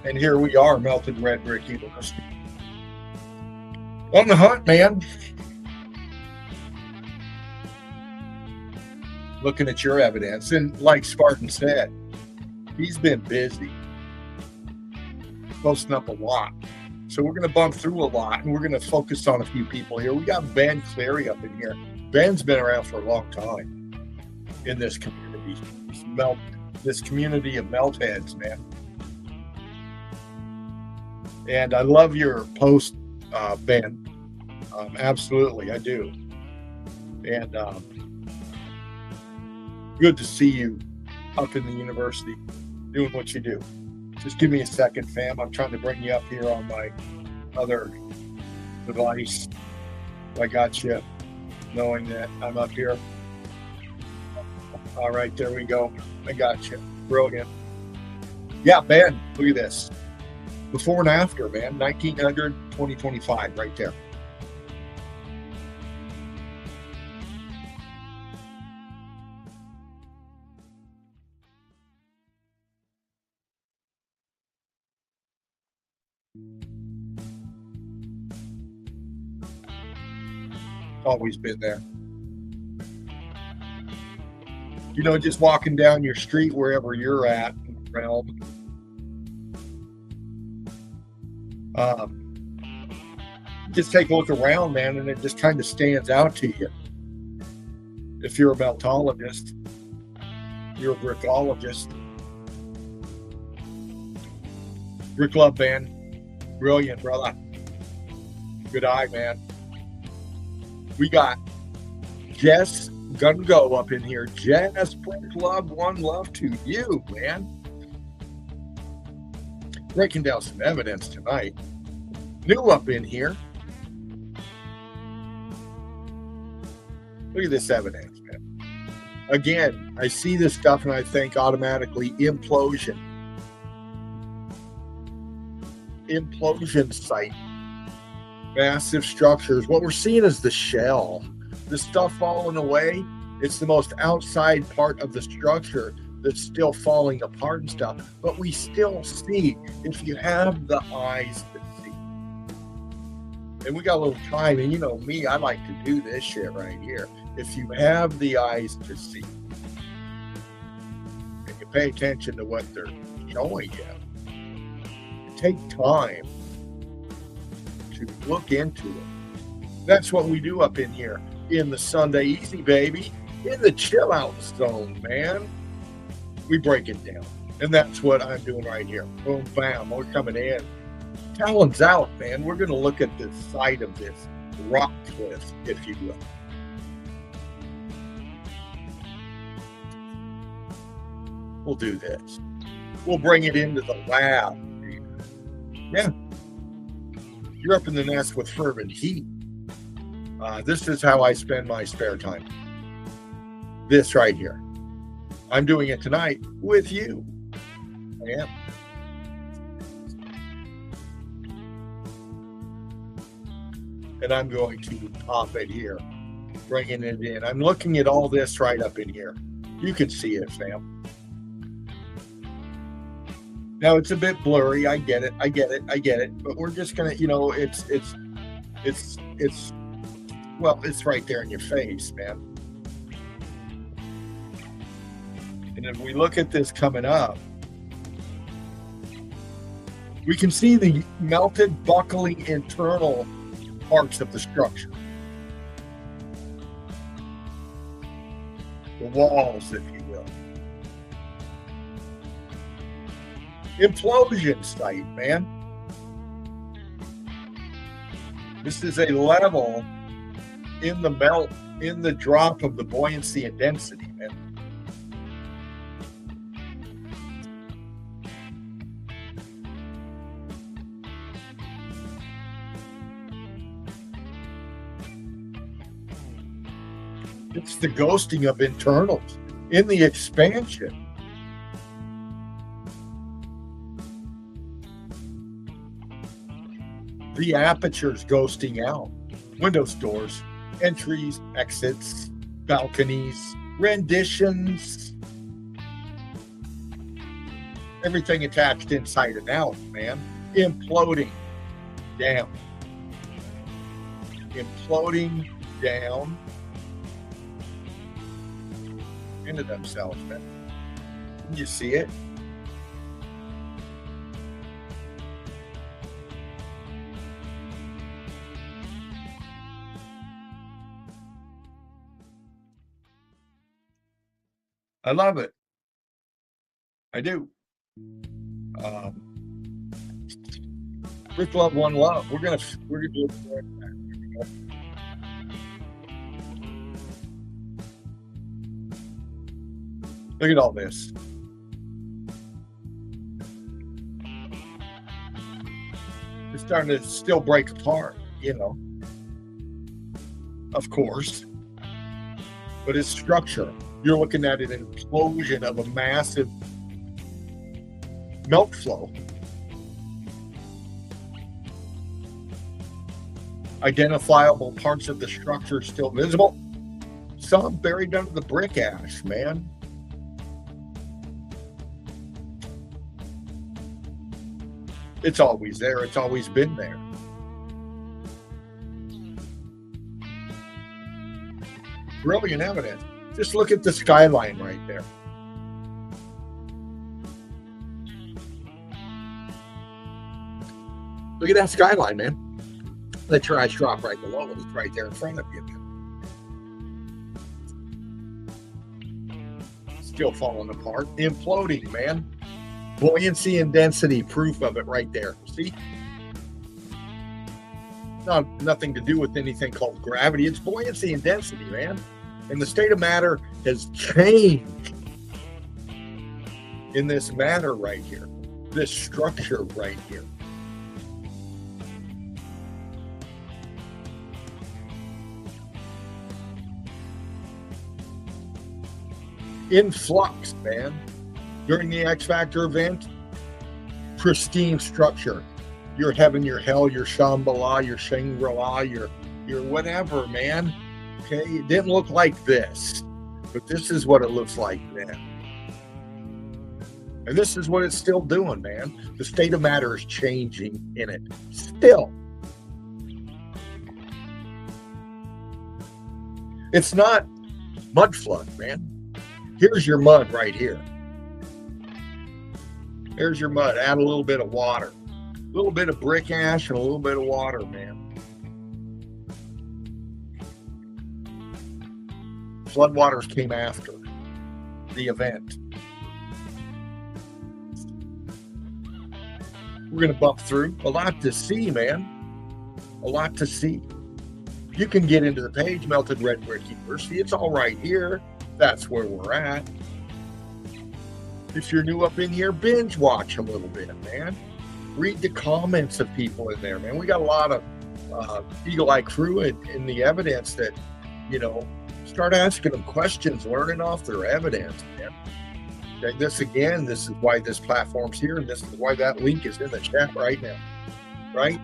And here we are, Melted Red Brick University. On the hunt, man. Looking at your evidence, and like Spartan said, he's been busy posting up a lot, so we're going to bump through a lot, and we're going to focus on a few people here. We got Ben Cleary up in here. Ben's been around for a long time in this community, this community of melt heads, man. And I love your post, Ben. Absolutely, I do. And good to see you up in the university doing what you do. Just give me a second, fam. I'm trying to bring you up here on my other device. I got you, knowing that I'm up here. All right, there we go. I got you. Brilliant. Yeah, Ben, look at this. Before and after, man. 1900, 2025, right there. Always been there. Just walking down your street wherever you're at, realm. Just take a look around, man, and it just kind of stands out to you. If you're a meltologist, you're a brickologist. Brick Love Band, brilliant, brother. Good eye, man. We got Jess Gungo up in here. Jess, Brick Love, one love to you, man. Breaking down some evidence tonight. New up in here. Look at this evidence, man. Again, I see this stuff and I think automatically implosion. Implosion site. Massive structures. What we're seeing is the shell. The stuff falling away, it's the most outside part of the structure that's still falling apart and stuff. But we still see, if you have the eyes to see. And we got a little time, and you know me, I like to do this shit right here. If you have the eyes to see, and you pay attention to what they're showing you, take time to look into it. That's what we do up in here in the Sunday Easy, baby. in the chill out zone, man. We break it down. And that's what I'm doing right here. Boom, bam, we're coming in. Talons out, man. We're going to look at the side of this rock cliff, if you will. We'll do this. We'll bring it into the lab. Yeah. You're up in the nest with fervent heat. This is how I spend my spare time. This right here. I'm doing it tonight with you. I am. And I'm going to pop it here, bringing it in. I'm looking at all this right up in here. You can see it, fam. Now it's a bit blurry. I get it. But we're just gonna, well, it's right there in your face, man. And if we look at this coming up, we can see the melted, buckling internal parts of the structure. The walls, if you will. Implosion site, man. This is a level in the melt, in the drop of the buoyancy and density, man. It's the ghosting of internals in the expansion. The apertures ghosting out. Windows, doors, entries, exits, balconies, renditions. Everything attached inside and out, man. Imploding down. Imploding down into themselves, man. Can you see it? I love it. I do. Brick Love, One Love. We're gonna do it right back. Look at all this. It's starting to still break apart, of course. But its structure, you're looking at an implosion of a massive melt flow. Identifiable parts of the structure still visible. Some buried under the brick ash, man. It's always there. It's always been there. Brilliant evidence. Just look at the skyline right there. Look at that skyline, man. Let your eyes drop right below it. It's right there in front of you. Still falling apart. Imploding, man. Buoyancy and density, proof of it right there. See? Nothing to do with anything called gravity. It's buoyancy and density, man. And the state of matter has changed in this matter right here. This structure right here. In flux, man. During the X Factor event, pristine structure. Your heaven, your hell, your Shambhala, your Shangri-La, your whatever, man. Okay, it didn't look like this, but this is what it looks like then. And this is what it's still doing, man. The state of matter is changing in it. Still. It's not mud flood, man. Here's your mud right here. Here's your mud. Add a little bit of water. A little bit of brick ash and a little bit of water, man. Floodwaters came after the event. We're going to bump through. A lot to see, man. A lot to see. You can get into the page, Melted Red Brick University. It's all right here. That's where we're at. If you're new up in here, binge watch a little bit, man. Read the comments of people in there, man. We got a lot of Eagle-Eye crew in the evidence that, you know, start asking them questions, learning off their evidence, man. Okay, this is why this platform's here, and this is why that link is in the chat right now, right?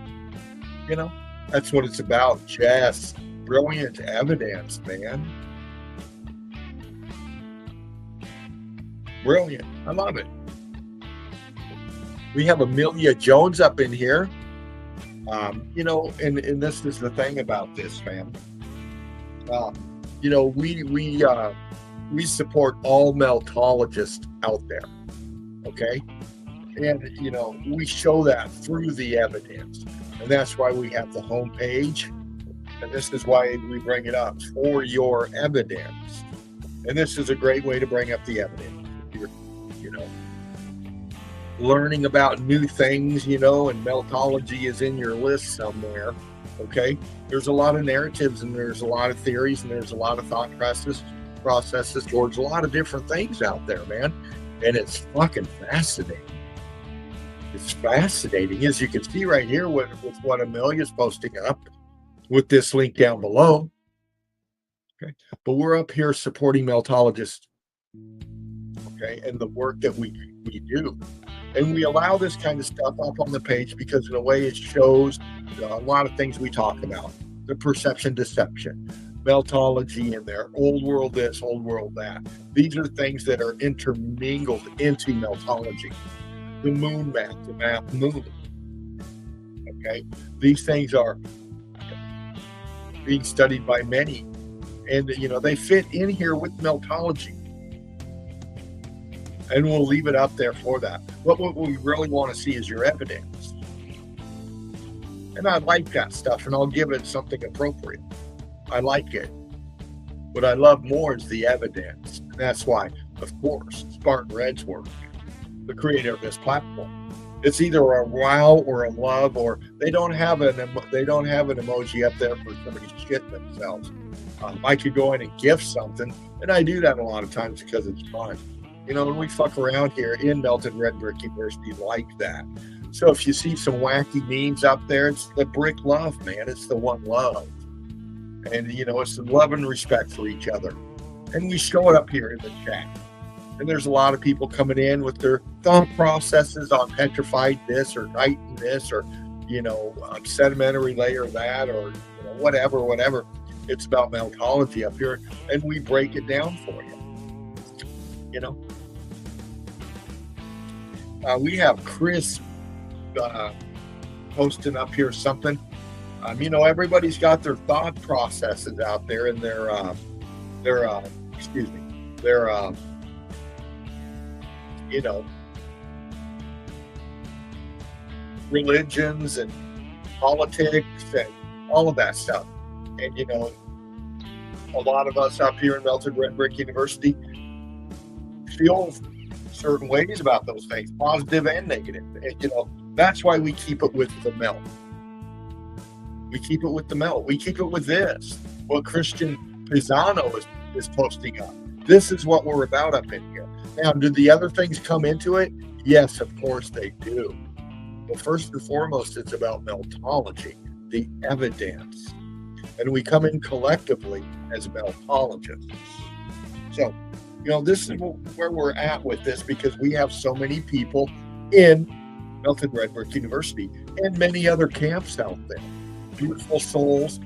You know, that's what it's about. Just brilliant evidence, man. Brilliant. I love it. We have Amelia Jones up in here. You know, and this is the thing about this, fam. You know, we support all meltologists out there, okay? And, you know, we show that through the evidence. And that's why we have the homepage. And this is why we bring it up, for your evidence. And this is a great way to bring up the evidence. You're, you know, learning about new things, you know, and meltology is in your list somewhere, okay? There's a lot of narratives, and there's a lot of theories, and there's a lot of thought processes towards a lot of different things out there, man. And it's fucking fascinating. It's fascinating, as you can see right here with what Amelia's posting up with this link down below. Okay, but we're up here supporting meltologists, okay, and the work that we do. And we allow this kind of stuff up on the page because in a way it shows a lot of things we talk about. The perception deception, meltology in there, old world this, old world that. These are things that are intermingled into meltology. The moon map, the map moon. Okay, these things are being studied by many, and you know they fit in here with meltology. And we'll leave it up there for that. What we really want to see is your evidence. And I like that stuff, and I'll give it something appropriate. I like it. What I love more is the evidence. And that's why, of course, Spartan Red's work, the creator of this platform, it's either a wow or a love, or they don't have an emoji up there for somebody shit themselves. I could go in and gift something, and I do that a lot of times because it's fun. You know, and we fuck around here in Melted Red Brick University like that. So if you see some wacky memes up there, it's the brick love, man. It's the one love. And, you know, it's the love and respect for each other. And we show it up here in the chat. And there's a lot of people coming in with their thought processes on petrified this or Titan this or, you know, sedimentary layer that or, you know, whatever. It's about meltology up here. And we break it down for you. You know? We have Chris posting up here something. You know, everybody's got their thought processes out there and their you know, religions and politics and all of that stuff. And, you know, a lot of us up here in Melted Red Brick University feel certain ways about those things, positive and negative. And, you know, that's why we keep it with the melt. We keep it with the melt. We keep it with this. What Christian Pisano is posting up. This is what we're about up in here. Now, do the other things come into it? Yes, of course they do. But first and foremost, it's about meltology, the evidence. And we come in collectively as meltologists. So, you know, this is where we're at with this because we have so many people in Melted Red Brick University and many other camps out there. Beautiful souls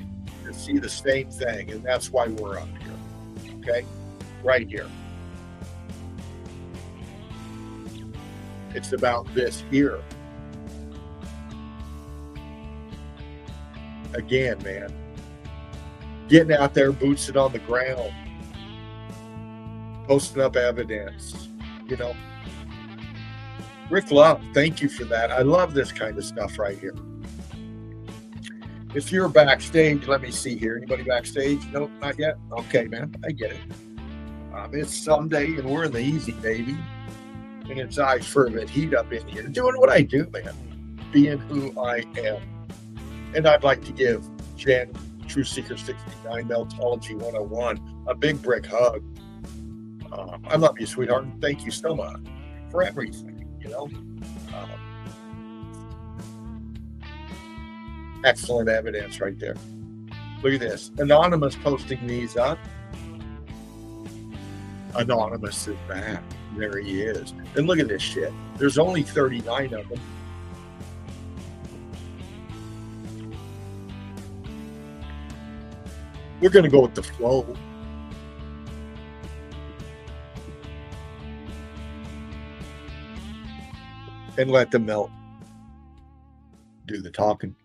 that see the same thing. And that's why we're up here. Okay? Right here. It's about this here. Again, man. Getting out there, boots it on the ground. Posting up evidence. You know. Rick Love, thank you for that. I love this kind of stuff right here. If you're backstage, let me see here. Anybody backstage? Nope, not yet. Okay, man, I get it. It's Sunday and we're in the easy, baby. And it's I fervent heat up in here, doing what I do, man, being who I am. And I'd like to give Jen, True Seeker 69, Meltology 101, a big brick hug. I love you, sweetheart. And thank you so much for everything, you know. Excellent evidence right there. Look at this. Anonymous posting these up. Anonymous is back. There he is. And look at this shit. There's only 39 of them. We're going to go with the flow. And let the melt do the talking.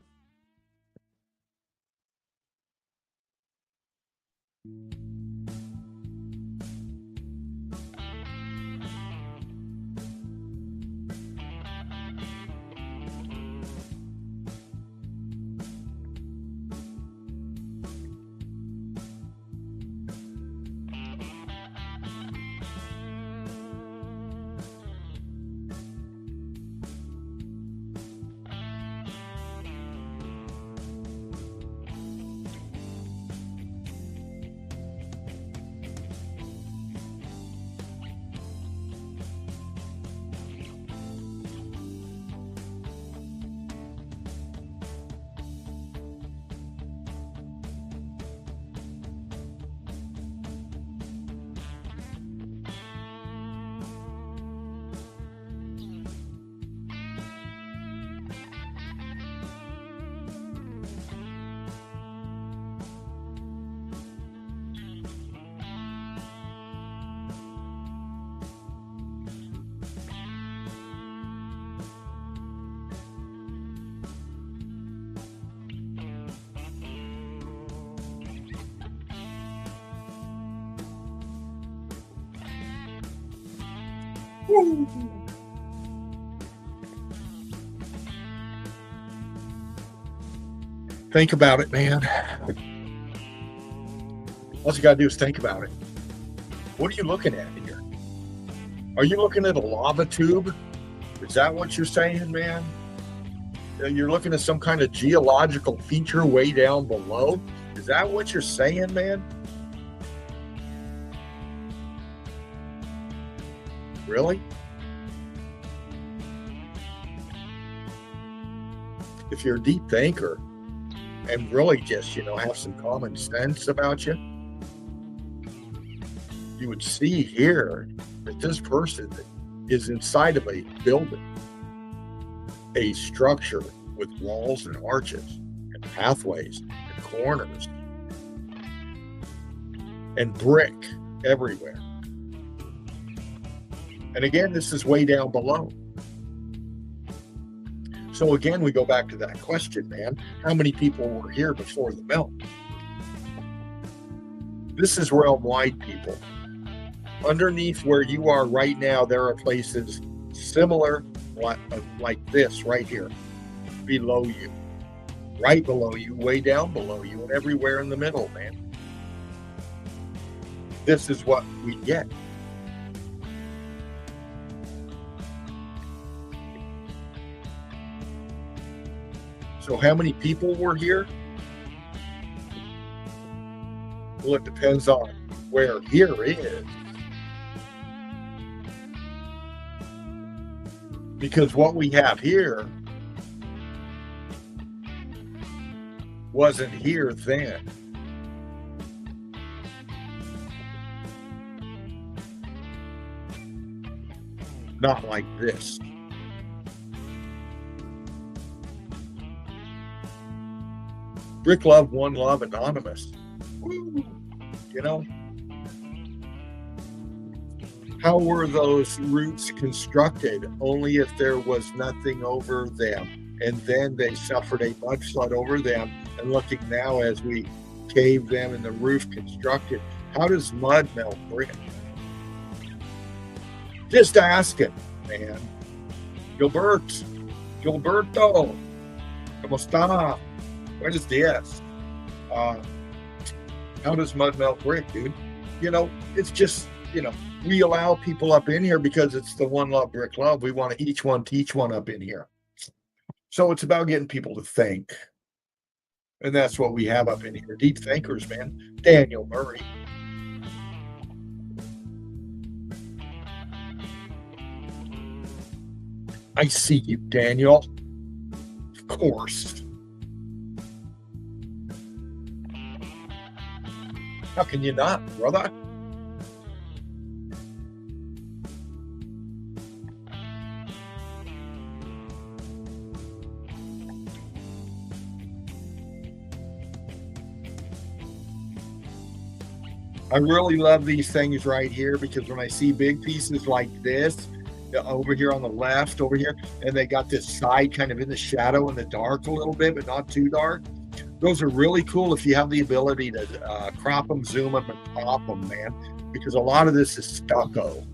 Think about it, man. All you gotta do is think about it. What are you looking at here? Are you looking at a lava tube? Is that what you're saying, man? You're looking at some kind of geological feature way down below? Is that what you're saying, man? Really? If you're a deep thinker and really just, have some common sense about you, you would see here that this person is inside of a building, a structure with walls and arches and pathways and corners and brick everywhere. And again, this is way down below. So again, we go back to that question, man. How many people were here before the melt? This is realm-wide, people. Underneath where you are right now, there are places similar like this right here, below you, right below you, way down below you, and everywhere in the middle, man. This is what we get. So how many people were here? Well, it depends on where here is. Because what we have here wasn't here then. Not like this. Brick Love, One Love, Anonymous. Woo. How were those roots constructed? Only if there was nothing over them. And then they suffered a mudslide over them. And looking now as we cave them and the roof constructed, how does mud melt brick? Just asking, man. Gilberto, ¿cómo está? What is this? How does mud melt brick, dude? You know, it's just, you know, we allow people up in here because it's the One Love Brick Love. We want to each one teach one up in here. So it's about getting people to think. And that's what we have up in here. Deep thinkers, man. Daniel Murray. I see you, Daniel. Of course. How can you not, brother? I really love these things right here because when I see big pieces like this, over here on the left, over here, and they got this side kind of in the shadow in the dark a little bit, but not too dark. Those are really cool if you have the ability to crop them, zoom them, and pop them, man, because a lot of this is stucco.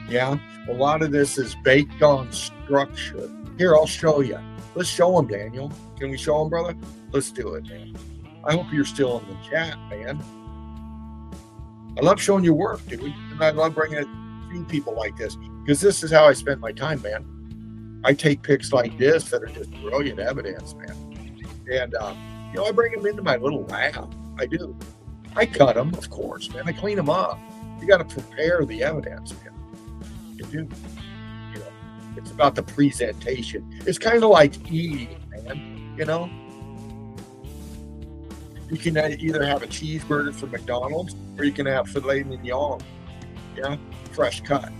Yeah, a lot of this is baked on structure. Here, I'll show you. Let's show them, Daniel. Can we show them, brother? Let's do it, man. I hope you're still in the chat, man. I love showing your work, dude, and I love bringing it to people like this because this is how I spend my time, man. I take pics like this that are just brilliant evidence, man, and you know, I bring them into my little lab. I do. I cut them, of course, man. I clean them up. You got to prepare the evidence, man. You do. You know, it's about the presentation. It's kind of like eating, man. You know, you can either have a cheeseburger from McDonald's or you can have filet mignon. Yeah, fresh cut.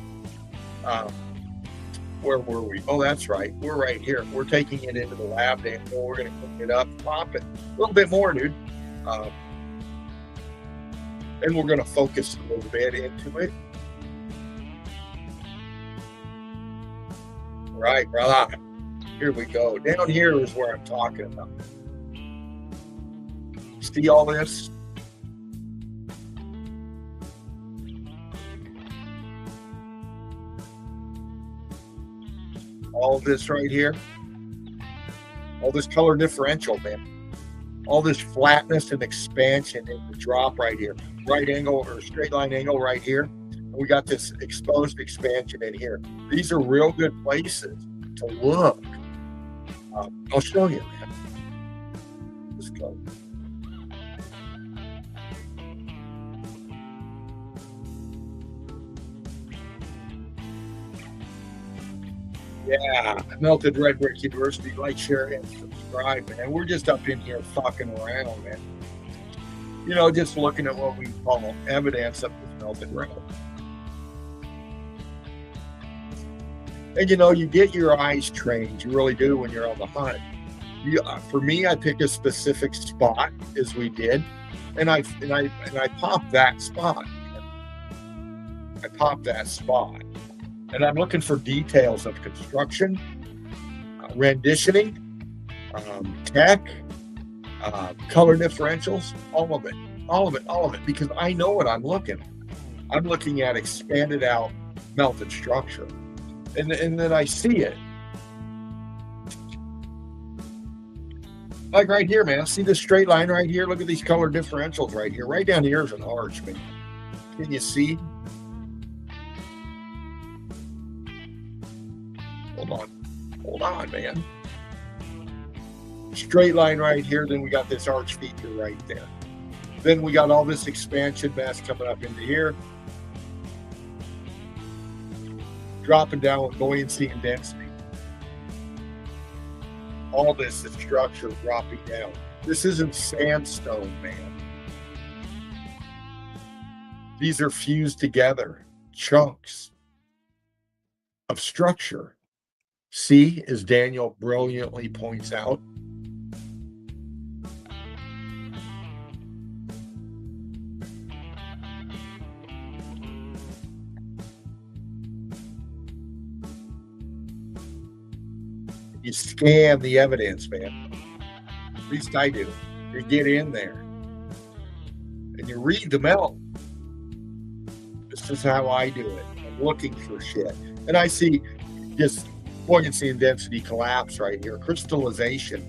Where were we? Oh, that's right. We're right here. We're taking it into the lab, and we're going to clean it up, pop it a little bit more, dude. And we're going to focus a little bit into it. Right, brother. Here we go. Down here is where I'm talking about. See all this? All this right here, all this color differential, man, all this flatness and expansion in the drop right here, right angle or straight line angle right here, and we got this exposed expansion in here. These are real good places to look. I'll show you, man. Let's go. Yeah, Melted Red Brick University. Like, share, and subscribe, man. We're just up in here fucking around, man. You know, just looking at what we call evidence of this melted red. And, you know, you get your eyes trained. You really do when you're on the hunt. For me, I pick a specific spot, as we did, and I pop that spot. I pop that spot. And I'm looking for details of construction, renditioning, tech, color differentials, all of it, because I know what I'm looking at. I'm looking at expanded out melted structure. And then I see it. Like right here, man. See this straight line right here? Look at these color differentials right here. Right down here is an arch, man. Can you see? Hold on, man. Straight line right here, then we got this arch feature right there. Then we got all this expansion mass coming up into here. Dropping down with buoyancy and density. All this is structure dropping down. This isn't sandstone, man. These are fused together, chunks of structure. See, as Daniel brilliantly points out, you scan the evidence, man. At least I do. You get in there and you read the melt. This is how I do it. I'm looking for shit. And I see just buoyancy and density collapse right here, crystallization.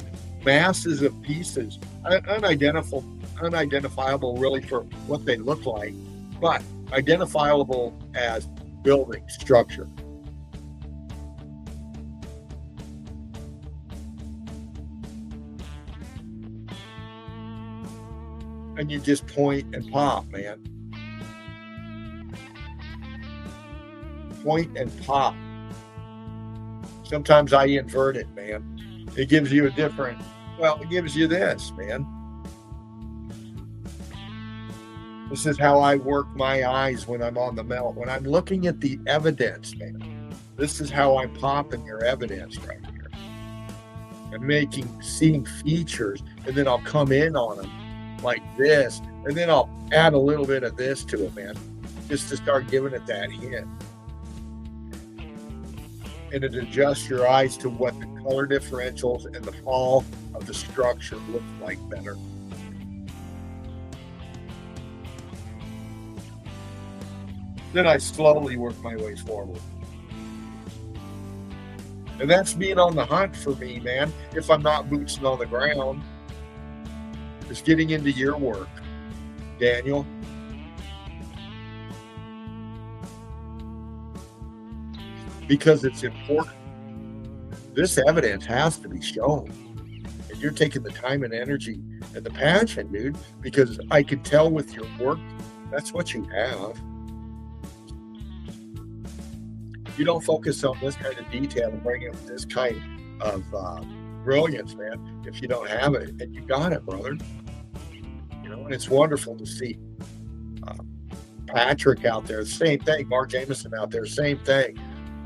masses of pieces, unidentifiable really for what they look like, but identifiable as building structure. And you just point and pop, man. Point and pop. Sometimes I invert it, man. It gives you a different, well, it gives you this, man. This is how I work my eyes when I'm on the melt. When I'm looking at the evidence, man, this is how I'm popping your evidence right here. I'm seeing features, and then I'll come in on them like this, and then I'll add a little bit of this to it, man, just to start giving it that hint. And it adjusts your eyes to what the color differentials and the fall of the structure looks like better. Then I slowly work my way forward. And that's being on the hunt for me, man. If I'm not boots on the ground, it's getting into your work, Daniel. Because it's important. This evidence has to be shown. And you're taking the time and energy and the passion, dude, because I can tell with your work, that's what you have. You don't focus on this kind of detail and bring up this kind of brilliance, man, if you don't have it. And you got it, brother. You know, and it's wonderful to see Patrick out there, same thing. Mark Jameson out there, same thing.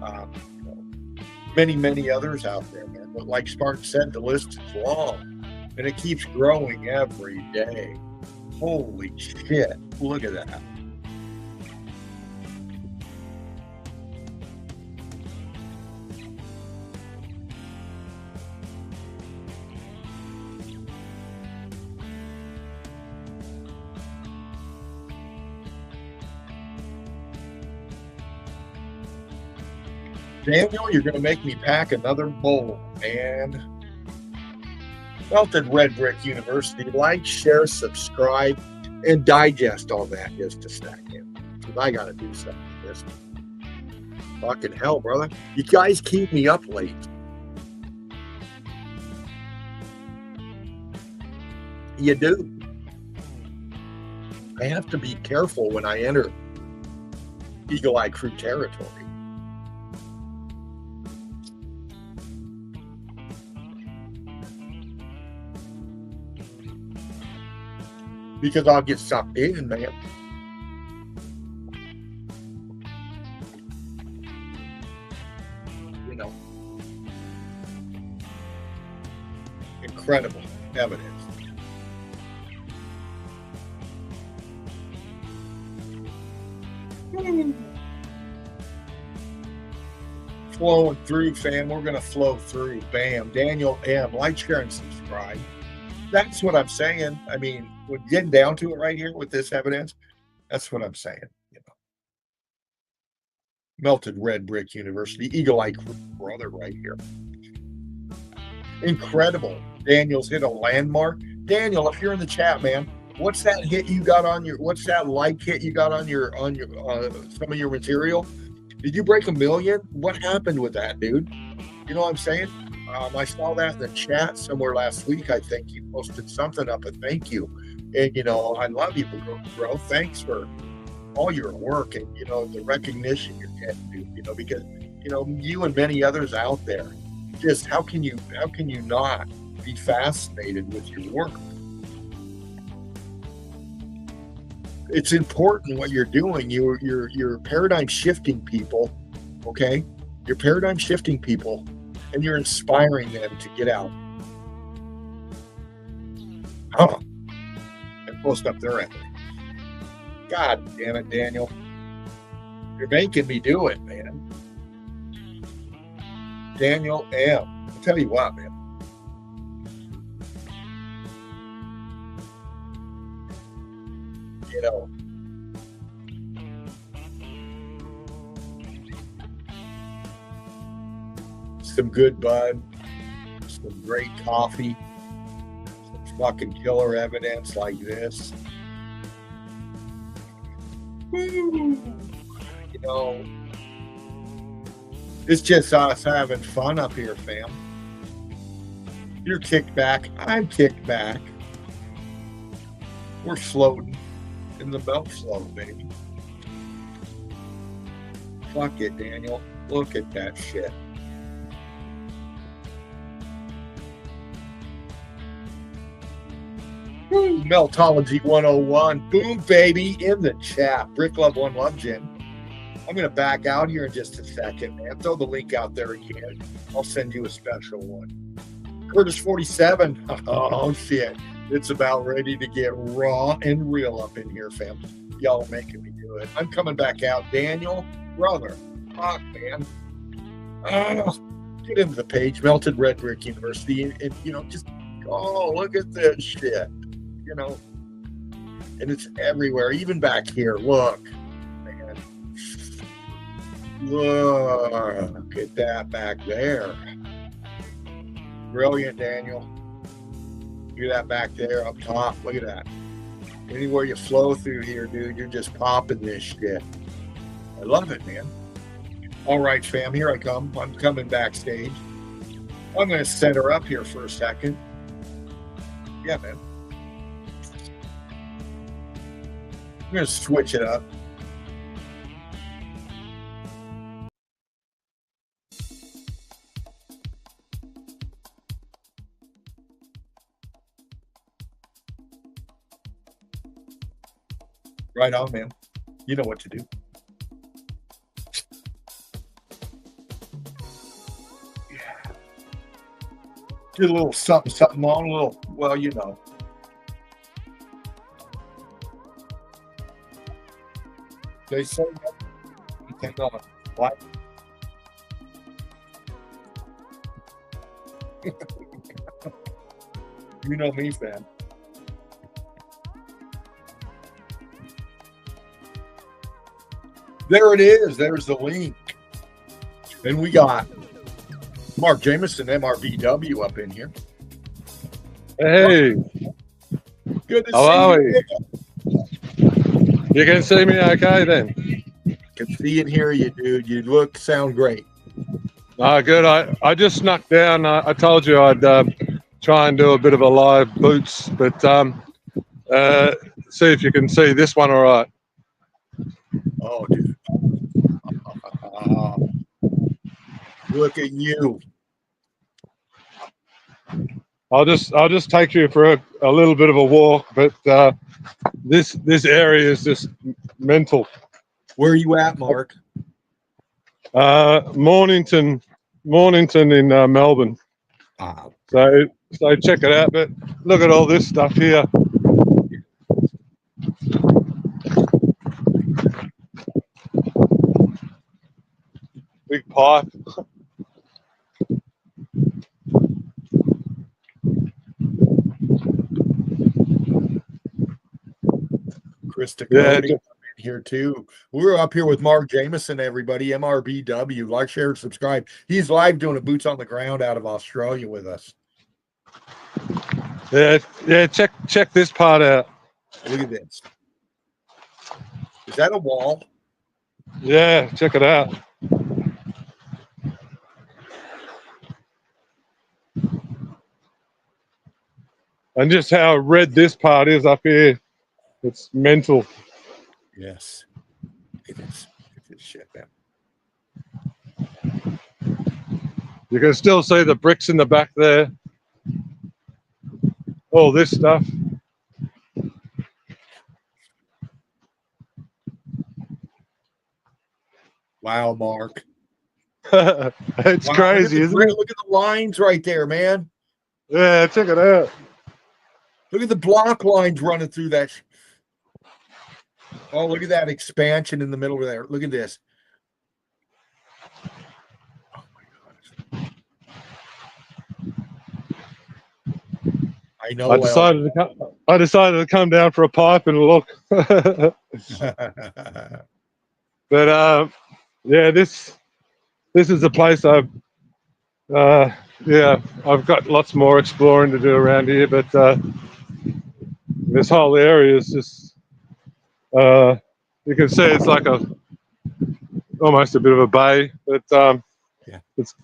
You know, many others out there, man. But like Spartan said, the list is long, and it keeps growing every day. Holy shit! Look at that. Daniel, you're going to make me pack another bowl, man. Melted Red Brick University. Like, share, subscribe, and digest all that just a second. Because I got to do something with this. Fucking hell, brother. You guys keep me up late. You do. I have to be careful when I enter Eagle Eye Crew territory. Because I'll get sucked in, man. You know. Incredible evidence. Flowing through, fam. We're going to flow through. Bam. Daniel M. Like, share, and subscribe. That's what I'm saying. I mean, we're getting down to it right here with this evidence. That's what I'm saying. You know, Melted Red Brick University, Eagle Eye Crew, brother, right here. Incredible. Daniel's hit a landmark. Daniel, if you're in the chat, man, what's that hit you got on your? What's that like hit you got on your some of your material? Did you break 1 million? What happened with that, dude? You know what I'm saying? I saw that in the chat somewhere last week. I think you posted something up, a thank you. And, you know, I love you, bro. Thanks for all your work and, you know, the recognition you're getting, dude, you know, because, you know, you and many others out there, just how can you not be fascinated with your work? It's important what you're doing. You're paradigm shifting people, okay? You're paradigm shifting people. And you're inspiring them to get out. And post up their ethic. God damn it, Daniel. You're making me do it, man. Daniel M. I'll tell you what, man. You know. Some good bud, some great coffee, fucking killer evidence like this. Woo. You know, it's just us having fun up here, fam. You're kicked back. I'm kicked back. We're floating in the belt flow, baby. Fuck it, Daniel. Look at that shit. Woo, Meltology 101. Boom, baby, in the chat. Brick Love One Love Gin. I'm going to back out here in just a second, man. Throw the link out there again. I'll send you a special one. Curtis 47. Oh, shit. It's about ready to get raw and real up in here, fam. Y'all are making me do it. I'm coming back out. Daniel, brother. Fuck, man. Get into the page. Melted Red Brick University. And you know, just, oh, look at this shit. You know, and it's everywhere, even back here. Look, man. Look at that back there. Brilliant, Daniel. Look at that back there up top. Look at that. Anywhere you flow through here, dude, you're just popping this shit. I love it, man. All right, fam, here I come. I'm coming backstage. I'm going to set her up here for a second. Yeah, man. I'm going to switch it up. Right on, man. You know what to do. Yeah. Get a little something, something on, a little, well, you know. They say that you cannot. What? You know me, fam. There it is. There's the link. And we got Mark Jameson, MRBW, up in here. Hey, Good to how see are you. you can see me okay then? Can see and hear you, dude. You look, sound great. Good. I just snuck down. I told you I'd try and do a bit of a live boots, but see if you can see this one all right. Oh, dude. Look at you. I'll just take you for a little bit of a walk, but this area is just mental. Where are you at, Mark? Mornington in Melbourne. So check it out. But look at all this stuff here. Big pipe. Krista Yeah, Cody here too. We're up here with Mark Jameson, everybody. MRBW. Like, share, and subscribe. He's live doing a boots on the ground out of Australia with us. yeah. Check this part out. Look at this. Is that a wall? Yeah, check it out. And just how red this part is up here. It's mental. Yes. It is. It's shit, man. You can still see the bricks in the back there. All this stuff. Wow, Mark. It's Wow, crazy, isn't it? Look at the lines right there, man. Yeah, check it out. Look at the block lines running through that. Oh, look at that expansion in the middle of there. Look at this. Oh my gosh. I know. I decided to come down for a pipe and look. But yeah, this is a place I've got lots more exploring to do around here. But this whole area is just, you can see it's like almost a bit of a bay, but Yeah. it's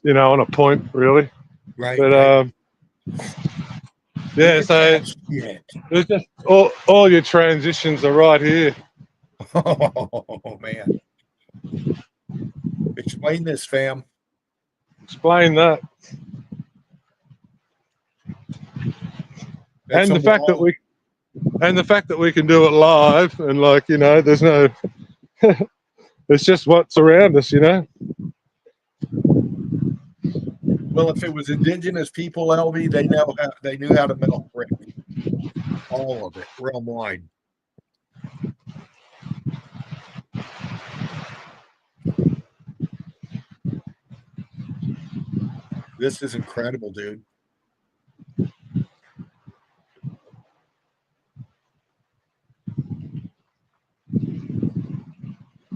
on a point really. Right. But right. yeah, so Shit. there's just all your transitions are right here. Oh man. Explain this, fam. Explain that. That's And the fact that we can do it live, and there's no it's just what's around us. Well, if it was indigenous people, LV, they knew how to melt brick. All of it, realm wide. This is incredible, dude.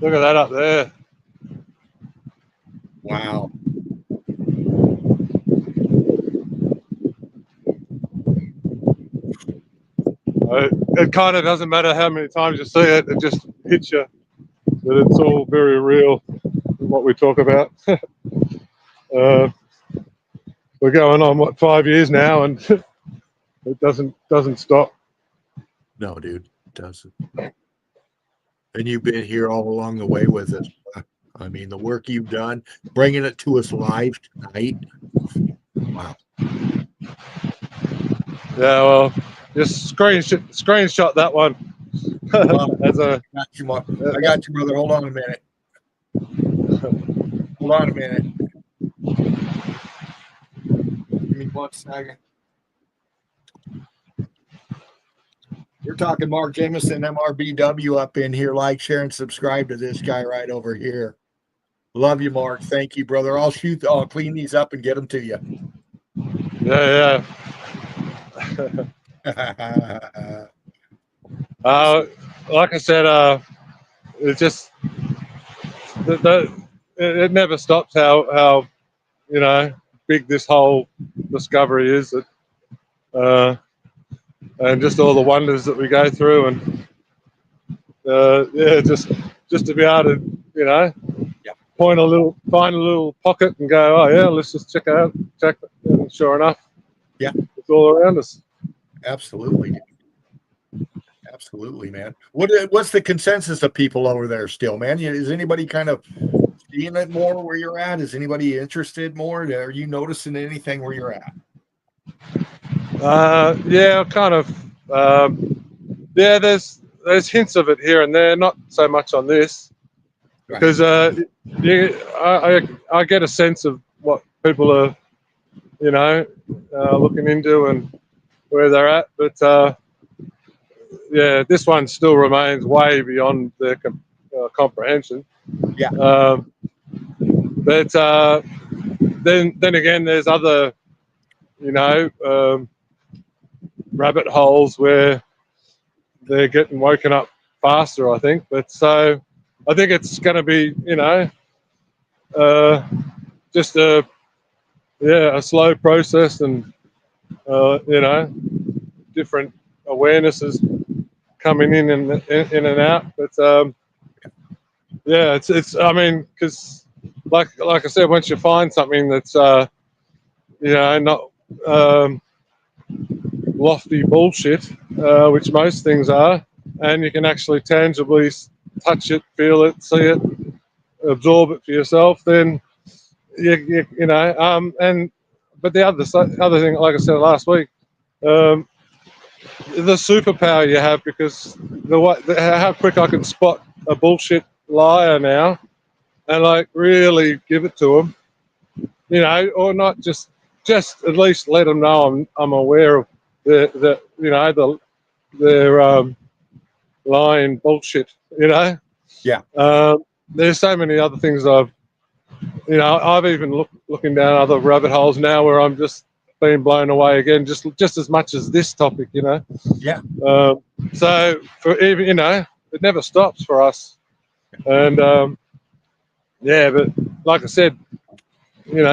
Look at that up there. Wow. It kind of doesn't matter how many times you see it, it just hits you that it's all very real, what we talk about. We're going on, 5 years now, and it doesn't stop. No, dude, it doesn't. And you've been here all along the way with us. I mean, the work you've done, bringing it to us live tonight. Wow. Yeah, well, just screenshot that one. As a I got you, brother. Hold on a minute. Hold on a minute. Give me 1 second. You're talking Mark Jameson, MRBW up in here. Like, share, and subscribe to this guy right over here. Love you, Mark. Thank you, brother. I'll clean these up and get them to you. yeah. Like I said, it just it never stops how big this whole discovery is, and just all the wonders that we go through, and just to be able to find a little pocket and go, oh yeah, let's just check. And sure enough, it's all around us. Absolutely. Absolutely, man. What's the consensus of people over there still, man? Is anybody kind of seeing it more where you're at? Is anybody interested more? Are you noticing anything where you're at? Yeah, kind of. There's hints of it here and there, not so much on this, because I get a sense of what people are, looking into and where they're at, but this one still remains way beyond their comprehension. Yeah. But then again, there's other, rabbit holes where they're getting woken up faster, I think. But so I think it's going to be, just a slow process, and different awarenesses coming in and out. But it's I mean, because like I said, once you find something that's not lofty bullshit, which most things are, and you can actually tangibly touch it, feel it, see it, absorb it for yourself, then but the other thing, like I said last week, the superpower you have, because how quick I can spot a bullshit liar now and really give it to them, or not just at least let them know I'm aware of their lying bullshit. Yeah. There's so many other things I've even looking down other rabbit holes now where I'm just being blown away again, just as much as this topic. Yeah. So for even it never stops for us, and but like I said,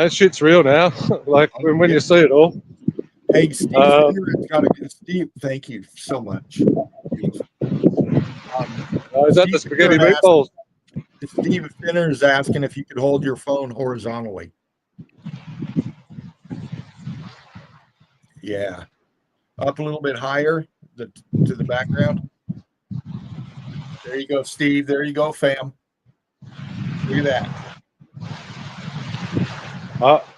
shit's real now. When you see it all. Hey, Steve, Finner's got a Steve. Thank you so much. Is that the spaghetti meatballs? Steve Finner is asking if you could hold your phone horizontally. Yeah, up a little bit higher to the background. There you go, Steve. There you go, fam. Look at that.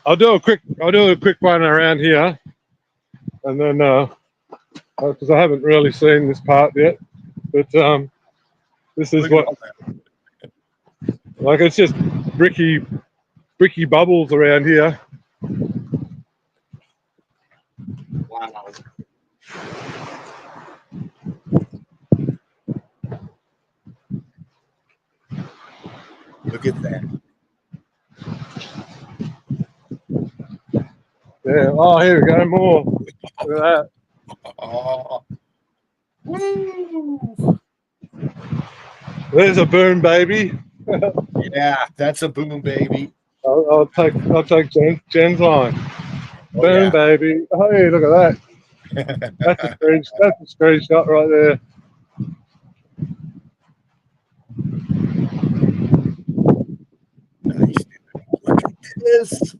I'll do a quick one around here, and then because I haven't really seen this part yet, but this is what, like, it's just bricky bubbles around here. Wow. Look at that. Yeah. Oh, here we go. More. Look at that. Oh. Woo. There's a boom, baby. Yeah, that's a boom, baby. I'll take Jen's line. Oh, Boom, yeah. baby. Hey, look at that. That's a screenshot right there. Nice. Look at this.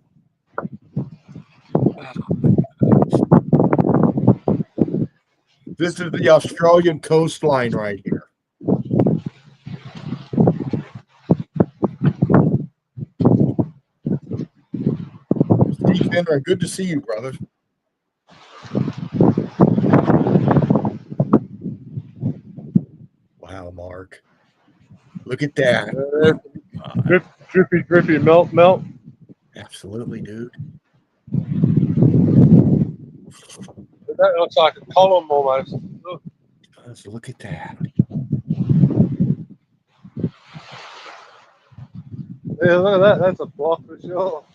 This is the Australian coastline right here. Steve Finner, good to see you, brother. Wow, Mark. Look at that. Drippy, melt. Absolutely, dude. That looks like a column almost. Let's look at that. Yeah, look at that. That's a block for sure.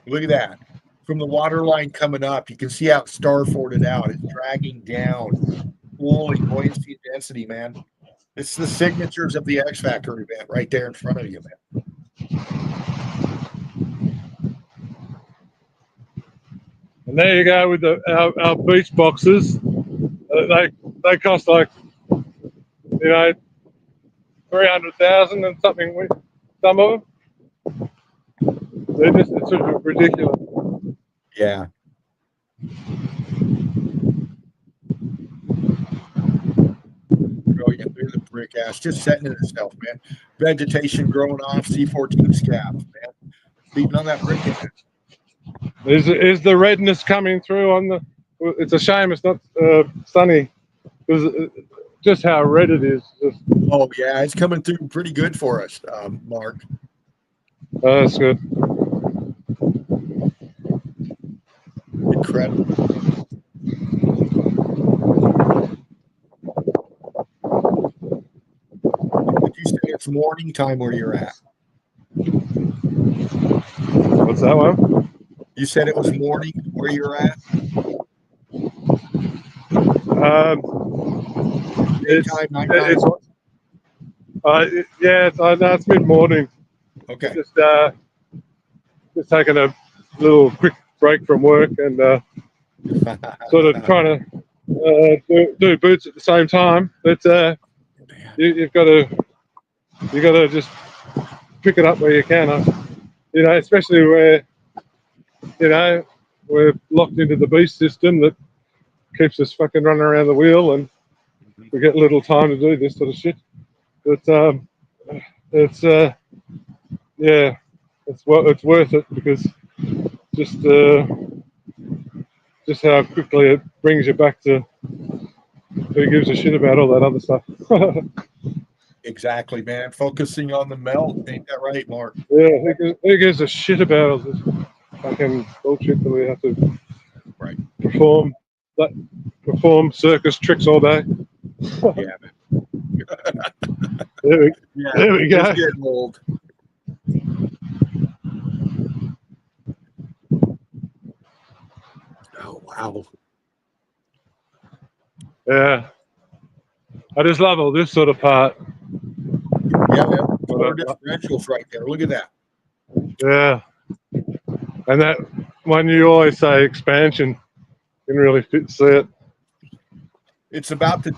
Look at that. From the water line coming up, you can see how it's starforded out. It's dragging down. Holy buoyancy and density, man. It's the signatures of the X Factor event right there in front of you, man. And there you go with our beach boxes. They cost like, 300,000 and something with some of them. It's sort of ridiculous. Yeah. Brilliant. Look at the brick ass just setting in itself, man. Vegetation growing off, C14 scabs, man. Feeding on that brick ass. Is the redness coming through on the? It's a shame it's not sunny, because just how red it is. Oh yeah, it's coming through pretty good for us, Mark. That's good. Incredible. Would you say it's morning time where you're at? What's that one? You said it was morning where you're at? It's nighttime? it's mid-morning. Okay. Just taking a little quick break from work and sort of trying to do boots at the same time. But you've got to just pick it up where you can. Especially where we're locked into the beast system that keeps us fucking running around the wheel, and we get little time to do this sort of shit. But it's worth it, because just how quickly it brings you back to who gives a shit about all that other stuff. Exactly, man. Focusing on the melt. Ain't that right, Mark? Yeah, who gives a shit about all this fucking bullshit that we have to perform circus tricks all day. Yeah, man. There we go. It's getting old. Oh wow. Yeah. I just love all this sort of part. Yeah, man. Four differentials right there. Look at that. Yeah. And that one you always say expansion can really see it. It's about to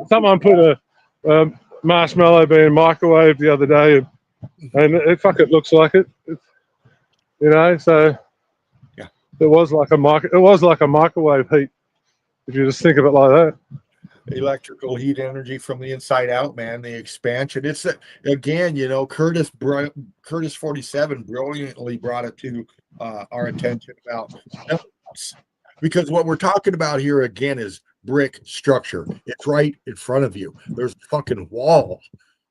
Someone put a marshmallow being microwaved the other day, and it looks like it. So yeah. it was like a microwave heat if you just think of it like that. Electrical heat energy from the inside out, man. The expansion. It's again, Curtis 47 brilliantly brought it to our attention about, because what we're talking about here again is brick structure. It's right in front of you. There's a fucking wall.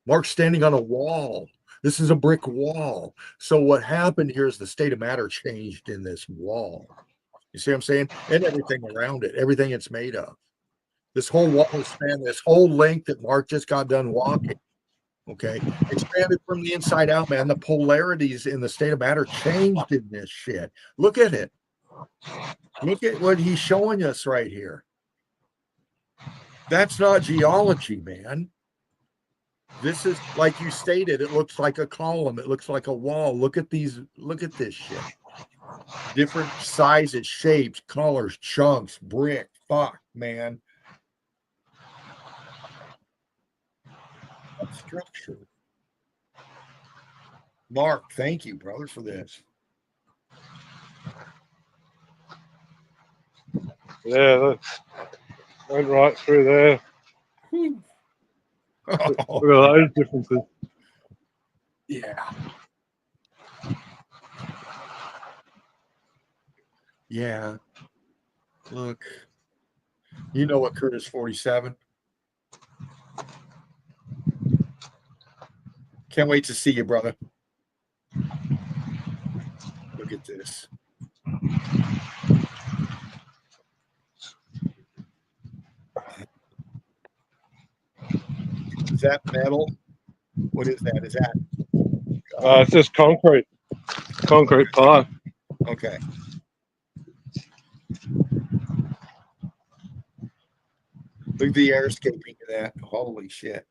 Mark's standing on a wall. This is a brick wall. So what happened here is the state of matter changed in this wall. You see what I'm saying? And everything around it, everything it's made of. This whole wall span, this whole length that Mark just got done walking, okay, expanded from the inside out, man. The polarities in the state of matter changed in this shit. Look at it. Look at what he's showing us right here. That's not geology, man. This is, like you stated, it looks like a column. It looks like a wall. Look at this shit. Different sizes, shapes, colors, chunks, brick. Fuck, man. Structure. Mark, thank you, brother, for this. Yeah, that went right through there. Oh, Look at those differences. yeah. Yeah. Look. You know what Curtis 47? Can't wait to see you, brother. Look at this. Is that metal? What is that? Is that? It's just concrete pipe. Okay. Look at the air escaping of that. Holy shit.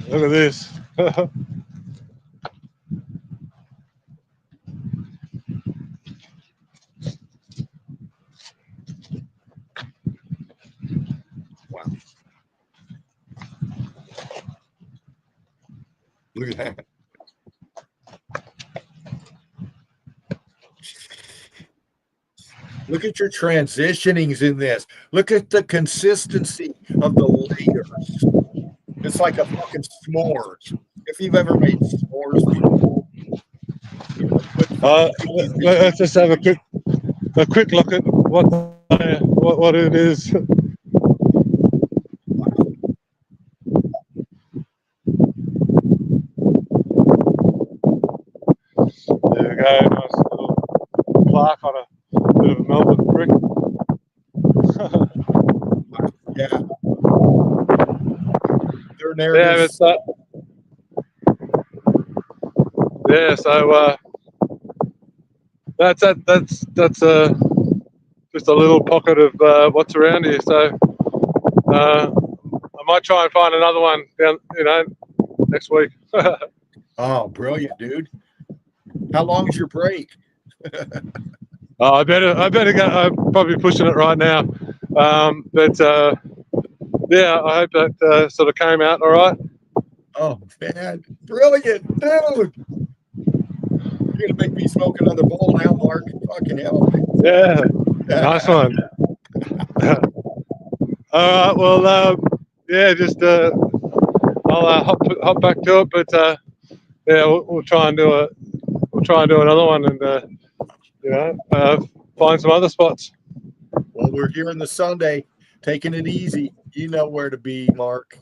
Look at this. Wow. Look at that. Look at your transitionings in this. Look at the consistency of the layers. It's like a fucking s'mores. If you've ever made s'mores before, Let's just have a quick look at what it is. There we go. Nice little plaque on a bit of a Melbourne brick. Yeah. They're there. Yeah, it's that. Yeah, so that's just a little pocket of what's around here. So I might try and find another one down, next week. Oh, brilliant, dude. How long's your break? Oh, I better go. I'm probably pushing it right now. But yeah, I hope that sort of came out all right. Oh, man. Brilliant, dude. You're going to make me smoke another bowl now, Mark. Fucking hell. Yeah, nice one. All right, well, yeah, just I'll hop back to it, but yeah, we'll try and do another one, and find some other spots. Well, we're here on the Sunday, taking it easy. You know where to be, Mark.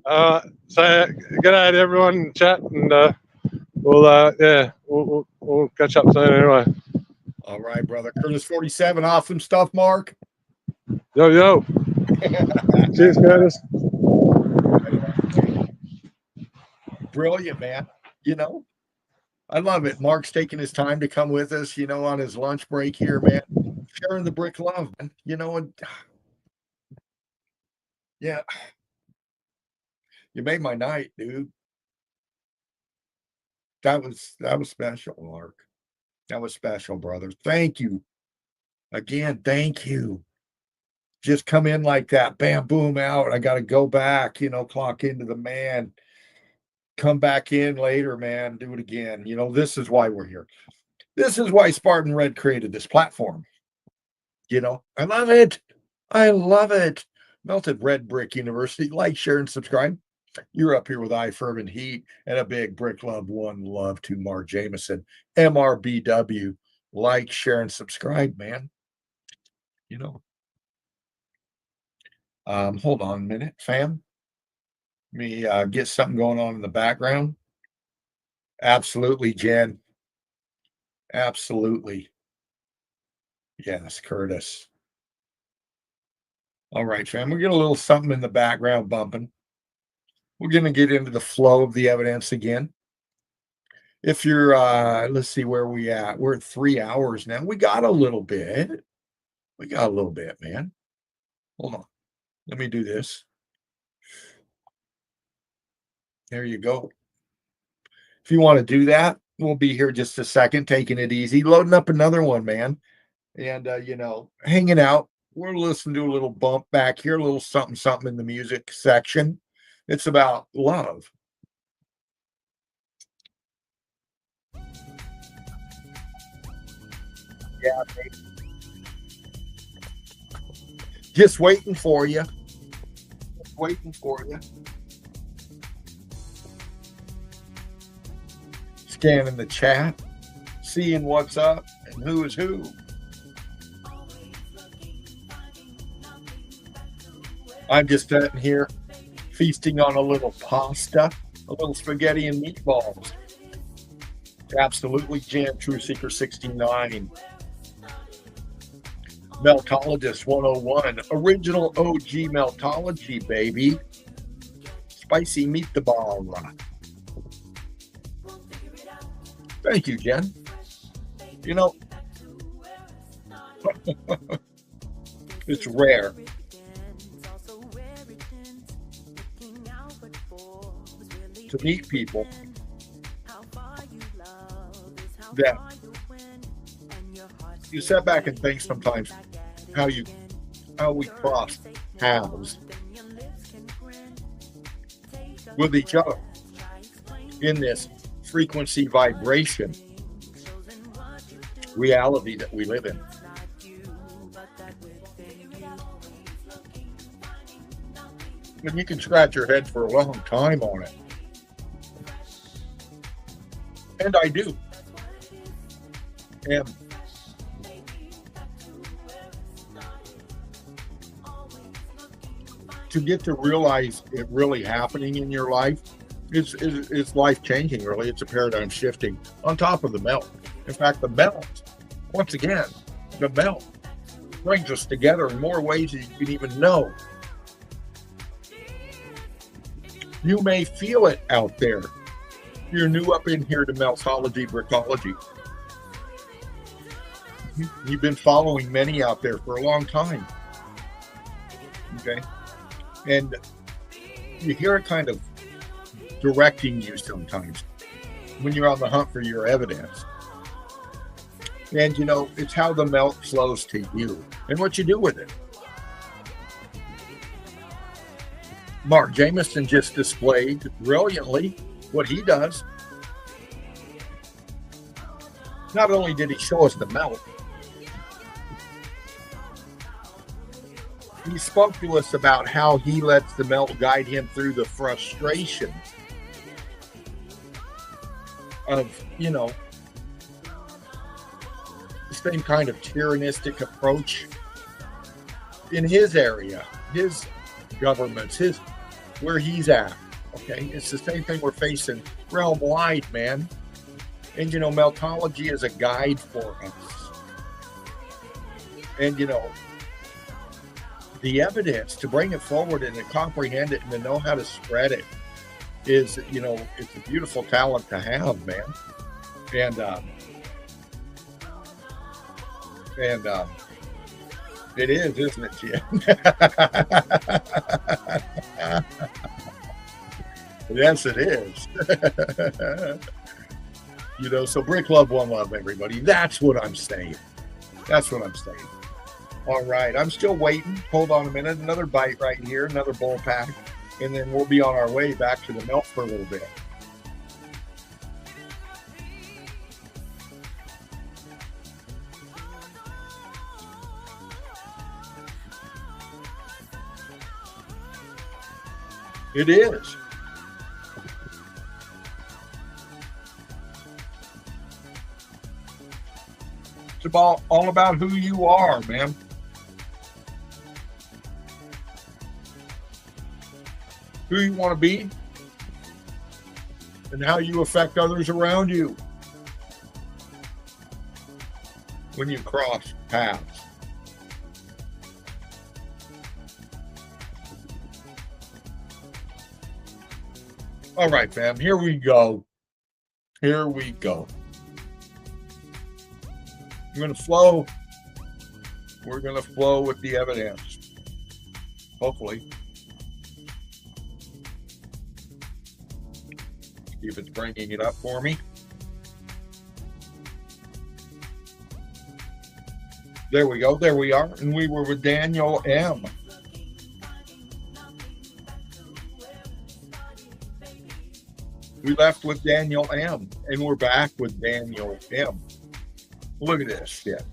So good day to everyone in chat, and we'll catch up soon anyway. All right, brother. Curtis 47, awesome stuff, Mark. Yo. Cheers, Curtis. Brilliant, man. I love it. Mark's taking his time to come with us, on his lunch break here, man. Sharing the brick love, man. Yeah. You made my night, dude. that was special, Mark. That was special, brother. Thank you. Again, thank you. Just come in like that, bam, boom, out. I got to go back, clock into the man. Come back in later, man. Do it again. This is why we're here. This is why Spartan Red created this platform. I love it. I love it. Melted Red Brick University. Like, share, and subscribe. You're up here with I Fervent Heat and a big brick love, one love to Mark Jameson, MRBW. Like, share, and subscribe, man. Hold on a minute, fam. Let me get something going on in the background. Absolutely, Jen. Absolutely. Yes, Curtis. All right, fam. We're getting a little something in the background bumping. We're going to get into the flow of the evidence again. If you're, let's see where we at. We're at 3 hours now. We got a little bit. Man. Hold on. Let me do this. There you go. If you want to do that, we'll be here just a second, taking it easy, loading up another one, man. And, hanging out. We're listening to a little bump back here, a little something, something in the music section. It's about love. Yeah, baby. Just waiting for you. Scanning the chat, seeing what's up and who is who. I'm just sitting here feasting on a little pasta, a little spaghetti and meatballs. Absolutely, Jan True Seeker 69. Meltologist 101. Original OG Meltology, baby. Spicy meatball. Thank you, Jen. It's rare. To meet people that you sit back and think sometimes how we cross paths with each other in this frequency vibration reality that we live in. And you can scratch your head for a long time on it. And I do. And to get to realize it really happening in your life is life changing, really. It's a paradigm shifting on top of the melt. In fact, the melt, once again, the melt brings us together in more ways than you can even know. You may feel it out there. You're new up in here to Meltology, Brickology. You've been following many out there for a long time. Okay? And you hear it kind of directing you sometimes when you're on the hunt for your evidence. And, it's how the melt flows to you and what you do with it. Mark Jameson just displayed brilliantly what he does. Not only did he show us the melt, he spoke to us about how he lets the melt guide him through the frustration of, the same kind of tyrannistic approach in his area, his governments, where he's at. Okay, it's the same thing we're facing realm wide, man. And Meltology is a guide for us. And the evidence to bring it forward and to comprehend it and to know how to spread it is, it's a beautiful talent to have, man. And it is, isn't it, Jim? Yes, it is. You know, so brick love, one love, everybody. That's what I'm saying. That's what I'm saying. All right, I'm still waiting. Hold on a minute. Another bite right here, another bowl pack, and then we'll be on our way back to the melt for a little bit. It is. It's all about who you are, man. Who you want to be and how you affect others around you when you cross paths. All right, fam, here we go. Here we go. I'm going to flow. We're going to flow with the evidence. Hopefully. See if it's bringing it up for me. There we go. There we are. And we were with Daniel M. We left with Daniel M. And we're back with Daniel M. Look at this shit.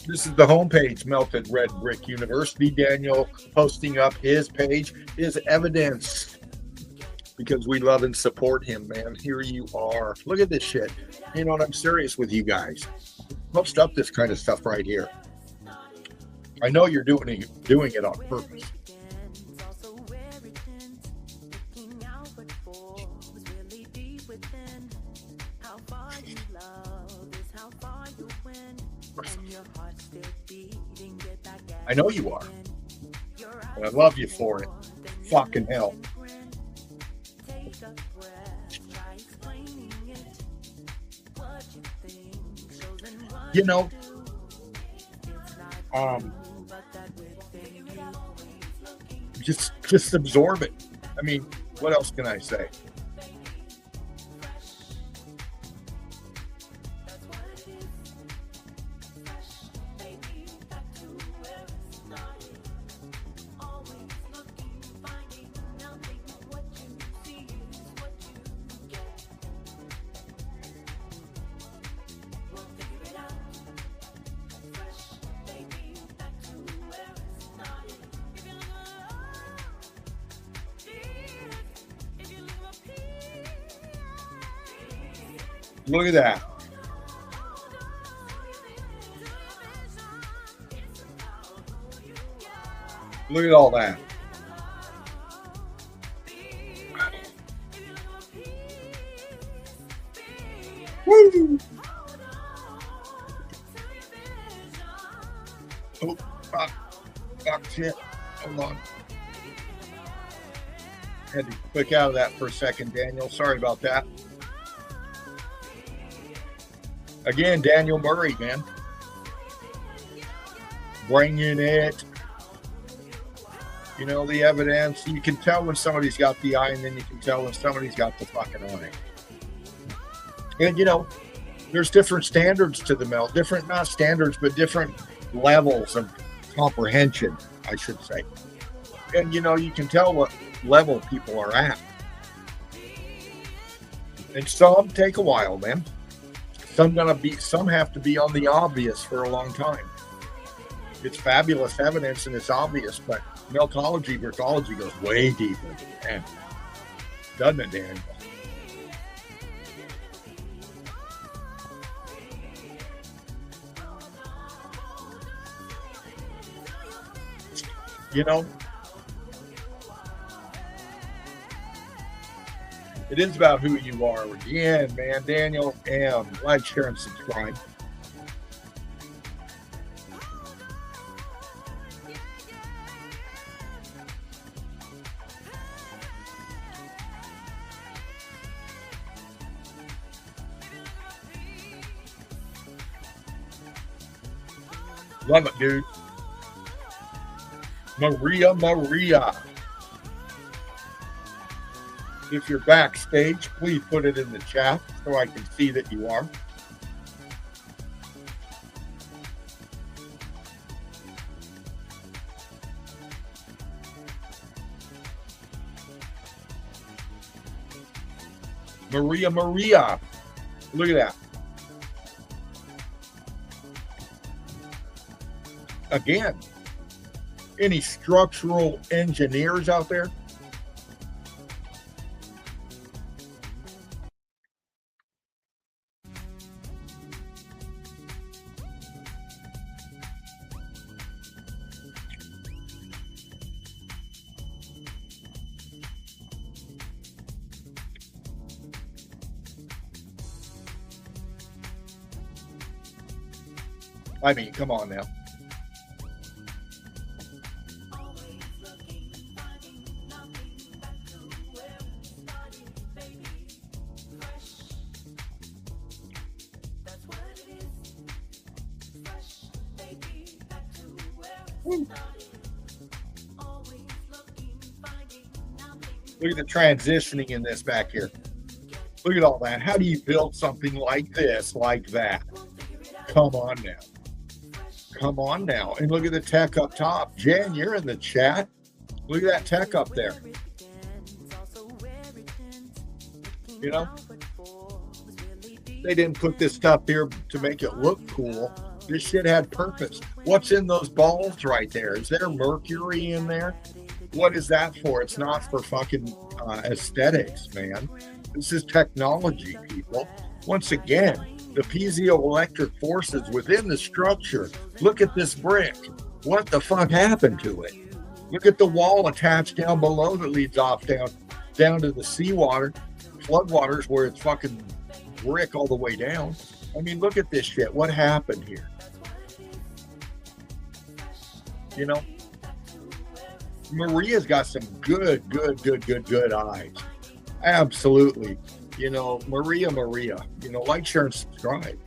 This is the homepage, Melted Red Brick University. Daniel posting up his page, his evidence. Because we love and support him, man. Here you are. Look at this shit. You know what? I'm serious with you guys. Post up this kind of stuff right here. I know you're doing it on purpose. I know you are. And I love you for it. Fucking hell. You know, just absorb it. I mean, what else can I say? Look at that. Look at all that. Woo! Oh, fuck, shit. Hold on. Had to click out of that for a second, Daniel. Sorry about that. Again, Daniel Murray, man. Bringing it. You know, the evidence. You can tell when somebody's got the eye, and then you can tell when somebody's got the fucking eye. And, you know, there's different standards to the melt. Different, not standards, but different levels of comprehension, I should say. And, you know, you can tell what level people are at. And some take a while, man. Some have to be on the obvious for a long time. It's fabulous evidence and it's obvious, but meltology, brickology goes way deeper. Man, doesn't it, Dan? You know, it is about who you are. Again, man, Daniel M. Like, share, and subscribe. Love it, dude. Maria. If you're backstage, please put it in the chat so I can see that you are. Maria. Look at that. Again, any structural engineers out there? I mean, come on now. Look at the transitioning in this back here. Look at all that. How do you build something like this, like that? Come on now. Come on now. And look at the tech up top. Jan, you're in the chat. Look at that tech up there. You know? They didn't put this stuff here to make it look cool. This shit had purpose. What's in those balls right there? Is there mercury in there? What is that for? It's not for fucking aesthetics, man. This is technology, people. Once again, the piezoelectric forces within the structure. Look at this brick. What the fuck happened to it? Look at the wall attached down below that leads off down to the seawater, floodwaters, where it's fucking brick all the way down. I mean, look at this shit. What happened here? You know, Maria's got some good eyes. Absolutely. You know, Maria, you know, like, share, and subscribe.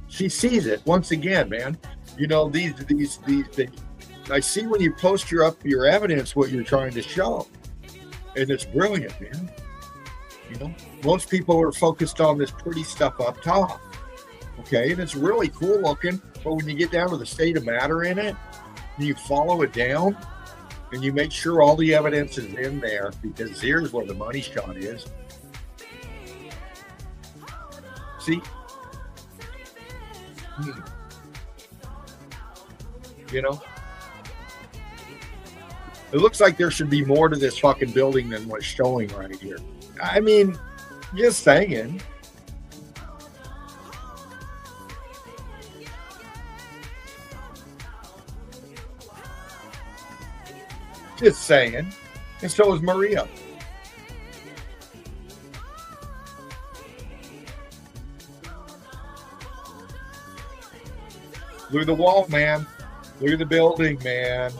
She sees it once again, man. You know, these I see when you post your evidence, what you're trying to show. And it's brilliant, man. You know, most people are focused on this pretty stuff up top. Okay, and it's really cool looking, but when you get down to the state of matter in it, and you follow it down, and you make sure all the evidence is in there, because here's where the money shot is. See? You know? It looks like there should be more to this fucking building than what's showing right here. I mean, just saying. Just saying. And so is Maria. Look at the wall, man. Look at the building, man.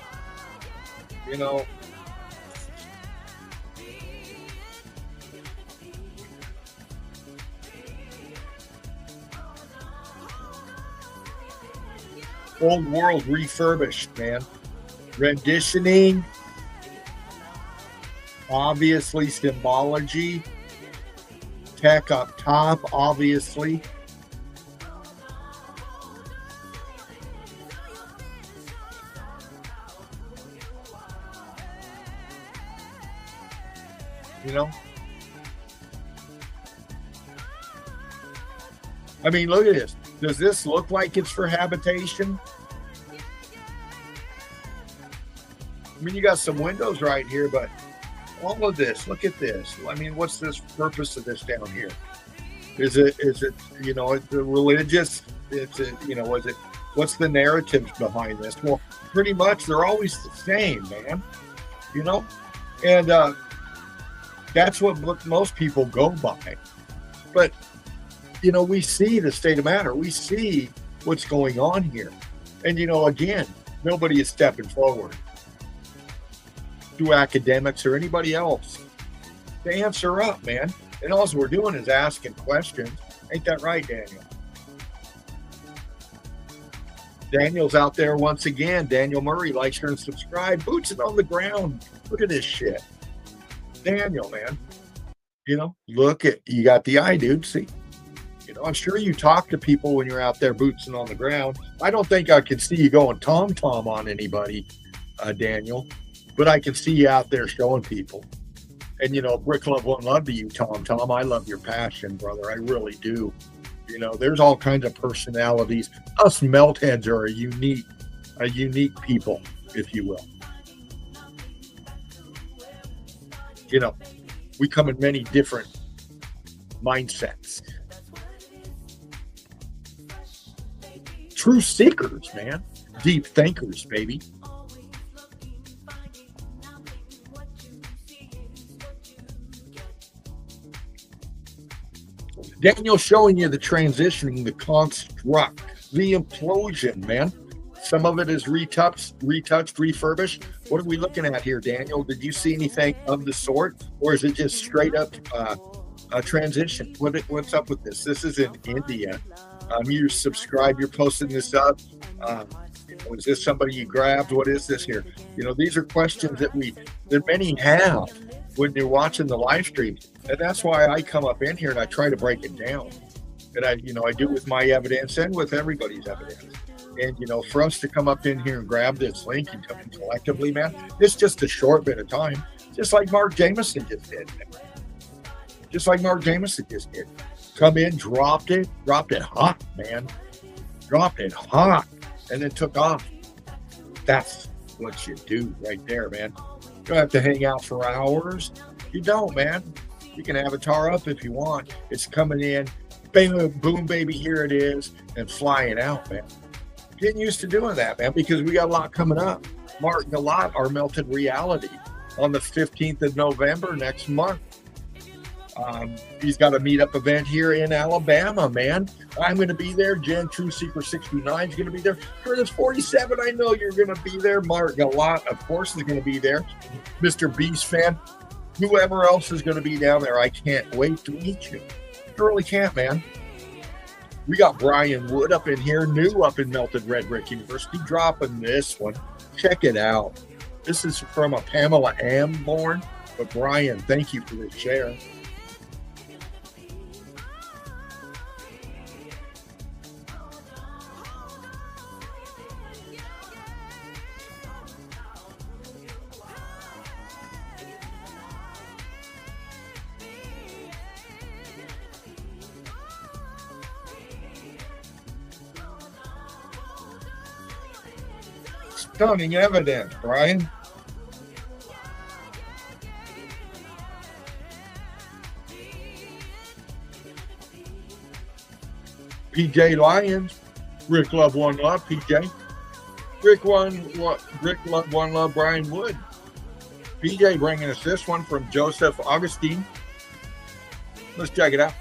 You know. Old world refurbished, man. Renditioning. Obviously, symbology. Tech up top, obviously. You know? I mean, look at this. Does this look like it's for habitation? I mean, you got some windows right here, but all of this, look at this. I mean, what's this purpose of this down here? Is it, you know, the religious? Is it, you know, what's the narratives behind this? Well, pretty much they're always the same, man. You know? And that's what most people go by. But, you know, we see the state of matter. We see what's going on here. And, you know, again, nobody is stepping forward. To academics or anybody else to answer up, man. And all we're doing is asking questions. Ain't that right, Daniel? Daniel's out there once again. Daniel Murray, like, share, and subscribe. Boots it on the ground. Look at this shit. Daniel, man. Look at, you got the eye, dude. See? I'm sure you talk to people when you're out there bootsing on the ground. I don't think I could see you going tom-tom on anybody, Daniel, but I can see you out there showing people. And, Brick Love won't love to you, Tom. I love your passion, brother. I really do. There's all kinds of personalities. Us melt heads are a unique people, if you will. We come in many different mindsets. True seekers, man. Deep thinkers, baby. Daniel showing you the transitioning, the construct, the implosion, man. Some of it is retouched, refurbished. What are we looking at here, Daniel? Did you see anything of the sort? Or is it just straight up a transition? What's up with this? This is in India. You subscribe, you're posting this up. Is this somebody you grabbed? What is this here? These are questions that many have when you're watching the live stream. And that's why I come up in here and I try to break it down. And I do with my evidence and with everybody's evidence. And, for us to come up in here and grab this link and come in collectively, man, it's just a short bit of time. Just like Mark Jameson just did. Come in, dropped it hot, man. Dropped it hot, and then took off. That's what you do right there, man. You don't have to hang out for hours. You don't, man. You can avatar up if you want. It's coming in, bam, boom, baby, here it is, and flying out, man. Getting used to doing that, man, because we got a lot coming up. Martin a lot, our melted reality on the 15th of November next month. He's got a meetup event here in Alabama, man. I'm going to be there. Jen True Seeker 69 is going to be there. Curtis 47, I know you're going to be there. Mark Galat, of course, is going to be there. Mr. Beast fan, whoever else is going to be down there, I can't wait to meet you. I really can't, man. We got Brian Wood up in here, new up in Melted Red Brick University, dropping this one. Check it out. This is from a Pamela Amborn. But Brian, thank you for the share. Stunning evidence, Brian. PJ Lyons, Rick Love One Love, PJ. Rick Love One Love, Brian Wood. PJ bringing us this one from Joseph Augustine. Let's check it out.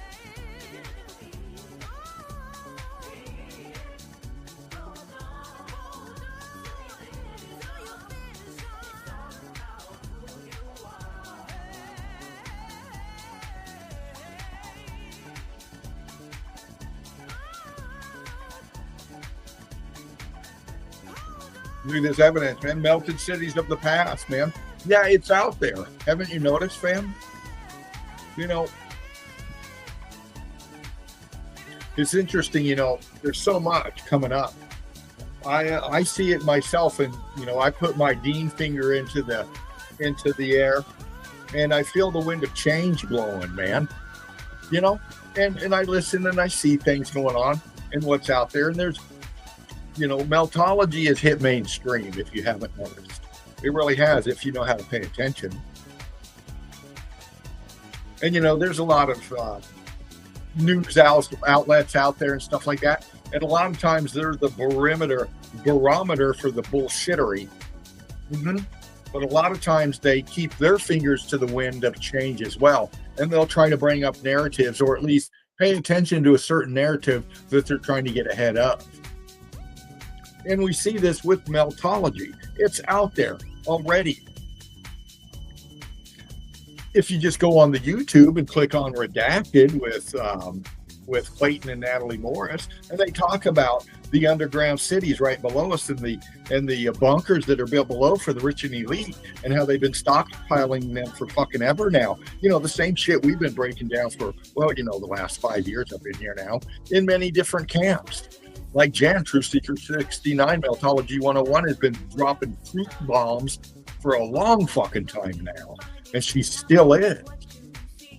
Look at this evidence, man. Melted cities of the past, man. Yeah, it's out there. Haven't you noticed, fam? It's interesting, there's so much coming up. I see it myself, and, I put my Dean finger into the air, and I feel the wind of change blowing, man. And I listen and I see things going on and what's out there, and there's meltology has hit mainstream, if you haven't noticed. It really has, if you know how to pay attention. And, there's a lot of news outlets out there and stuff like that. And a lot of times they're the barometer for the bullshittery. But a lot of times they keep their fingers to the wind of change as well. And they'll try to bring up narratives, or at least pay attention to a certain narrative that they're trying to get ahead of. And we see this with meltology. It's out there already. If you just go on the YouTube and click on Redacted with with Clayton and Natalie Morris, and they talk about the underground cities right below us and the bunkers that are built below for the rich and elite, and how they've been stockpiling them for fucking ever now. You know, the same shit we've been breaking down for, well, you know, the last 5 years I've been here now, in many different camps. Like Jan, Truth Seeker 69, Meltology 101, has been dropping truth bombs for a long fucking time now, and she still is.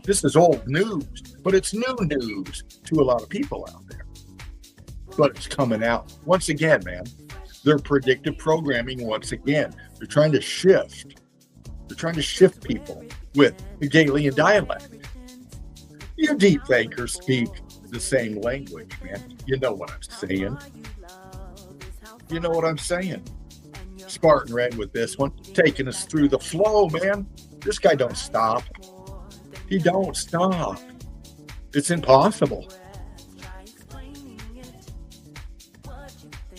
This is old news, but it's new news to a lot of people out there. But it's coming out. Once again, man, they're predictive programming once again. They're trying to shift. They're trying to shift people with the Galilean dialect. You deep thinkers speak the same language, man. You know what I'm saying. You know what I'm saying. Spartan Red with this one, taking us through the flow, man. This guy don't stop. He don't stop. It's impossible.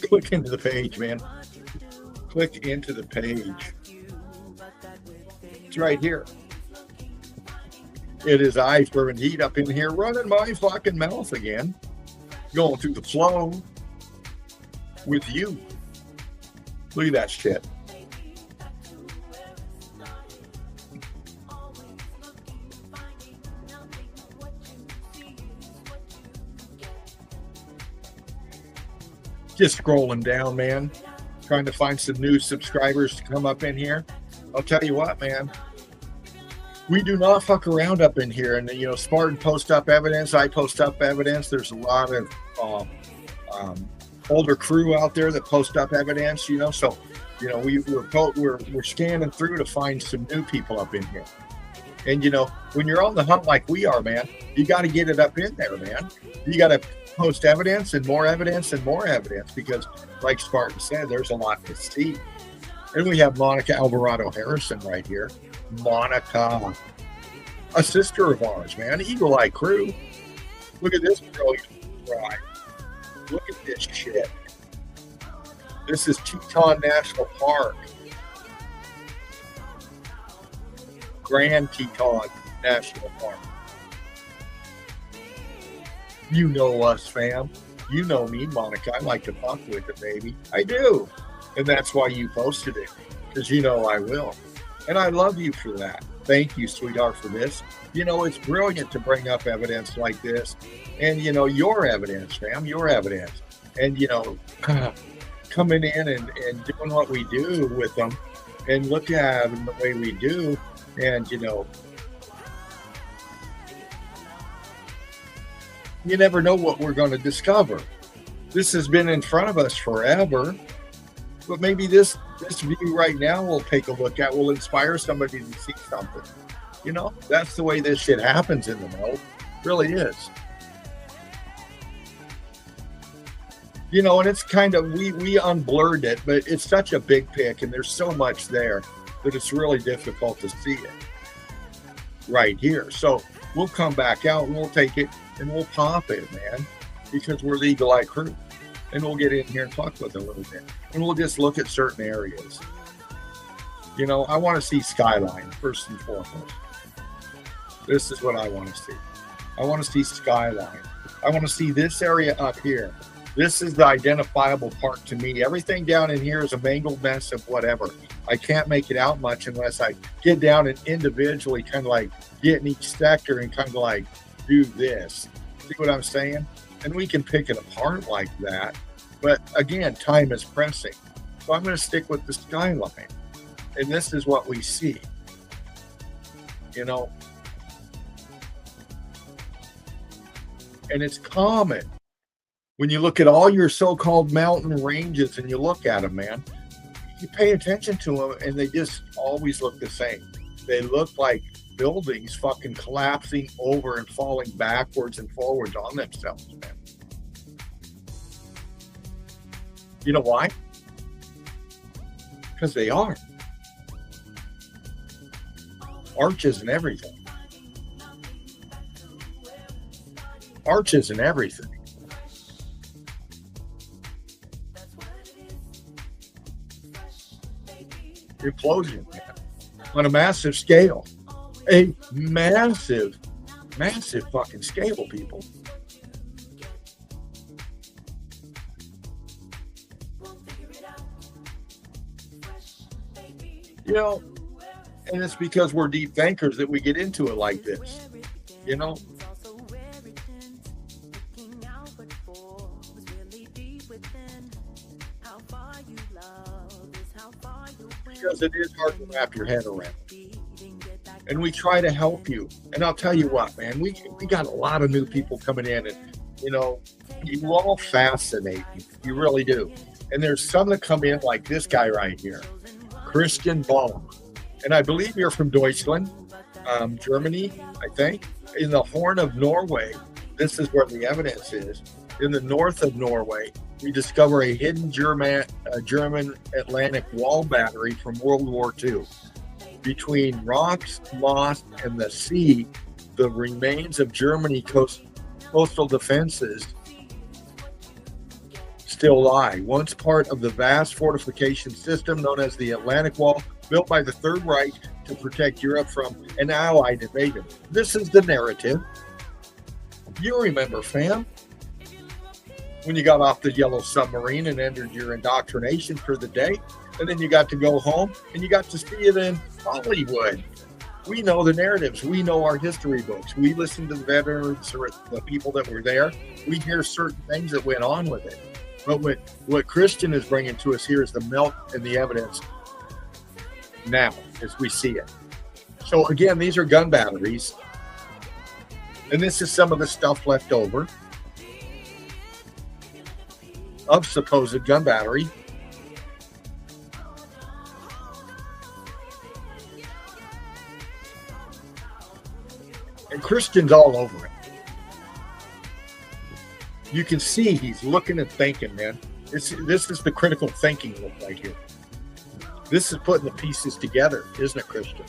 Click into the page, man. Click into the page. It's right here. It is I, Fervent Heat, up in here running my fucking mouth again. Going through the flow with you. Look at that shit. Just scrolling down, man. Trying to find some new subscribers to come up in here. I'll tell you what, man. We do not fuck around up in here. And, you know, Spartan post up evidence. I post up evidence. There's a lot of older crew out there that post up evidence, you know. So, you know, we're scanning through to find some new people up in here. And, you know, when you're on the hunt like we are, man, you got to get it up in there, man. You got to post evidence and more evidence and more evidence because, like Spartan said, there's a lot to see. And we have Monica Alvarado Harrison right here. Monica, a sister of ours, man. Eagle Eye Crew. Look at this brilliant ride. Look at this shit. This is Teton National Park. Grand Teton National Park. You know us, fam. You know me, Monica. I like to fuck with it, baby. I do. And that's why you posted it. Because you know I will. And I love you for that. Thank you, sweetheart, for this. You know, it's brilliant to bring up evidence like this. And, you know, your evidence, fam, your evidence. And, you know, coming in and doing what we do with them and look at them the way we do. And, you know, you never know what we're going to discover. This has been in front of us forever. But maybe this view right now we'll take a look at will inspire somebody to see something. You know, that's the way this shit happens in the world. It really is. You know, and it's kind of, we unblurred it, but it's such a big pic and there's so much there that it's really difficult to see it right here. So we'll come back out and we'll take it and we'll pop it, man, because we're the Eagle Eye Crew. And we'll get in here and talk with it a little bit. And we'll just look at certain areas. You know, I want to see skyline, first and foremost. This is what I want to see. I want to see skyline. I want to see this area up here. This is the identifiable part to me. Everything down in here is a mangled mess of whatever. I can't make it out much unless I get down and individually kind of like get in each sector and kind of like do this. See what I'm saying? And we can pick it apart like that. But again, time is pressing. So I'm going to stick with the skyline. And this is what we see. You know. And it's common. When you look at all your so-called mountain ranges and you look at them, man, you pay attention to them and they just always look the same. They look like buildings fucking collapsing over and falling backwards and forwards on themselves, man. You know why? Because they are. Arches and everything. Arches and everything. Implosion, man. On a massive scale. A massive fucking scale, people. You know, and it's because we're deep thinkers that we get into it like this. You know, because it is hard to wrap your head around. And we try to help you. And I'll tell you what, man, we got a lot of new people coming in, and you know, you all fascinate me. You really do. And there's some that come in like this guy right here, Christian Baum. And I believe you're from Deutschland, Germany, I think. In the Horn of Norway, this is where the evidence is. In the north of Norway, we discover a hidden German Atlantic wall battery from World War II. Between rocks, moss, and the sea, the remains of Germany coastal defenses still lie. Once part of the vast fortification system known as the Atlantic Wall, built by the Third Reich to protect Europe from an Allied invasion. This is the narrative. You remember, fam, when you got off the yellow submarine and entered your indoctrination for the day, and then you got to go home and you got to see it in Hollywood. We know the narratives. We know our history books. We listen to the veterans or the people that were there. We hear certain things that went on with it. But what Christian is bringing to us here is the melt and the evidence now as we see it. So again, these are gun batteries. And this is some of the stuff left over of supposed gun battery. And Christian's all over it. You can see he's looking and thinking, man. This is the critical thinking look right here. This is putting the pieces together, isn't it, Christian?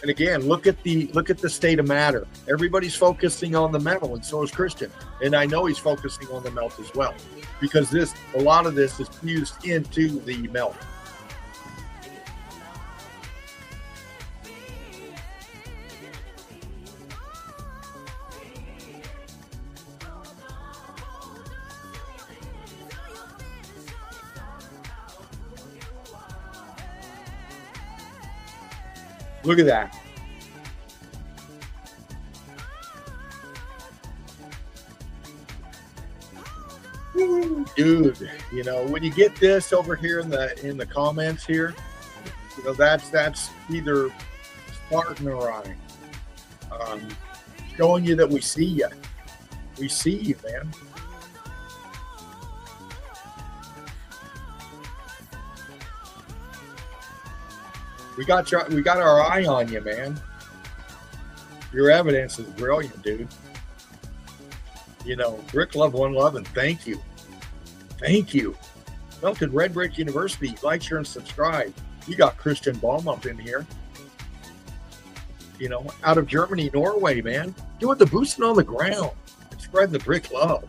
And again, look at the state of matter. Everybody's focusing on the metal, and so is Christian. And I know he's focusing on the melt as well, because a lot of this is fused into the melt. Look at that. Dude, you know, when you get this over here in the comments here, you know, that's either Spartan or I. Showing you that we see you. We see you, man. We got our eye on you, man. Your evidence is brilliant, dude. You know, Brick Love, One Love, and thank you. Thank you. Melted Red Brick University. Like, share, and subscribe. You got Christian Baum up in here. You know, out of Germany, Norway, man. Doing the boosting on the ground. Spreading the brick love.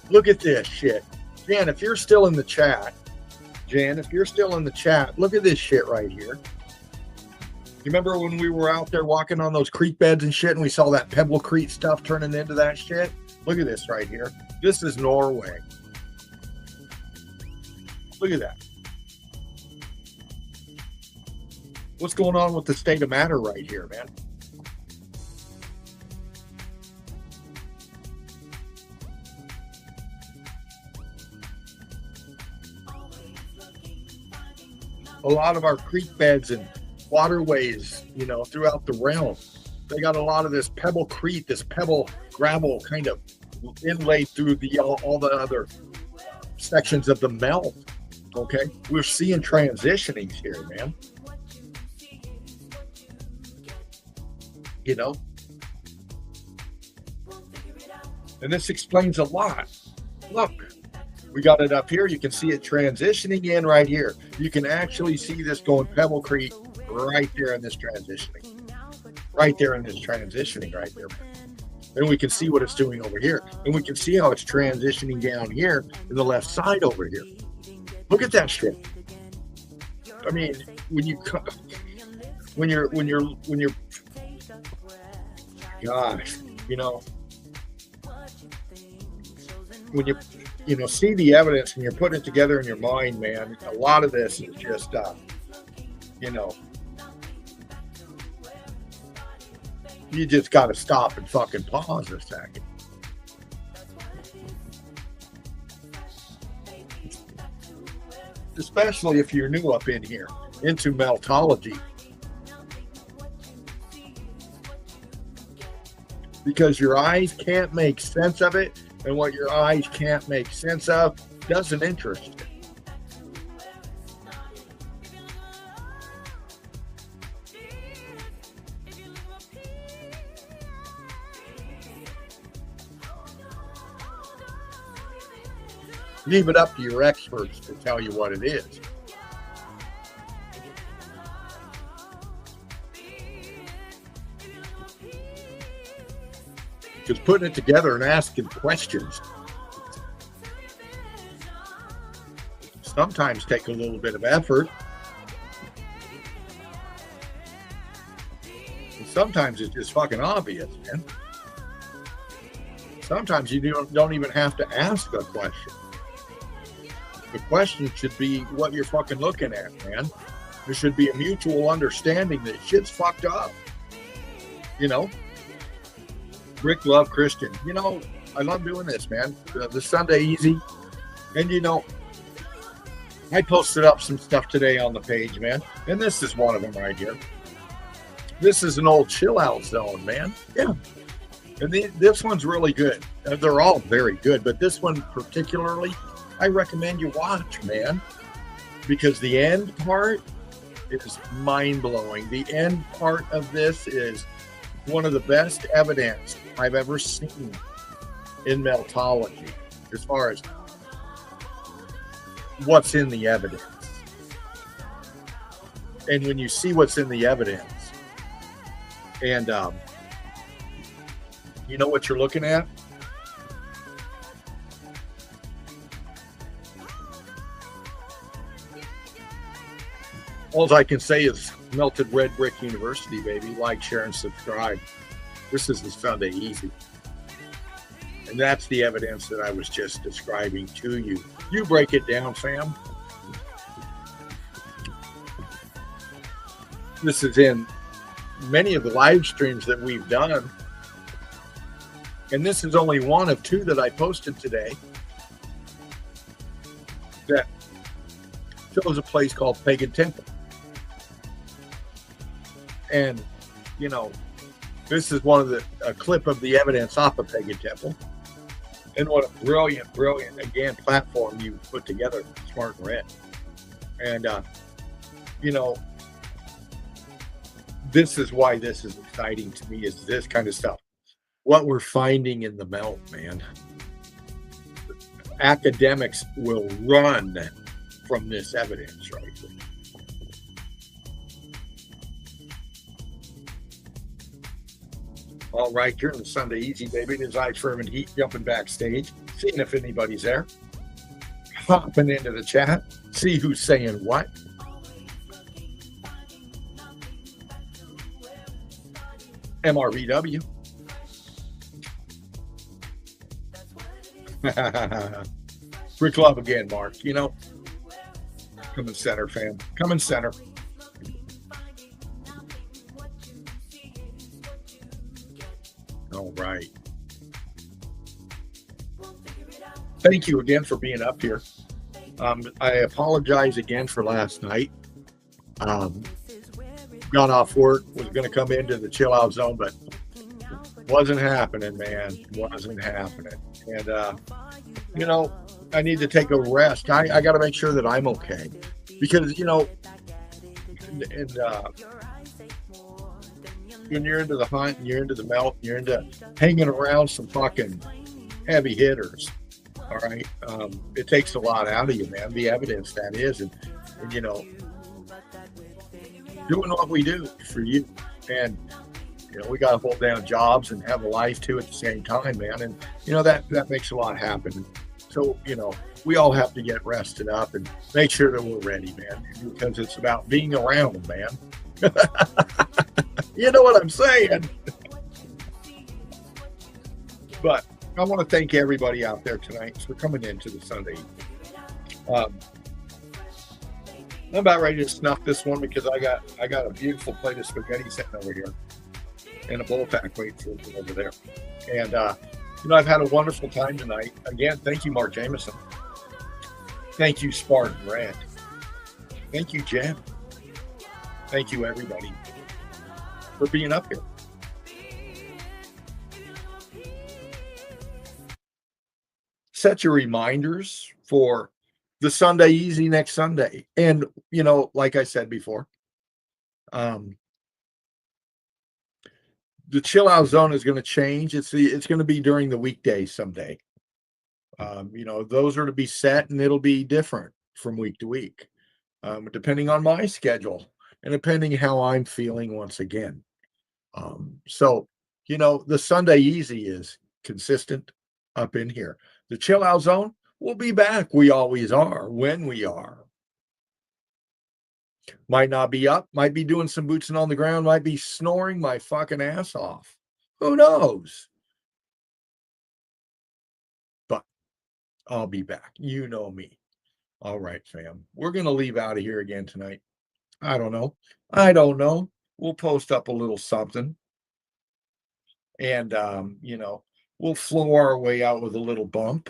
Look at this shit. Jan, if you're still in the chat, look at this shit right here. You remember when we were out there walking on those creek beds and shit, and we saw that Pebble Creek stuff turning into that shit? Look at this right here. This is Norway. Look at that. What's going on with the state of matter right here, man? A lot of our creek beds and waterways, you know, throughout the realm, they got a lot of this pebble creek, this pebble gravel kind of inlaid through all the other sections of the melt. Okay, we're seeing transitionings here, man. You know, and this explains a lot. Look, we got it up here. You can see it transitioning in right here. You can actually see this going Pebble Creek right there in this transitioning. Right there in this transitioning right there. Then we can see what it's doing over here. And we can see how it's transitioning down here in the left side over here. Look at that shit. I mean, when you're, gosh, you know, when you see the evidence and you're putting it together in your mind, man, a lot of this is just, you just got to stop and fucking pause a second. Especially if you're new up in here, into meltology. Because your eyes can't make sense of it, and what your eyes can't make sense of doesn't interest you. Leave it up to your experts to tell you what it is. Just putting it together and asking questions sometimes take a little bit of effort. And sometimes it's just fucking obvious, man. Sometimes you don't even have to ask a question. The question should be what you're fucking looking at, man. There should be a mutual understanding that shit's fucked up. Rick Love Christian. I love doing this, man. The Sunday Easy. And I posted up some stuff today on the page, man. And this is one of them right here. This is an old chill out zone, man. Yeah. And this one's really good. They're all very good, but this one particularly, I recommend you watch, man, because the end part is mind-blowing. The end part of this is one of the best evidence I've ever seen in meltology as far as what's in the evidence. And when you see what's in the evidence and you know what you're looking at? All I can say is Melted Red Brick University, baby. Like, share, and subscribe. This is the Sunday Easy. And that's the evidence that I was just describing to you. You break it down, fam. This is in many of the live streams that we've done. And this is only one of two that I posted today that shows a place called Pagan Temple. And, this is one of a clip of the evidence off of Pagan Temple. And what a brilliant, again, platform you put together, Smart and Red. And, this is why this is exciting to me, is this kind of stuff. What we're finding in the melt, man. Academics will run from this evidence right here. All right, you're in the Sunday Easy, baby. There's Ice Firm and Heat jumping backstage, seeing if anybody's there. Hopping into the chat, see who's saying what. MRBW. Brick Love again, Mark. Come in center, fam. Come in center. All right. Thank you again for being up here. I apologize again for last night. Got off work, was going to come into the chill out zone, but wasn't happening, man. Wasn't happening. And, I need to take a rest. I got to make sure that I'm okay. Because, when you're into the hunt and you're into the melt, and you're into hanging around some fucking heavy hitters, all right? It takes a lot out of you, man. The evidence that is, and doing what we do for you. And, we got to hold down jobs and have a life too at the same time, man. And, that makes a lot happen. So, we all have to get rested up and make sure that we're ready, man, because it's about being around, man. You know what I'm saying? But I want to thank everybody out there tonight for coming into the Sunday. I'm about ready to snuff this one because I got a beautiful plate of spaghetti sitting over here and a bowl pack waiting for me over there. And I've had a wonderful time tonight. Again, thank you, Mark Jameson. Thank you, Spartan Red. Thank you, Jen. Thank you, everybody, for being up here. Set your reminders for the Sunday Easy next Sunday. And, like I said before, the chill out zone is going to change. It's going to be during the weekdays someday. Those are to be set, and it'll be different from week to week, depending on my schedule and depending how I'm feeling once again. So, the Sunday Easy is consistent up in here. The chill out zone will be back. We always are when we are. Might not be up, might be doing some boots and on the ground, might be snoring my fucking ass off. Who knows? But I'll be back. You know me. All right, fam. We're going to leave out of here again tonight. I don't know. We'll post up a little something. And, we'll flow our way out with a little bump.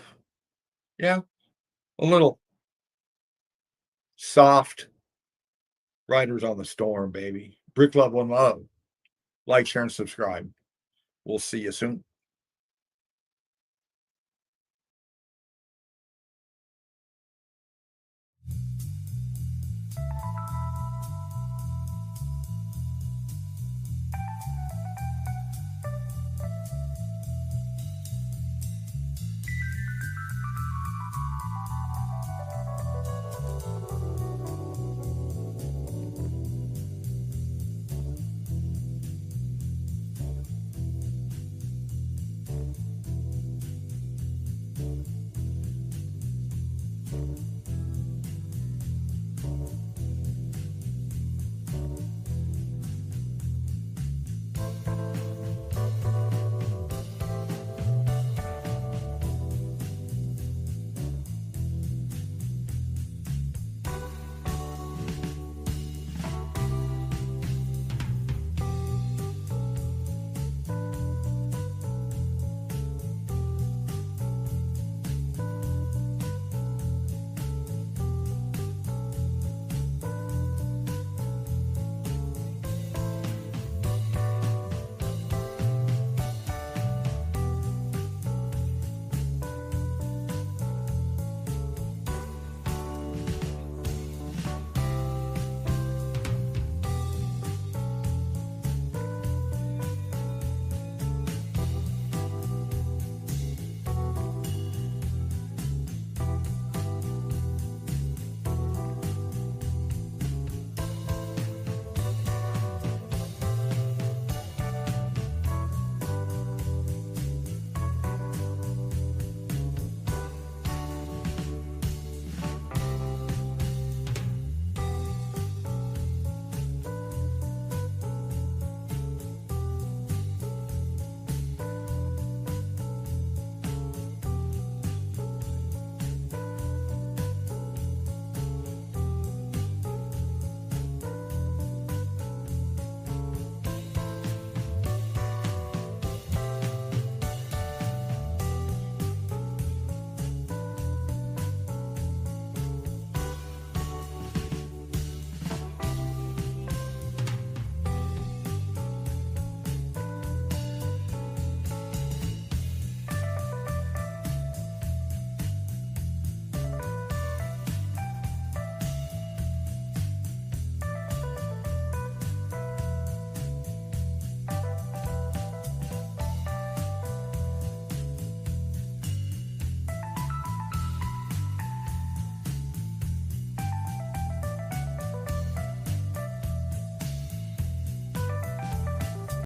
Yeah. A little soft Riders on the Storm, baby. Brick Love, One Love. Like, share, and subscribe. We'll see you soon.